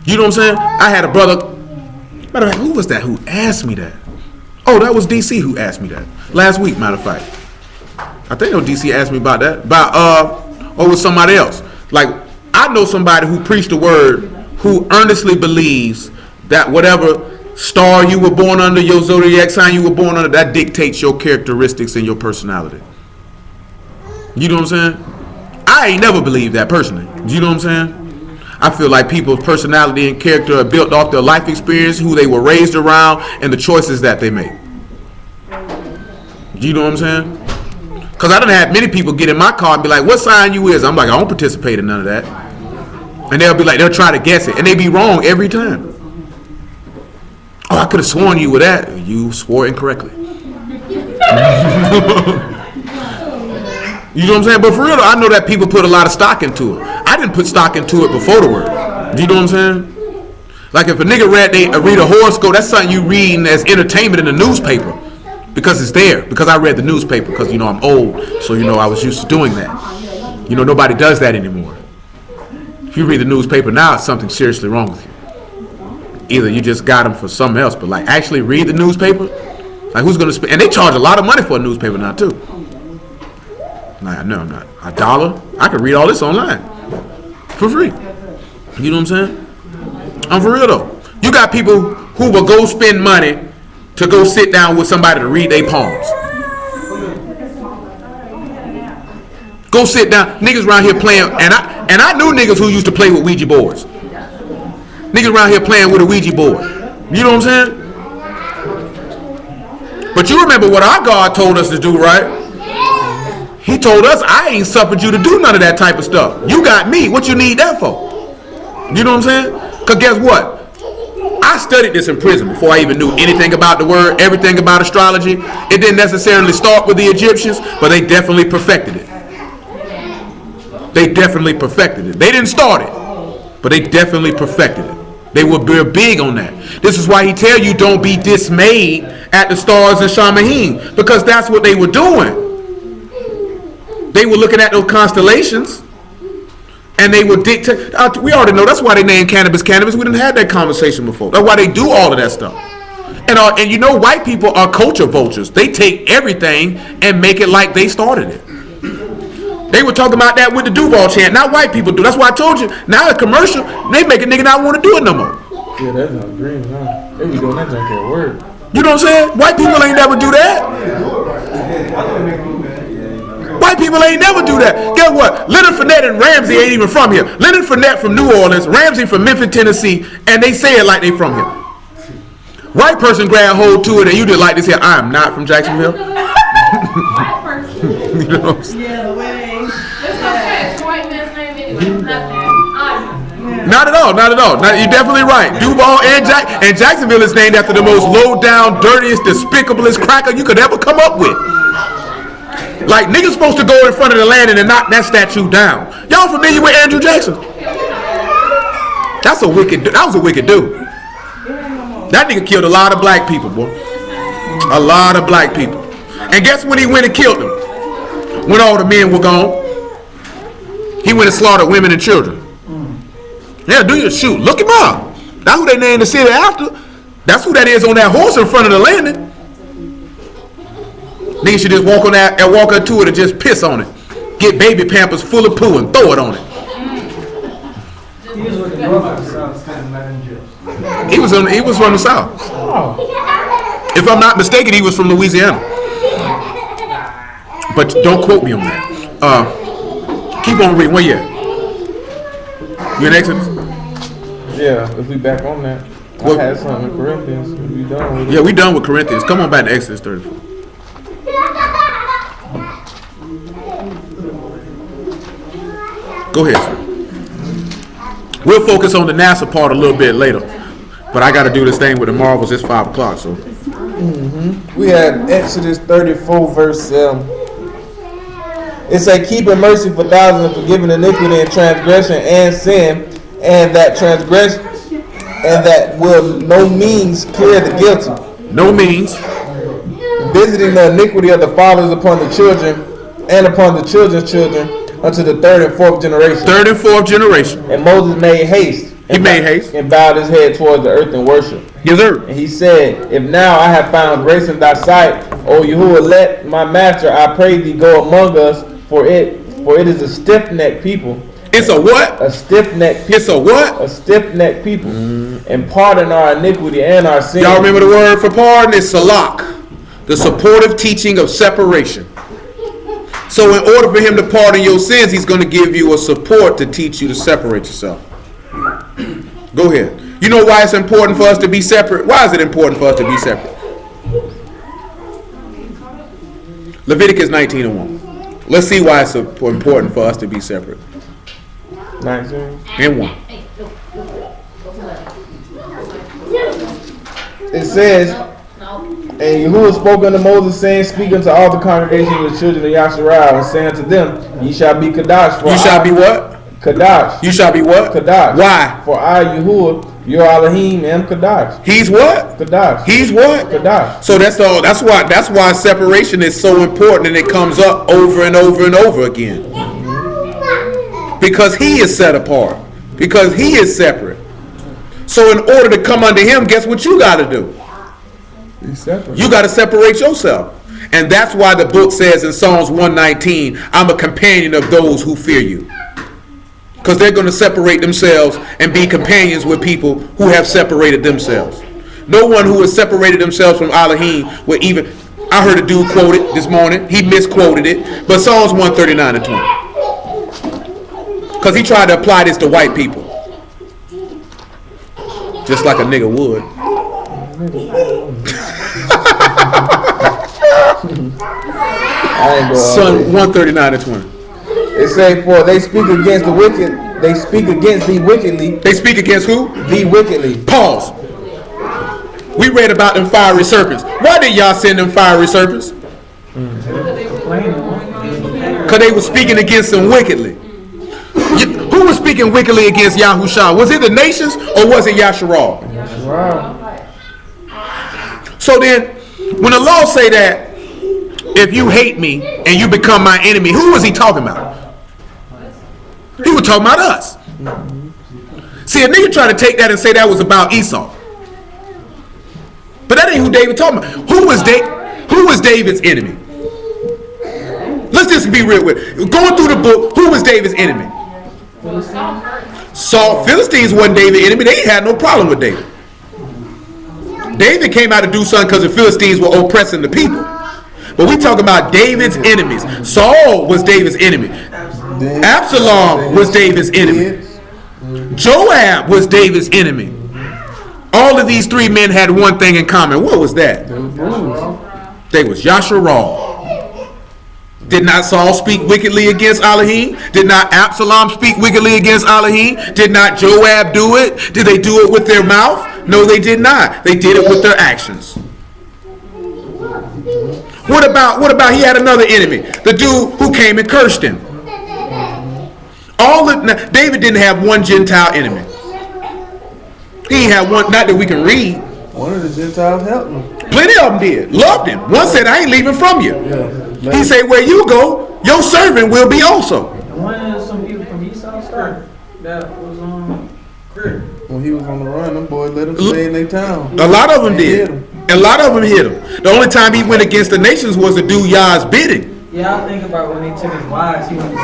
You know what I'm saying? I had a brother. Matter of fact, who was that who asked me that? Oh, that was DC who asked me that last week. Matter of fact, I think DC asked me about that. Or was somebody else? Like, I know somebody who preached the word, who earnestly believes that whatever star you were born under, your zodiac sign you were born under, that dictates your characteristics and your personality. You know what I'm saying? I ain't never believed that personally. You know what I'm saying? I feel like people's personality and character are built off their life experience, who they were raised around, and the choices that they make. You know what I'm saying? Because I done had many people get in my car and be like, what sign you is? I'm like, I don't participate in none of that. And they'll be like, they'll try to guess it. And they be wrong every time. Oh, I could have sworn you were that. You swore incorrectly. You know what I'm saying? But for real, I know that people put a lot of stock into it. I didn't put stock into it before the word. You know what I'm saying? Like if a nigga read a horoscope, that's something you reading as entertainment in the newspaper. Because it's there. Because I read the newspaper. Because, you know, I'm old. So, you know, I was used to doing that. You know, nobody does that anymore. If you read the newspaper now, it's something seriously wrong with you. Either you just got them for something else. But, like, actually read the newspaper? Like, who's going to spend? And they charge a lot of money for a newspaper now, too. Nah, no, I'm not. $1? I could read all this online for free. You know what I'm saying? I'm for real though. You got people who will go spend money to go sit down with somebody to read their poems. Go sit down. Niggas around here playing, and I knew niggas who used to play with Ouija boards. Niggas around here playing with a Ouija board. You know what I'm saying? But you remember what our God told us to do, right? He told us, I ain't suffered you to do none of that type of stuff. You got me. What you need that for? You know what I'm saying? Because guess what? I studied this in prison before I even knew anything about the word, everything about astrology. It didn't necessarily start with the Egyptians, but they definitely perfected it. They definitely perfected it. They didn't start it, but they definitely perfected it. They were big on that. This is why he tell you don't be dismayed at the stars in Shamahim, because that's what they were doing. They were looking at those constellations, and they would dictate. We already know that's why they named cannabis cannabis. We didn't have that conversation before. That's why they do all of that stuff. And you know, white people are culture vultures. They take everything and make it like they started it. They were talking about that with the Duval chant. Now white people do. That's why I told you. Now a commercial, they make a nigga not want to do it no more. Yeah, that's not dreams, huh? They be doing that junk at work. You know what I'm saying? White people ain't never do that. White people ain't never do that. Guess what? Leonard Fournette and Ramsey ain't even from here. Leonard Fournette from New Orleans, Ramsey from Memphis, Tennessee, and they say it like they from here. White person grab hold to it, and you just like to say, I am not from Jacksonville. White person. You know what I'm saying? Yeah, the way. It's okay. It's white man's name anyway. Not that. Not at all. Not at all. You're definitely right. Duval and Jacksonville is named after the most low down, dirtiest, despicablest cracker you could ever come up with. Like, niggas supposed to go in front of the land and knock that statue down. Y'all familiar with Andrew Jackson? That was a wicked dude. That nigga killed a lot of black people, boy. A lot of black people. And guess when he went and killed them? When all the men were gone. He went and slaughtered women and children. Yeah, do your shoot. Look him up. That's who they named the city after. That's who that is on that horse in front of the landing. Nigga should just walk on that and walk up to it and just piss on it. Get baby pampers full of poo and throw it on it. He was from the South. If I'm not mistaken, he was from Louisiana. But don't quote me on that. Keep on reading. Where you at? You in Exodus? Yeah, if we back on that. I had something in Corinthians. We done with it. Yeah, we done with Corinthians. Come on back to Exodus 34. Go ahead, sir. We'll focus on the NASA part a little bit later. But I got to do this thing with the Marvels. It's 5 o'clock, so. We had Exodus 34, verse 7. It said, keeping mercy for thousands and forgiving iniquity and transgression and sin, and that transgression, and that will no means clear the guilty. No means. Visiting the iniquity of the fathers upon the children, and upon the children's children, unto the 3rd and 4th generation. 3rd and 4th generation. And Moses made haste. He made haste. And bowed his head towards the earth and worship. Yes, sir. And he said, if now I have found grace in thy sight, O Yahuwah, let my master, I pray thee, go among us, for it is a stiff-necked people. It's a what? A stiff-necked people. It's a what? A stiff-necked people. And pardon our iniquity and our sin. Y'all remember the word for pardon? It's salak. The supportive teaching of separation. So in order for him to pardon your sins, he's going to give you a support to teach you to separate yourself. Go ahead. You know why it's important for us to be separate? Why is it important for us to be separate? Leviticus 19:1. Let's see why it's important for us to be separate. 19 and 1. It says, and Yahuwah spoke unto Moses, saying, speak unto all the congregation of the children of Yasharah, and saying unto them, ye shall be Kadash. You shall be what? Kadash. You shall be what? Kadash. Why? For I, Yahuwah, your Elohim, am Kadash. He's what? Kadash. He's what? Kadash. So that's all. That's why separation is so important, and it comes up over and over and over again. Because he is set apart. Because he is separate. So in order to come under him, guess what you got to do? You got to separate yourself. And that's why the book says in Psalms 119, I'm a companion of those who fear you. Because they're going to separate themselves and be companions with people who have separated themselves. No one who has separated themselves from Elohim will even... I heard a dude quote it this morning. He misquoted it. But Psalms 139 and 20. Because he tried to apply this to white people. Just like a nigga would. Psalm 139 and 20. It says, for they speak against the wicked. They speak against thee wickedly. They speak against who? Thee wickedly. Pause. We read about them fiery serpents. Why did y'all send them fiery serpents? Because they were speaking against them wickedly. Who was speaking wickedly against Yahushua? Was it the nations or was it Yasharal? So then, when the law say that, if you hate me and you become my enemy, who was he talking about? He was talking about us. See, a nigga tried to take that and say that was about Esau. But that ain't who David talking about. Who was David's enemy? Let's just be real with it. Going through the book, who was David's enemy? Saul. Philistines wasn't David's enemy. They had no problem with David. David came out to do something because the Philistines were oppressing the people. But we talking about David's enemies. Saul was David's enemy. Absalom was David's enemy. Joab was David's enemy. All of these three men had one thing in common. What was that? They was Yasharal. Did not Saul speak wickedly against Elohim? Did not Absalom speak wickedly against Elohim? Did not Joab do it? Did they do it with their mouth? No, they did not. They did it with their actions. What about he had another enemy? The dude who came and cursed him. David didn't have one Gentile enemy. He had one, not that we can read. One of the Gentiles helped him. Plenty of them did. Loved him. One said, I ain't leaving from you. He said, where you go, your servant will be also. One of some people from Kurt. That was on Kurt. When he was on the run, them boys let him stay in their town. A lot of them did. A lot of them hit him. The only time he went against the nations was to do Yah's bidding. Yeah, I think about when he took his wives, he went to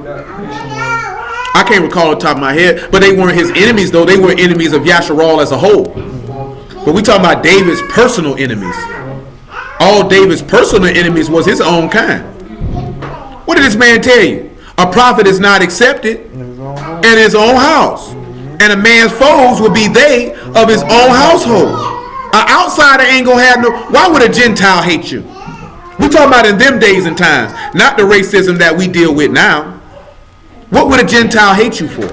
that Christian was. I can't recall off the top of my head, but they weren't his enemies, though. They were enemies of Yasharal as a whole. But we talking about David's personal enemies. All David's personal enemies was his own kind. What did this man tell you? A prophet is not accepted in his own house. And a man's foes will be they of his own household. An outsider ain't gonna have no. Why would a Gentile hate you? We talking about in them days and times, not the racism that we deal with now. What would a Gentile hate you for?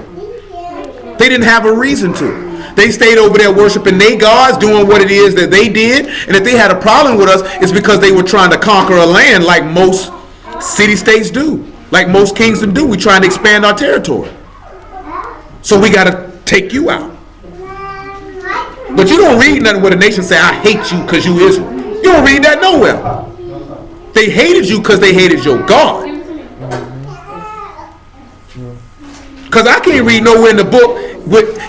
They didn't have a reason to. They stayed over there worshiping their gods, doing what it is that they did. And if they had a problem with us, it's because they were trying to conquer a land like most city-states do. Like most kingdoms do. We're trying to expand our territory. So we got to take you out. But you don't read nothing where the nation say, I hate you because you Israel. You don't read that nowhere. They hated you because they hated your God. Because I can't read nowhere in the book,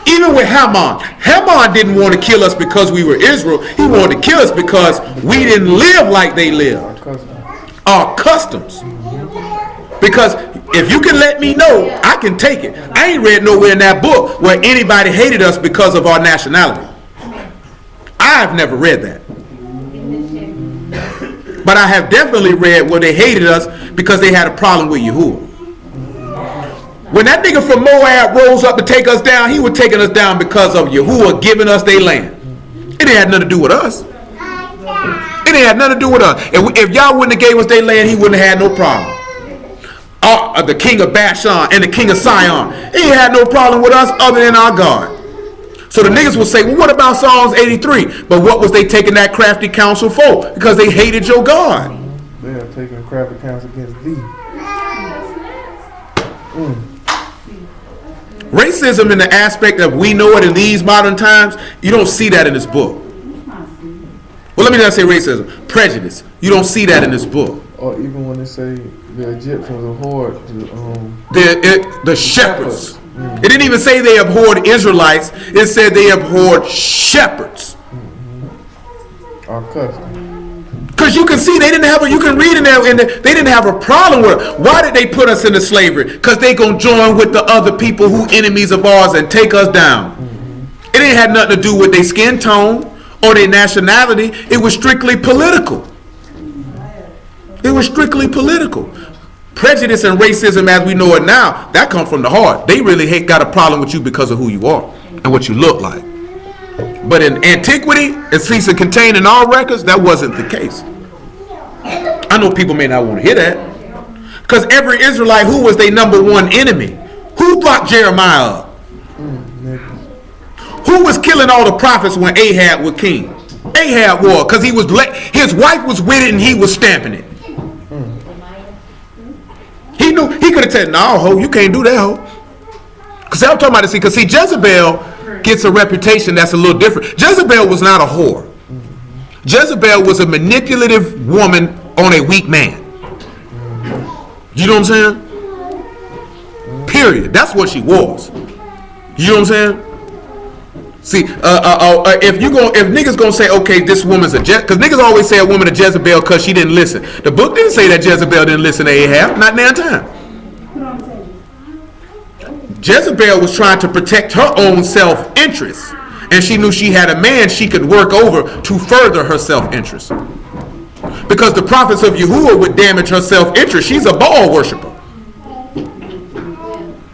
even with Haman. Haman didn't want to kill us because we were Israel. He wanted to kill us because we didn't live like they lived. Our customs. Because if you can let me know, I can take it. I ain't read nowhere in that book where anybody hated us because of our nationality. I've never read that. But I have definitely read where they hated us because they had a problem with Yahuwah. When that nigga from Moab rose up to take us down, he was taking us down because of Yahuwah giving us their land. It ain't had nothing to do with us. It ain't had nothing to do with us. If y'all wouldn't have gave us their land, he wouldn't have had no problem. The king of Bashan and the king of Sion, he ain't had no problem with us other than our God. So the niggas will say, well, what about Psalms 83? But what was they taking that crafty counsel for? Because they hated your God. They are taking crafty counsel against thee. Racism in the aspect of we know it in these modern times, you don't see that in this book. Well, let me not say racism. Prejudice. You don't see that in this book. Or even when they say the Egyptians abhorred the shepherds. It didn't even say they abhorred Israelites. It said they abhorred shepherds. Our custom. Because you can see they didn't have a, you can read in there, they didn't have a problem with it. Why did they put us into slavery? Because they gonna join with the other people who enemies of ours and take us down. It ain't had nothing to do with their skin tone or their nationality. It was strictly political. It was strictly political. Prejudice and racism as we know it now, that comes from the heart. They really got a problem with you because of who you are and what you look like. But in antiquity, it seems to contain in our records, that wasn't the case. I know people may not want to hear that. Because every Israelite, who was their number one enemy? Who blocked Jeremiah up? Who was killing all the prophets when Ahab was king? Ahab was, because his wife was with it and he was stamping it. He knew, he could have said, no, ho, you can't do that, ho. Because I'm talking about this, because see, Jezebel gets a reputation that's a little different. Jezebel was not a whore. Jezebel was a manipulative woman on a weak man. You know what I'm saying? Period. That's what she was. You know what I'm saying? See, if niggas gonna say, okay, this woman's a because niggas always say a woman a Jezebel because she didn't listen. The book didn't say that Jezebel didn't listen to Ahab, not now time. Jezebel was trying to protect her own self-interest, and she knew she had a man she could work over to further her self-interest. Because the prophets of Yahuwah would damage her self-interest. She's a Baal worshiper.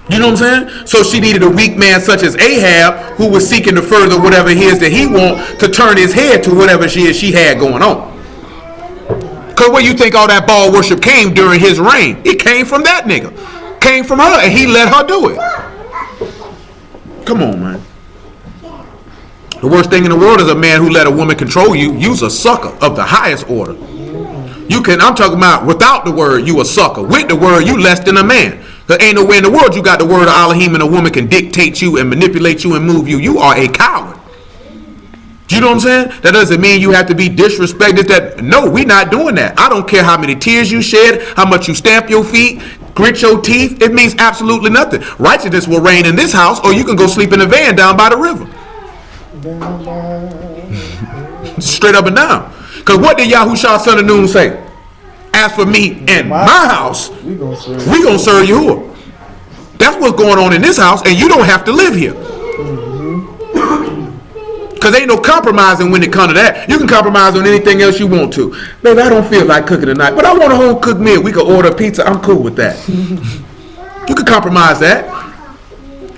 You know what I'm saying? So she needed a weak man such as Ahab, who was seeking to further whatever it is that he want to turn his head to whatever she had going on. Because where you think all that Baal worship came during his reign? It came from that nigga. Came from her, and he let her do it. Come on, man. The worst thing in the world is a man who let a woman control you. You's a sucker of the highest order. I'm talking about without the word, you a sucker. With the word, you less than a man. There ain't no way in the world you got the word of Elohim and a woman can dictate you and manipulate you and move you. You are a coward. Do you know what I'm saying? That doesn't mean you have to be disrespected. No, we're not doing that. I don't care how many tears you shed, how much you stamp your feet, grit your teeth, it means absolutely nothing. Righteousness will reign in this house, or you can go sleep in a van down by the river. Straight up and down. Because what did Yahushua son of Nun say? As for me and my house, we gonna serve Yahuwah. That's what's going on in this house, and you don't have to live here. Because ain't no compromising when it comes to that. You can compromise on anything else you want to. Baby, I don't feel like cooking tonight, but I want a home cooked meal. We can order pizza. I'm cool with that. You can compromise that.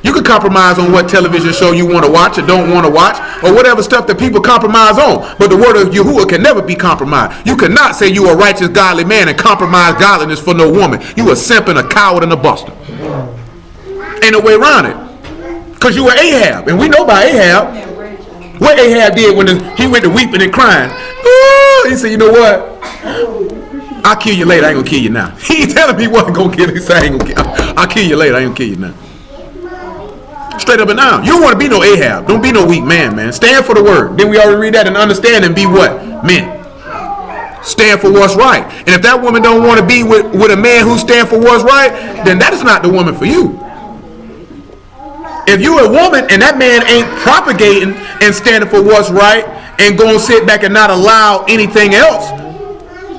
You can compromise on what television show you want to watch or don't want to watch, or whatever stuff that people compromise on. But the word of Yahuwah can never be compromised. You cannot say you a righteous, godly man and compromise godliness for no woman. You a simp and a coward and a buster. Ain't no way around it. Because you were Ahab, and we know about Ahab. What Ahab did when he went to weeping and crying. Ooh, he said, you know what? I'll kill you later. I ain't going to kill you now. He ain't telling me what I'm going to kill you. He said, I ain't going to kill you. I'll kill you later. I ain't going to kill you now. Straight up and down. You don't want to be no Ahab. Don't be no weak man. Stand for the word. Then we already read that and understand and be what? Men. Stand for what's right. And if that woman don't want to be with a man who stand for what's right, then that is not the woman for you. If you're a woman and that man ain't propagating and standing for what's right and going to sit back and not allow anything else,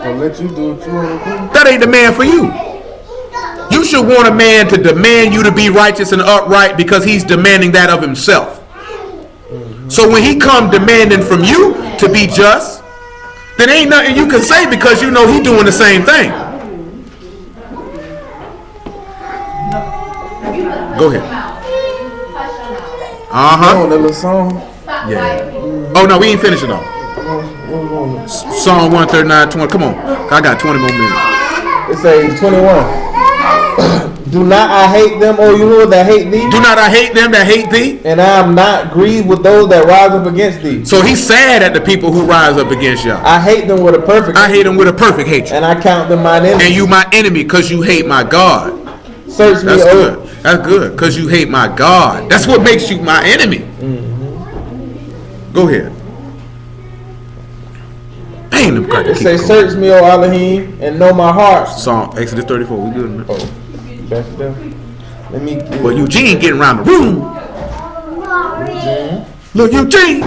I'll let you do what you want to do. That ain't the man for you. You should want a man to demand you to be righteous and upright because he's demanding that of himself. So when he come demanding from you to be just, then ain't nothing you can say because you know he doing the same thing. Go ahead. On the little song. Yeah. Oh no, we ain't finished it though. Psalm 139:20. Come on, I got 20 more minutes. It says 21. Do not I hate them, O Yahuwah, that hate thee? Do not I hate them that hate thee? And I am not grieved with those that rise up against thee. So he's sad at the people who rise up against y'all. I hate them with a perfect. I hate them with a perfect hatred. And I count them mine enemy. And you my enemy because you hate my God. Search me, that's good. That's good because you hate my God. That's what makes you my enemy. Go ahead. Dang, them crackers. It says, search me, O Elohim, and know my heart. Psalm Exodus 34. We good, man. Back it down. Let me. Well, Eugene getting around the room. Look, Eugene.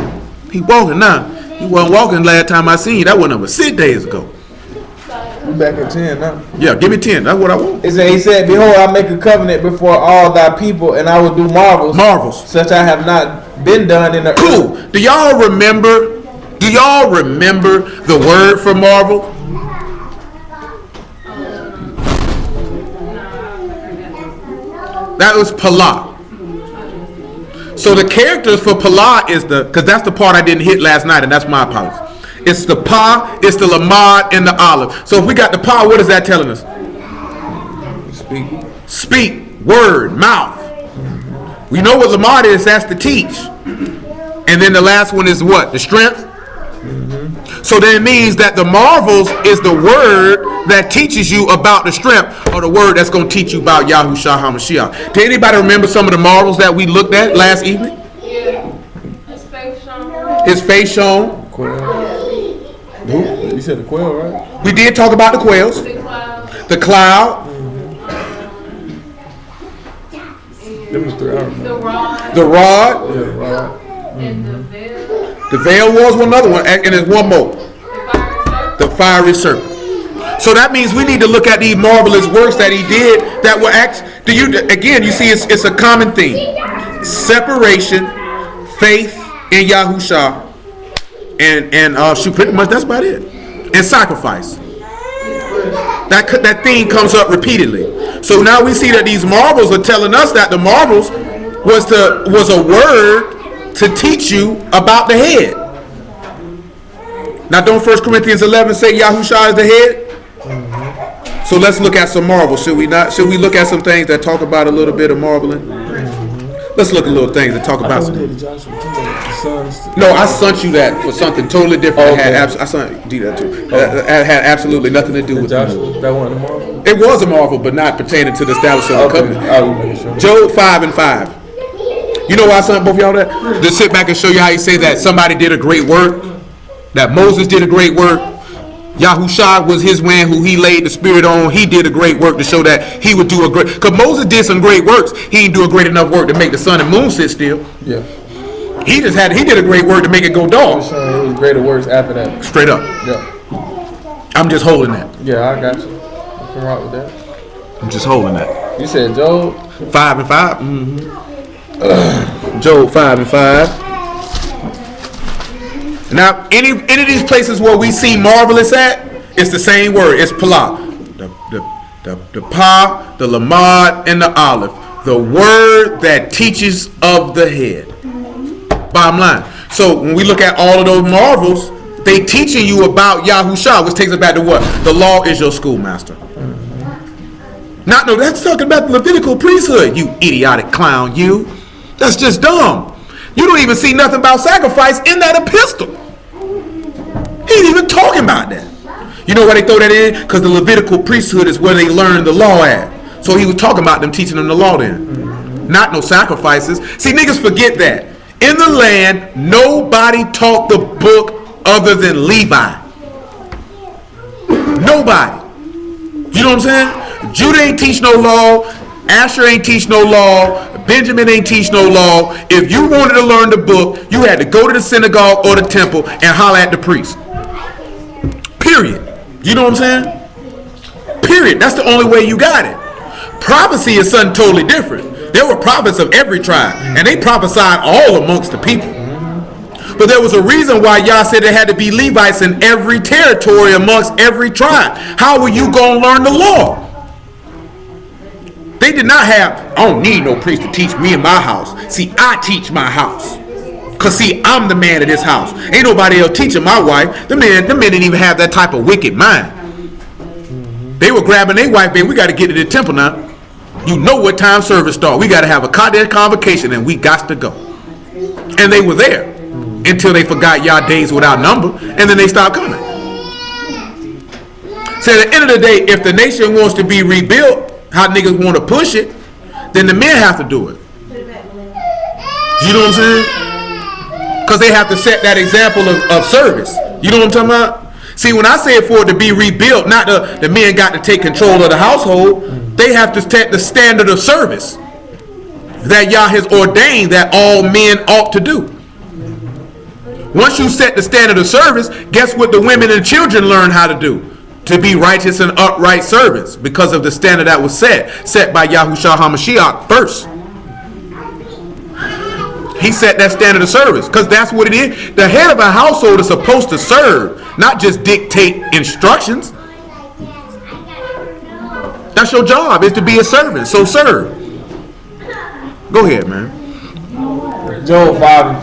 He walking now. He wasn't walking last time I seen you. That wasn't over 6 days ago. We back at 10 now. Yeah, give me 10. That's what I want. He said, behold, I make a covenant before all thy people, and I will do marvels. Such I have not been done in the earth. Do y'all remember? Do y'all remember the word for marvel? That was Palah. So the characters for Palah is because that's the part I didn't hit last night, and that's my apologies. It's the Pa, it's the Lamad, and the Aleph. So if we got the Pa, what is that telling us? Speak, word, mouth. We know what Lamad is, that's to teach. And then the last one is what? The strength? So then it means that the marvels is the word that teaches you about the strength, or the word that's going to teach you about Yahushua HaMashiach. Did anybody remember some of the marvels that we looked at last evening? Yeah. His face shone. You said the quail, right? We did talk about the quails. The cloud. The rod. The rod. And the veil. The veil was another one, and there's one more. The fiery serpent. So that means we need to look at these marvelous works that he did that were again, you see it's a common theme. Separation, faith in Yahushua, and shoot, pretty much that's about it. And sacrifice. That theme comes up repeatedly. So now we see that these marvels are telling us that the marvels was a word to teach you about the head. Now don't 1 Corinthians 11 say Yahushua is the head? So let's look at some marvels, should we not? Should we look at some things that talk about a little bit of marveling? Let's look at little things that talk about some. No, I sent you that for something totally different. Okay. I sent you that too. That had absolutely nothing to do with Joshua. That wasn't a marvel? It was a marvel, but not pertaining to the establishment of the covenant. Job 5:5. You know why I sent both of y'all that? To sit back and show you how he say that somebody did a great work, that Moses did a great work, Yahushua was his man who he laid the spirit on. He did a great work to show that he would do a great. Because Moses did some great works. He didn't do a great enough work to make the sun and moon sit still. Yeah. He did a great work to make it go dark. It was greater works after that. Straight up. Yeah. I'm just holding that. Yeah, I got you. I can rock with that. I'm just holding that. You said Job 5 and 5. Job 5 and 5. Now, any of these places where we see marvelous at, it's the same word. It's Palah. The Pa, the Lamad, and the Aleph. The word that teaches of the head. Bottom line. So when we look at all of those marvels, they teaching you about Yahushua, which takes it back to what? The law is your schoolmaster. No, that's talking about the Levitical priesthood, you idiotic clown, you. That's just dumb. You don't even see nothing about sacrifice in that epistle. He ain't even talking about that. You know why they throw that in? Because the Levitical priesthood is where they learn the law at. So he was talking about them teaching them the law then. Not no sacrifices. See, niggas forget that. In the land, nobody taught the book other than Levi. Nobody. You know what I'm saying? Judah ain't teach no law. Asher ain't teach no law. Benjamin ain't teach no law. If you wanted to learn the book, you had to go to the synagogue or the temple and holler at the priest. Period. You know what I'm saying? Period. That's the only way you got it. Prophecy is something totally different. There were prophets of every tribe, and they prophesied all amongst the people. But there was a reason why Yah said there had to be Levites in every territory amongst every tribe. How were you going to learn the law? They did not have, I don't need no priest to teach me in my house. See, I teach my house. Because see, I'm the man of this house. Ain't nobody else teaching my wife. The men didn't even have that type of wicked mind. They were grabbing their wife, baby, we got to get to the temple now. You know what time service starts. We got to have a Kodesh convocation and we got to go. And they were there until they forgot Yah days without number, and then they stopped coming. So at the end of the day, if the nation wants to be rebuilt, how niggas want to push it, then the men have to do it. You know what I'm saying? Because they have to set that example of service. You know what I'm talking about? See, when I say for it to be rebuilt, not the men got to take control of the household, they have to set the standard of service that Yah has ordained that all men ought to do. Once you set the standard of service, guess what the women and children learn how to do? To be righteous and upright servants, because of the standard that was set by Yahushua HaMashiach first. He set that standard of service, because that's what it is. The head of a household is supposed to serve, not just dictate instructions. That's your job, is to be a servant, so serve. Go ahead, man. Job 5 and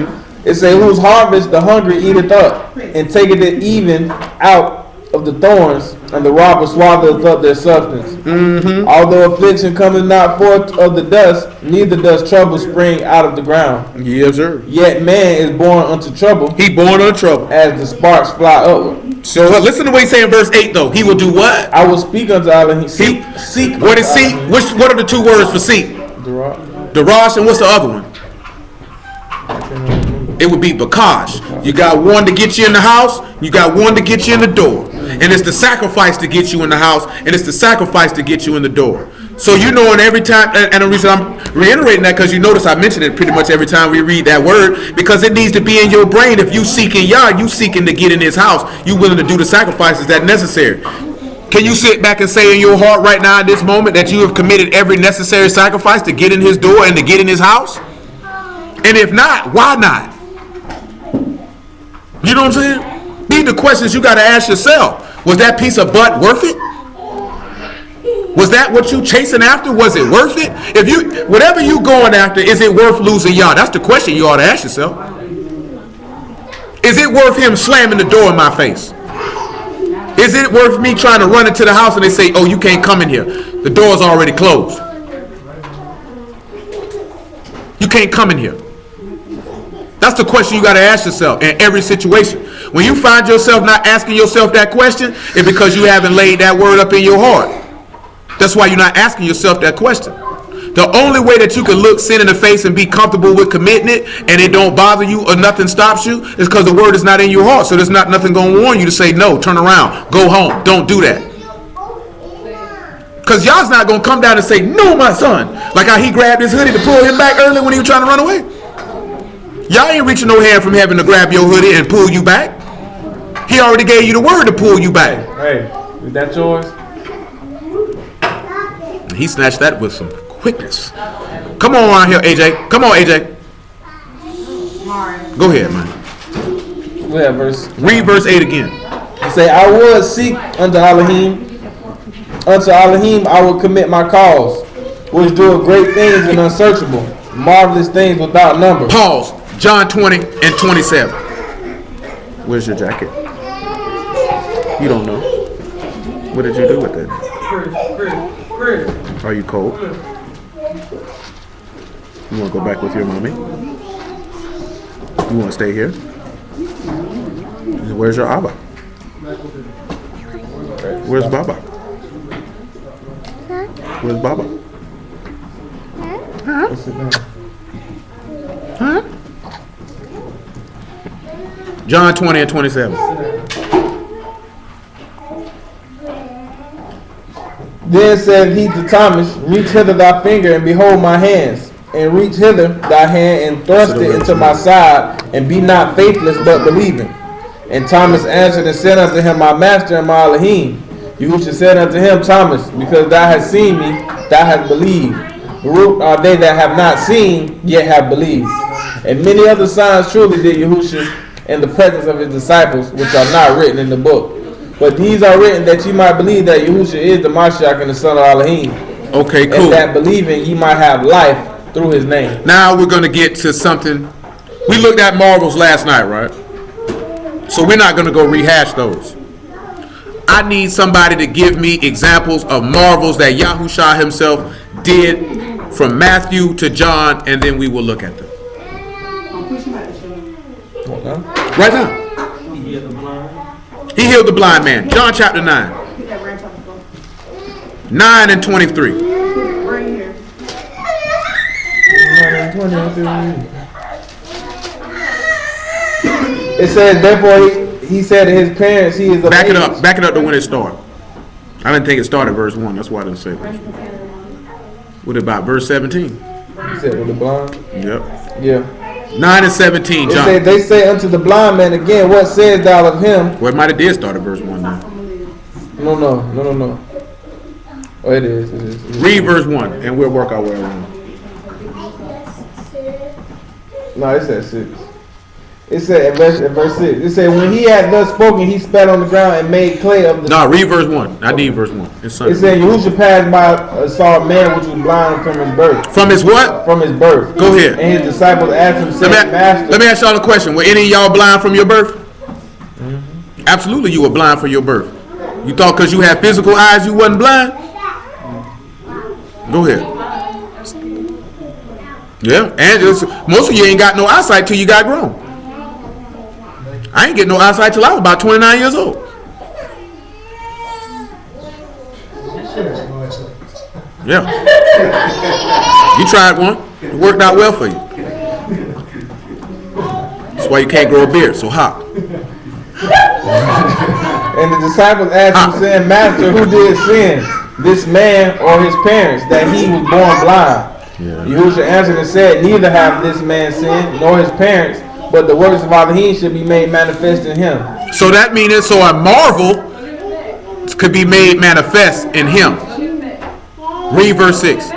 5. It says, whose harvest the hungry eateth up, and taketh it even out of the thorns, and the robber swalloweth up their substance. Although affliction cometh not forth of the dust, neither does trouble spring out of the ground. Yes, sir. Yet man is born unto trouble. He born unto trouble. As the sparks fly upward. So listen to what he say in verse 8 though. He will do what? I will speak unto Allah. Seek. What is seek? What are the two words for seek? Darash, and what's the other one? It would be Bakash. You got one to get you in the house, you got one to get you in the door. And it's the sacrifice to get you in the house, and it's the sacrifice to get you in the door. So you know, and every time, and the reason I'm reiterating that, because you notice I mention it pretty much every time we read that word, because it needs to be in your brain. If you seeking Yah, you seeking to get in his house, you willing to do the sacrifices that necessary. Can you sit back and say in your heart right now in this moment that you have committed every necessary sacrifice to get in his door and to get in his house? And if not, why not? You know what I'm saying? These are the questions you got to ask yourself. Was that piece of butt worth it? Was that what you chasing after? Was it worth it? If you, whatever you going after, is it worth losing Yah? That's the question you ought to ask yourself. Is it worth him slamming the door in my face? Is it worth me trying to run into the house and they say, oh, you can't come in here. The door's already closed. You can't come in here. That's the question you got to ask yourself in every situation. When you find yourself not asking yourself that question, it's because you haven't laid that word up in your heart. That's why you're not asking yourself that question. The only way that you can look sin in the face and be comfortable with committing it and it don't bother you or nothing stops you is because the word is not in your heart. So there's not nothing going to warn you to say, no, turn around, go home. Don't do that. Because y'all's not going to come down and say, no, my son. Like how he grabbed his hoodie to pull him back earlier when he was trying to run away. Y'all ain't reaching no hand from heaven to grab your hoodie and pull you back. He already gave you the word to pull you back. Hey, is that yours? He snatched that with some quickness. Come on around here, AJ. Come on, AJ. Go ahead, man. Read verse 8 again. He say, I would seek unto Elohim. Unto Elohim I will commit my cause, which doeth great things and unsearchable, marvelous things without number. Pause. John 20 and 27. Where's your jacket? You don't know. What did you do with it? Are you cold? You want to go back with your mommy? You want to stay here? Where's your Abba? Where's Baba? Where's Baba? Huh? John 20 and 27. Then said he to Thomas, reach hither thy finger and behold my hands, and reach hither thy hand and thrust it into my side, and be not faithless but believing. And Thomas answered and said unto him, my master and my Elohim. Yahushua said unto him, Thomas, because thou hast seen me, thou hast believed. Baruch are they that have not seen, yet have believed. And many other signs truly did Yahushua in the presence of his disciples, which are not written in the book. But these are written that ye might believe that Yahushua is the HaMashiach and the son of Elohim. Okay, cool. And that believing ye might have life through his name. Now we're going to get to something. We looked at marvels last night, right? So we're not going to go rehash those. I need somebody to give me examples of marvels that Yahushua himself did from Matthew to John, and then we will look at them. Right now. He healed the blind man. John chapter 9. 9 and 23. It says, therefore he said to his parents, he is a Back it up to when it started. I didn't think it started verse 1. That's why I didn't say verse 1. What about verse 17? He said with the blind? Yep. Yeah. 9 and 17, John. Said, they say unto the blind man again, what sayest thou of him? Well, it might have did start at verse 1 now. No. Oh, it is. Read verse 1 and we'll work our way around. No, it says 6. It said in verse 6. It said, when he had thus spoken, he spat on the ground and made clay of the... No, read verse 1. I need verse 1. It said, Yahushua passed by, saw a man which was blind from his birth. From his what? From his birth. Go ahead. And his disciples asked him, saying, Master... Let me ask y'all a question. Were any of y'all blind from your birth? Mm-hmm. Absolutely you were blind from your birth. You thought because you had physical eyes you wasn't blind? Go ahead. Yeah, and most of you ain't got no eyesight till you got grown. I ain't get no eyesight till I was about 29 years old. Yeah. You tried one. It worked out well for you. That's why you can't grow a beard so hot. And the disciples asked him, saying, Master, who did sin, this man or his parents, that he was born blind? Yeah. Yahushua answered and said, neither have this man sinned, nor his parents, but the works of Elohim should be made manifest in him. So that means so a marvel could be made manifest in him. Read verse 6.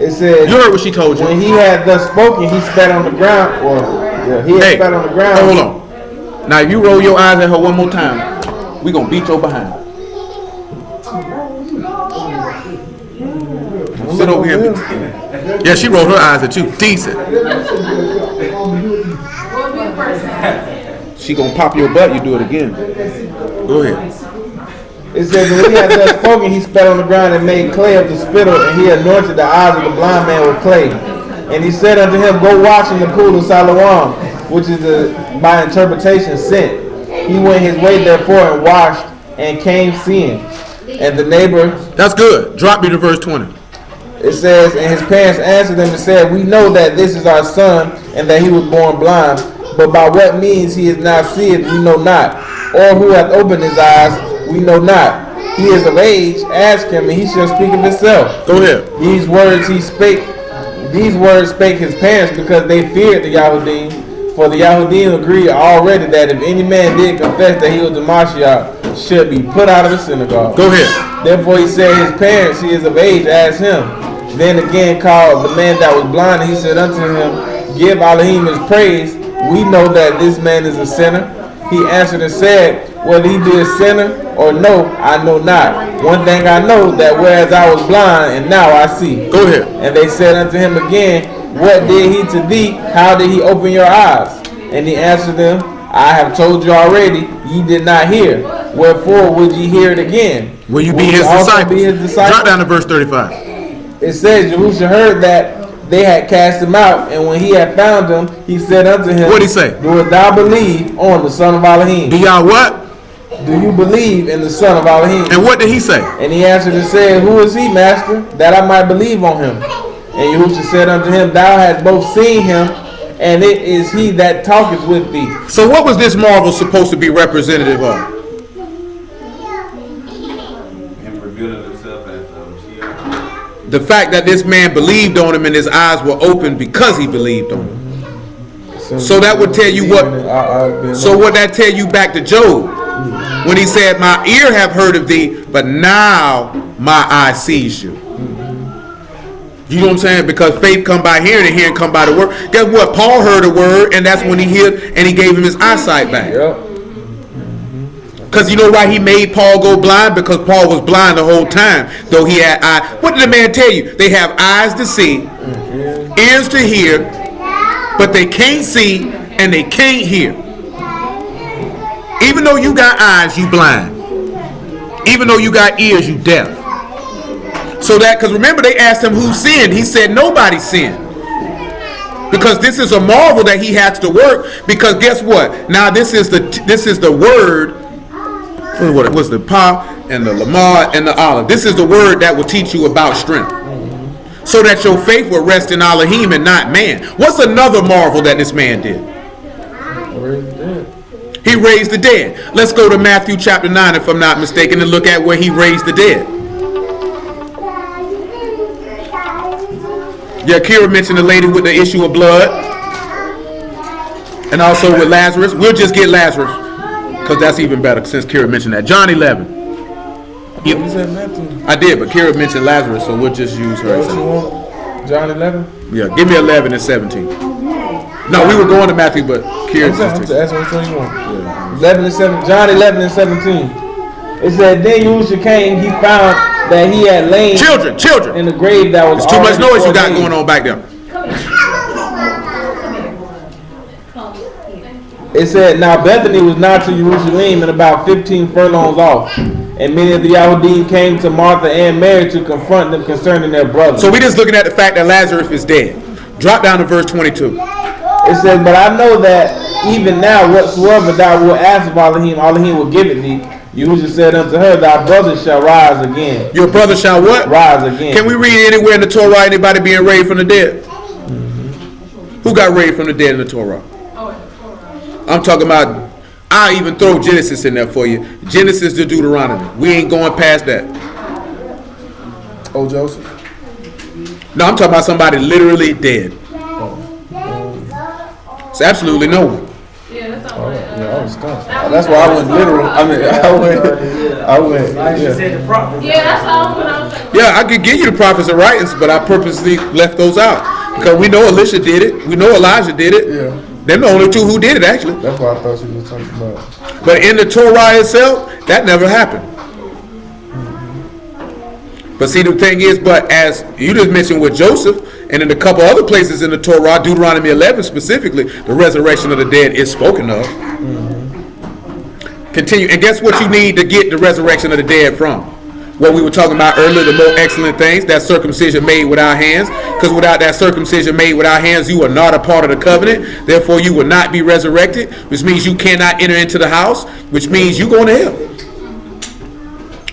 It says, you heard what she told you. When he had thus spoken, he spat on the ground. Spat on the ground. Hold on. Now if you roll your eyes at her one more time, we're going to beat your behind. Sit over here. Yeah, she rolled her eyes at you. Decent. She gonna pop your butt. You do it again. Go ahead. It says, when he had thus spoken, he spat on the ground and made clay of the spittle, and he anointed the eyes of the blind man with clay. And he said unto him, go wash in the pool of Siloam, which is by interpretation sent. He went his way therefore and washed and came seeing. And the neighbor... That's good. Drop me to verse 20. It says, and his parents answered them and said, we know that this is our son, and that he was born blind. But by what means he is now seeth, we know not. Or who hath opened his eyes, we know not. He is of age, ask him, and he shall speak of himself. Go ahead. These words spake his parents because they feared the Yahudim. For the Yahudim agreed already that if any man did confess that he was the HaMashiach, should be put out of the synagogue. Go ahead. Therefore he said his parents, he is of age, ask him. Then again called the man that was blind, and he said unto him, give Elohim his praise. We know that this man is a sinner. He answered and said, whether he be a sinner or no, I know not. One thing I know, that whereas I was blind, and now I see. Go ahead. And they said unto him again, what did he to thee? How did he open your eyes? And he answered them, I have told you already, ye did not hear. Wherefore would ye hear it again? Will you be his disciples? disciples? Drop down to verse 35. It says, Jerusha heard that they had cast him out, and when he had found him, he said unto him, What'd he say? doest thou believe on the Son of Elohim? Do y'all what? Do you believe in the Son of Elohim? And what did he say? And he answered and said, who is he, master, that I might believe on him? And Yahushua said unto him, thou hast both seen him, and it is he that talketh with thee. So what was this marvel supposed to be representative of? Him revealing himself as Mashiach. The fact that this man believed on him and his eyes were open because he believed on him. So that would tell you what. So what that tell you back to Job when he said, my ear have heard of thee, but now my eye sees you. You know what I'm saying? Because faith come by hearing, and hearing come by the word. Guess what? Paul heard a word, and that's when he healed, and he gave him his eyesight back. Because you know why he made Paul go blind? Because Paul was blind the whole time, though he had eyes. What did the man tell you? They have eyes to see, ears to hear, but they can't see and they can't hear. Even though you got eyes, you blind. Even though you got ears, you deaf. So that, because remember they asked him who sinned. He said nobody sinned. Because this is a marvel that he has to work. Because guess what? Now this is the word. What was the Pa and the Lamar and the Olive? This is the word that will teach you about strength. So that your faith will rest in Elohim and not man. What's another marvel that this man did? He raised the dead. Let's go to Matthew chapter 9, if I'm not mistaken, and look at where he raised the dead. Yeah, Kira mentioned the lady with the issue of blood. And also with Lazarus. We'll just get Lazarus, because that's even better since Kira mentioned that. John 11. I did, but Kira mentioned Lazarus, so we'll just use her. John 11? Yeah, give me 11 and 17. No, we were going to Matthew, but Kira just that's what you want. 11 and 7. John 11 and 17. It said, then Yahushua came, he found that he had lain children in the grave that was too much noise you got going on back there. It said, now Bethany was nigh to Jerusalem and about 15 furlongs off. And many of the Yahudim came to Martha and Mary to confront them concerning their brother. So we're just looking at the fact that Lazarus is dead. Drop down to verse 22. It says, but I know that even now whatsoever thou wilt ask of Elohim, Elohim will give it thee. Yahushua said unto her, thy brother shall rise again. Your brother shall what? Rise again. Can we read anywhere in the Torah anybody being raised from the dead? Who got raised from the dead in the Torah? I'm talking about, I'll even throw Genesis in there for you. Genesis to Deuteronomy. We ain't going past that. Oh, Joseph? No, I'm talking about somebody literally dead. It's absolutely no one. That's why I went literal. I went. Like you said, the prophet. Yeah, that's all when I was like, Yeah, I could give you the prophets and writings, but I purposely left those out. Because we know Elisha did it. We know Elijah did it. Yeah. They're the only two who did it, actually. That's what I thought you were talking about. But in the Torah itself, that never happened. But see, the thing is, but as you just mentioned with Joseph, and in a couple other places in the Torah, Deuteronomy 11 specifically, the resurrection of the dead is spoken of. Continue. And guess what you need to get the resurrection of the dead from? What we were talking about earlier, the more excellent things, that circumcision made with our hands. Because without that circumcision made with our hands, you are not a part of the covenant. Therefore, you will not be resurrected, which means you cannot enter into the house, which means you're going to hell.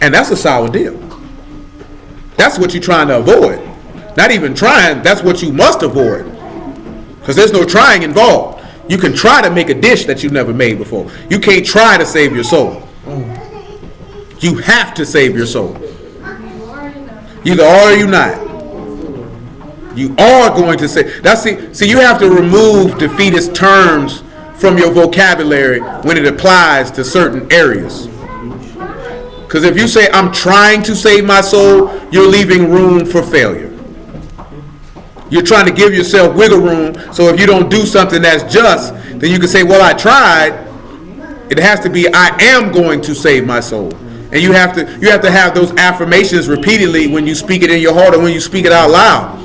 And that's a sour deal. That's what you're trying to avoid. Not even trying, that's what you must avoid. Because there's no trying involved. You can try to make a dish that you never made before. You can't try to save your soul. You have to save your soul. Either are or you not. You are going to say. See, you have to remove defeatist terms from your vocabulary when it applies to certain areas. Because if you say, I'm trying to save my soul, you're leaving room for failure. You're trying to give yourself wiggle room, so if you don't do something that's just, then you can say, well, I tried. It has to be, I am going to save my soul. And you have to have those affirmations repeatedly when you speak it in your heart or when you speak it out loud.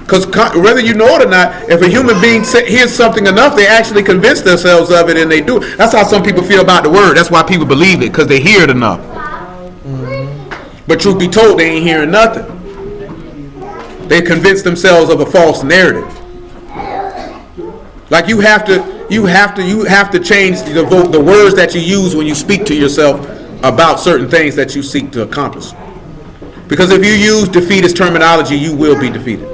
Because whether you know it or not, if a human being hears something enough, they actually convince themselves of it and they do it. That's how some people feel about the word. That's why people believe it, because they hear it enough. But truth be told, they ain't hearing nothing. They convince themselves of a false narrative. Like you have to change the words that you use when you speak to yourself about certain things that you seek to accomplish. Because if you use defeatist terminology, you will be defeated.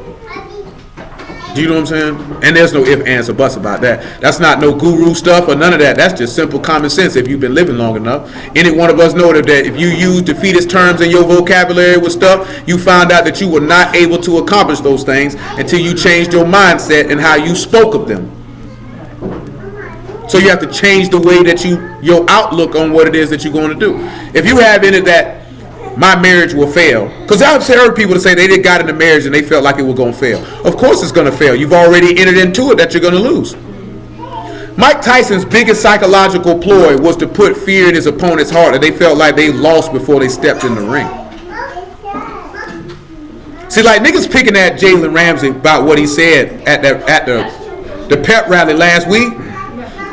Do you know what I'm saying? And there's no ifs, ands, or buts about that. That's not no guru stuff or none of that. That's just simple common sense if you've been living long enough. Any one of us know that if you use defeatist terms in your vocabulary with stuff, you found out that you were not able to accomplish those things until you changed your mindset and how you spoke of them. So you have to change the way that your outlook on what it is that you're going to do. If you have in it that my marriage will fail, because I've heard people to say they got into marriage and they felt like it was going to fail. Of course it's going to fail. You've already entered into it that you're going to lose. Mike Tyson's biggest psychological ploy was to put fear in his opponent's heart that they felt like they lost before they stepped in the ring. See, like niggas picking at Jalen Ramsey about what he said at the pep rally last week.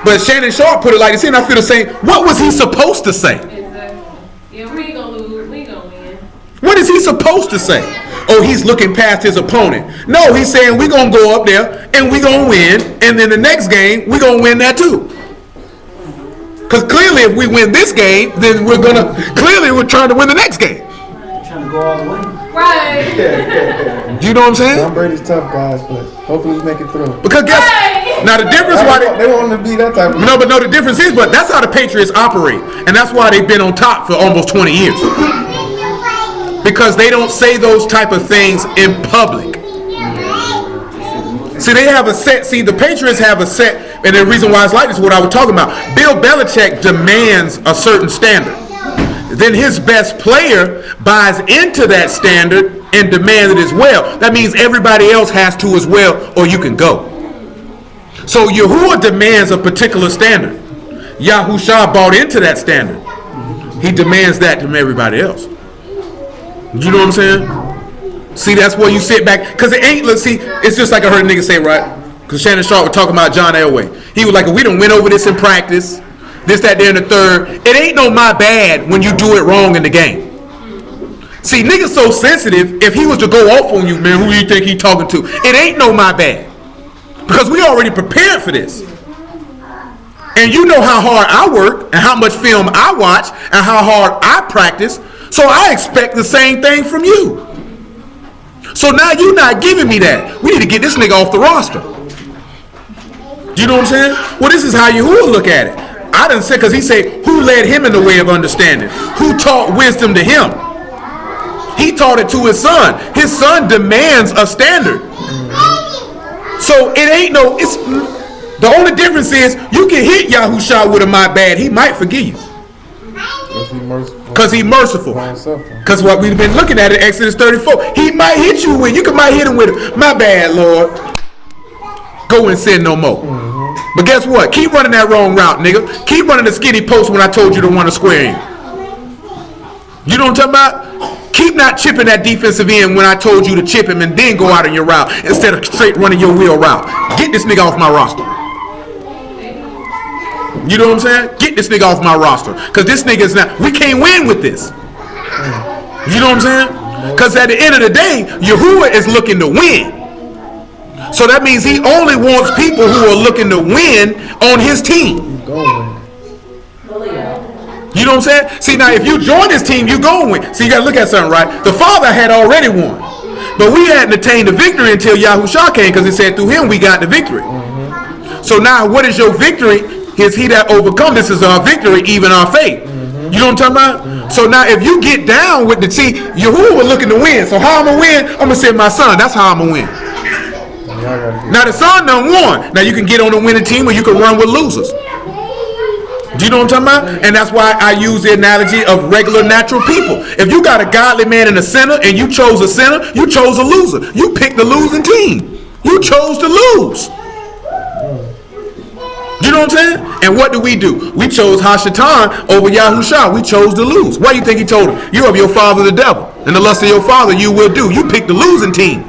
But Shannon Sharp put it like this, and I feel the same. What was he supposed to say? Yeah, we ain't gonna lose, we gonna win. What is he supposed to say? Oh, he's looking past his opponent. No, he's saying we're gonna go up there and we're gonna win, and then the next game we're gonna win that too. Because clearly, if we win this game, then we're trying to win the next game. Trying to go all the way. Right. Do you know what I'm saying? Tom Brady's tough, guys, but hopefully we make it through. Because now the difference why they want to be that type of the difference is, but that's how the Patriots operate, and that's why they've been on top for almost 20 years. Because they don't say those type of things in public. See, they have a set. See, the Patriots have a set, and the reason why it's like this is what I was talking about. Bill Belichick demands a certain standard. Then his best player buys into that standard and demands it as well. That means everybody else has to as well, or you can go. So Yahuwah demands a particular standard. Yahushua bought into that standard. He demands that from everybody else. You know what I'm saying? See, that's where you sit back. Because it ain't, let's see, it's just like I heard a nigga say, right? Because Shannon Sharp was talking about John Elway. He was like, we done went over this in practice. This, that, there, and the third. It ain't no my bad when you do it wrong in the game. See, niggas so sensitive, if he was to go off on you, man, who do you think he talking to? It ain't no my bad. Because we already prepared for this. And you know how hard I work and how much film I watch and how hard I practice. So I expect the same thing from you. So now you're not giving me that. We need to get this nigga off the roster. Do you know what I'm saying? Well, this is how Yahuwah look at it. I done said, because he said, who led him in the way of understanding? Who taught wisdom to him? He taught it to his son. His son demands a standard. So it ain't no, it's, the only difference is you can hit Yahushua with a my bad. He might forgive you. Because he's merciful. Because what we've been looking at in Exodus 34, he might hit you with, might hit him with, my bad, Lord. Go and sin no more. But guess what? Keep running that wrong route, nigga. Keep running the skinny post when I told you to run a square in. You know what I'm talking about? Keep not chipping that defensive end when I told you to chip him and then go out on your route instead of straight running your wheel route. Get this nigga off my roster. You know what I'm saying? Get this nigga off my roster. Because this nigga is not, we can't win with this. You know what I'm saying? Because at the end of the day, Yahuwah is looking to win. So that means he only wants people who are looking to win on his team. You know what I'm saying? See, now if you join this team, you go and win. See, you got to look at something, right? The Father had already won. But we hadn't attained the victory until Yahushua came, because it said through him we got the victory. So now what is your victory? Is he that overcome. This is our victory, even our faith. You know what I'm talking about? So now if you get down with the see, Yahuwah looking to win. So how I'm going to win? I'm going to send my son. That's how I'm going to win. Now the son done won. Now you can get on the winning team or you can run with losers. Do you know what I'm talking about? And that's why I use the analogy of regular natural people. If you got a godly man and a sinner and you chose a sinner, you chose a loser. You picked the losing team. You chose to lose. You know what I'm saying? And what do? We chose Hashatan over Yahushua. We chose to lose. Why do you think he told him? You of your father the devil, and the lust of your father you will do. You picked the losing team.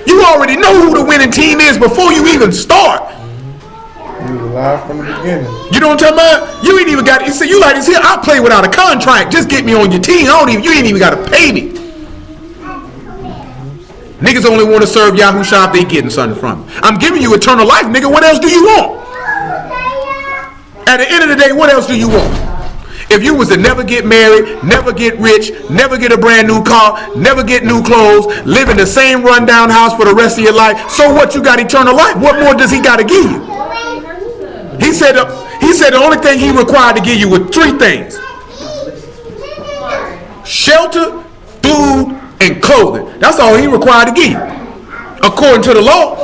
You already know who the winning team is before you even start. You were live from the beginning. You know what I'm talking about? You ain't even got. You say you like this here. I play without a contract. Just get me on your team. You ain't even got to pay me. Niggas only want to serve Yahushua if they getting something from him. I'm giving you eternal life, nigga. What else do you want? At the end of the day, what else do you want? If you was to never get married, never get rich, never get a brand new car, never get new clothes, live in the same rundown house for the rest of your life, so what? You got eternal life. What more does he got to give you? He said the only thing he required to give you was 3 things: shelter, food, and clothing. That's all he required to give you, according to the law.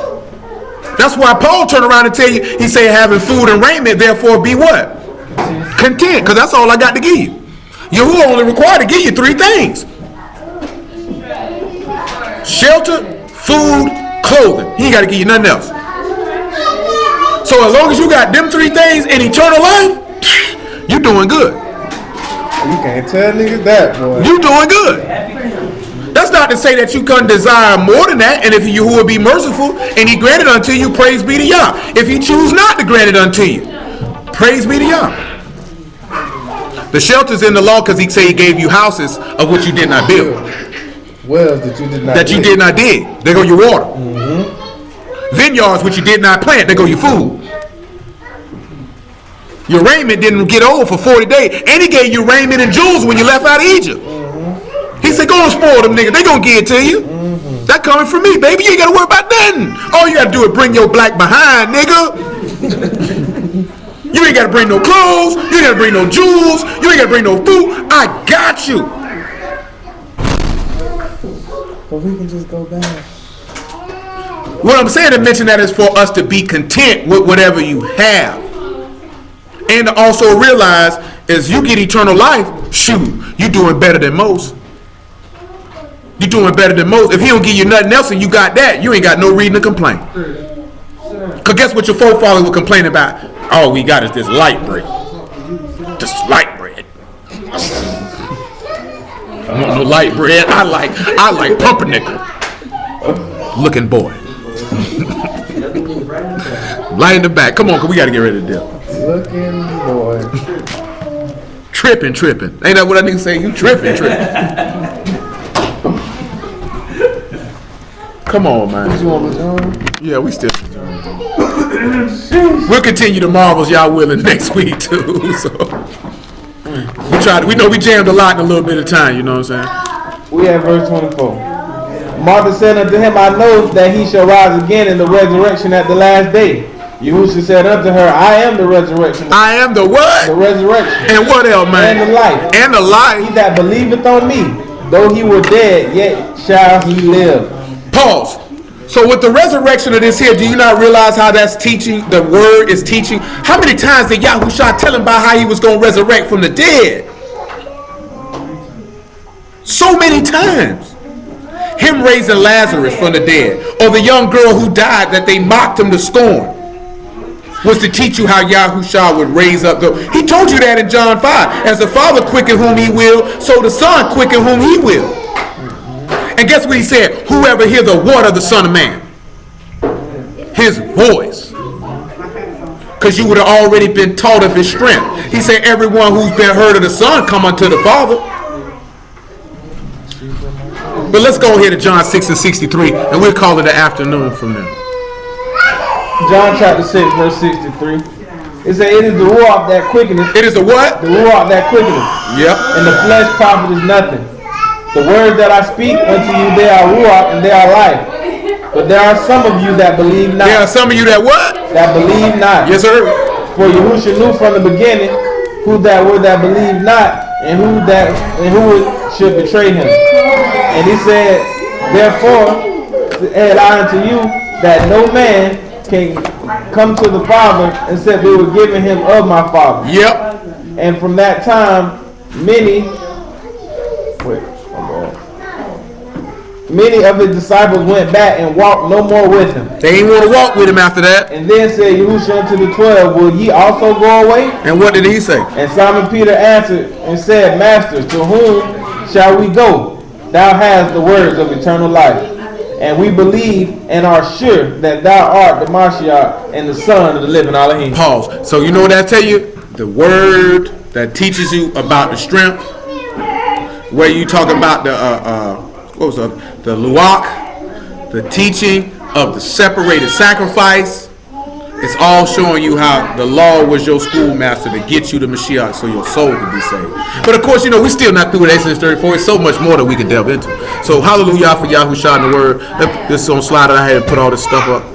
That's why Paul turned around and tell you, he said, having food and raiment, therefore be what? Content, because that's all I got to give you. Yahuwah only required to give you 3 things: shelter, food, clothing. He ain't got to give you nothing else. So as long as you got them 3 things in eternal life, you doing good. You can't tell niggas that, boy. You doing good. That's not to say that you couldn't desire more than that. And if Yahuwah be merciful and he granted unto you, praise be to Yah. If he choose not to grant it unto you, praise be to Yah. The shelter's in the law because he say he gave you houses of which you did not build. Wells that you did not That you did not dig. There go your water. Vineyards which you did not plant. There go your food. Your raiment didn't get old for 40 days. And he gave you raiment and jewels when you left out of Egypt. He said, go and spoil them niggas. They gonna give it to you. That coming from me, baby. You ain't gotta worry about nothing. All you gotta do is bring your black behind, nigga. You ain't gotta bring no clothes. You ain't gotta bring no jewels. You ain't gotta bring no food. I got you. But we can just go back. What I'm saying to mention that is for us to be content with whatever you have. And to also realize as you get eternal life, shoot, you doing better than most. You doing better than most. If he don't give you nothing else and you got that, you ain't got no reason to complain. Because guess what your forefathers were complaining about? All we got is this light bread. This light bread. I want no light bread. I like pumpernickel looking boy. Light in the back. Come on, cause we gotta get ready to deal. Looking boy. Tripping. Ain't that what I need to say? You tripping. Come on, man. You want to join? Yeah, we still. We'll continue the marvels, y'all willing, next week too. So we know we jammed a lot in a little bit of time. You know what I'm saying? We at verse 24. Martha said unto him, I know that he shall rise again in the resurrection at the last day. Yahushua said unto her, I am the resurrection. I am the what? The resurrection. And what else, man? And the life. And the life. He that believeth on me, though he were dead, yet shall he live. Pause. So with the resurrection of this here, do you not realize how that's teaching? The word is teaching. How many times did Yahushua tell him about how he was going to resurrect from the dead? So many times. Him raising Lazarus from the dead, or the young girl who died that they mocked him to scorn, was to teach you how Yahushua would raise up. He told you that in John 5. As the Father quicken whom he will, so the Son quicken whom he will. And guess what he said? Whoever hear the word of the Son of Man, his voice. Because you would have already been taught of his strength. He said, everyone who's been heard of the Son come unto the Father. But let's go ahead to John 6 and 63, and we'll call it the afternoon from there. John chapter 6, verse 63. It says, it is the ruach that quickeneth. It is the what? The ruach that quickeneth. Yep. And the flesh profiteth nothing. The words that I speak unto you, they are ruach and they are life. But there are some of you that believe not. There are some of you that what? That believe not. Yes, sir. For Yahushua knew from the beginning who that were that believed not, and who should betray him. And he said, therefore, add I unto you that no man can come to the Father except they were given him of my Father. Yep. And from that time, many of his disciples went back and walked no more with him. They ain't want to walk with him after that. And then said Yahushua unto the 12, will ye also go away? And what did he say? And Simon Peter answered and said, Master, to whom shall we go? Thou hast the words of eternal life. And we believe and are sure that thou art the HaMashiach and the Son of the living Elohim. Pause. So you know what that tell you? The word that teaches you about the strength, where you talk about the the luach, the teaching of the separated sacrifice. It's all showing you how the law was your schoolmaster to get you to Mashiach so your soul can be saved. But of course, you know, we're still not through with Exodus 34. It's so much more that we can delve into. So hallelujah for Yahushua in the word. This is on slide that I had to put all this stuff up.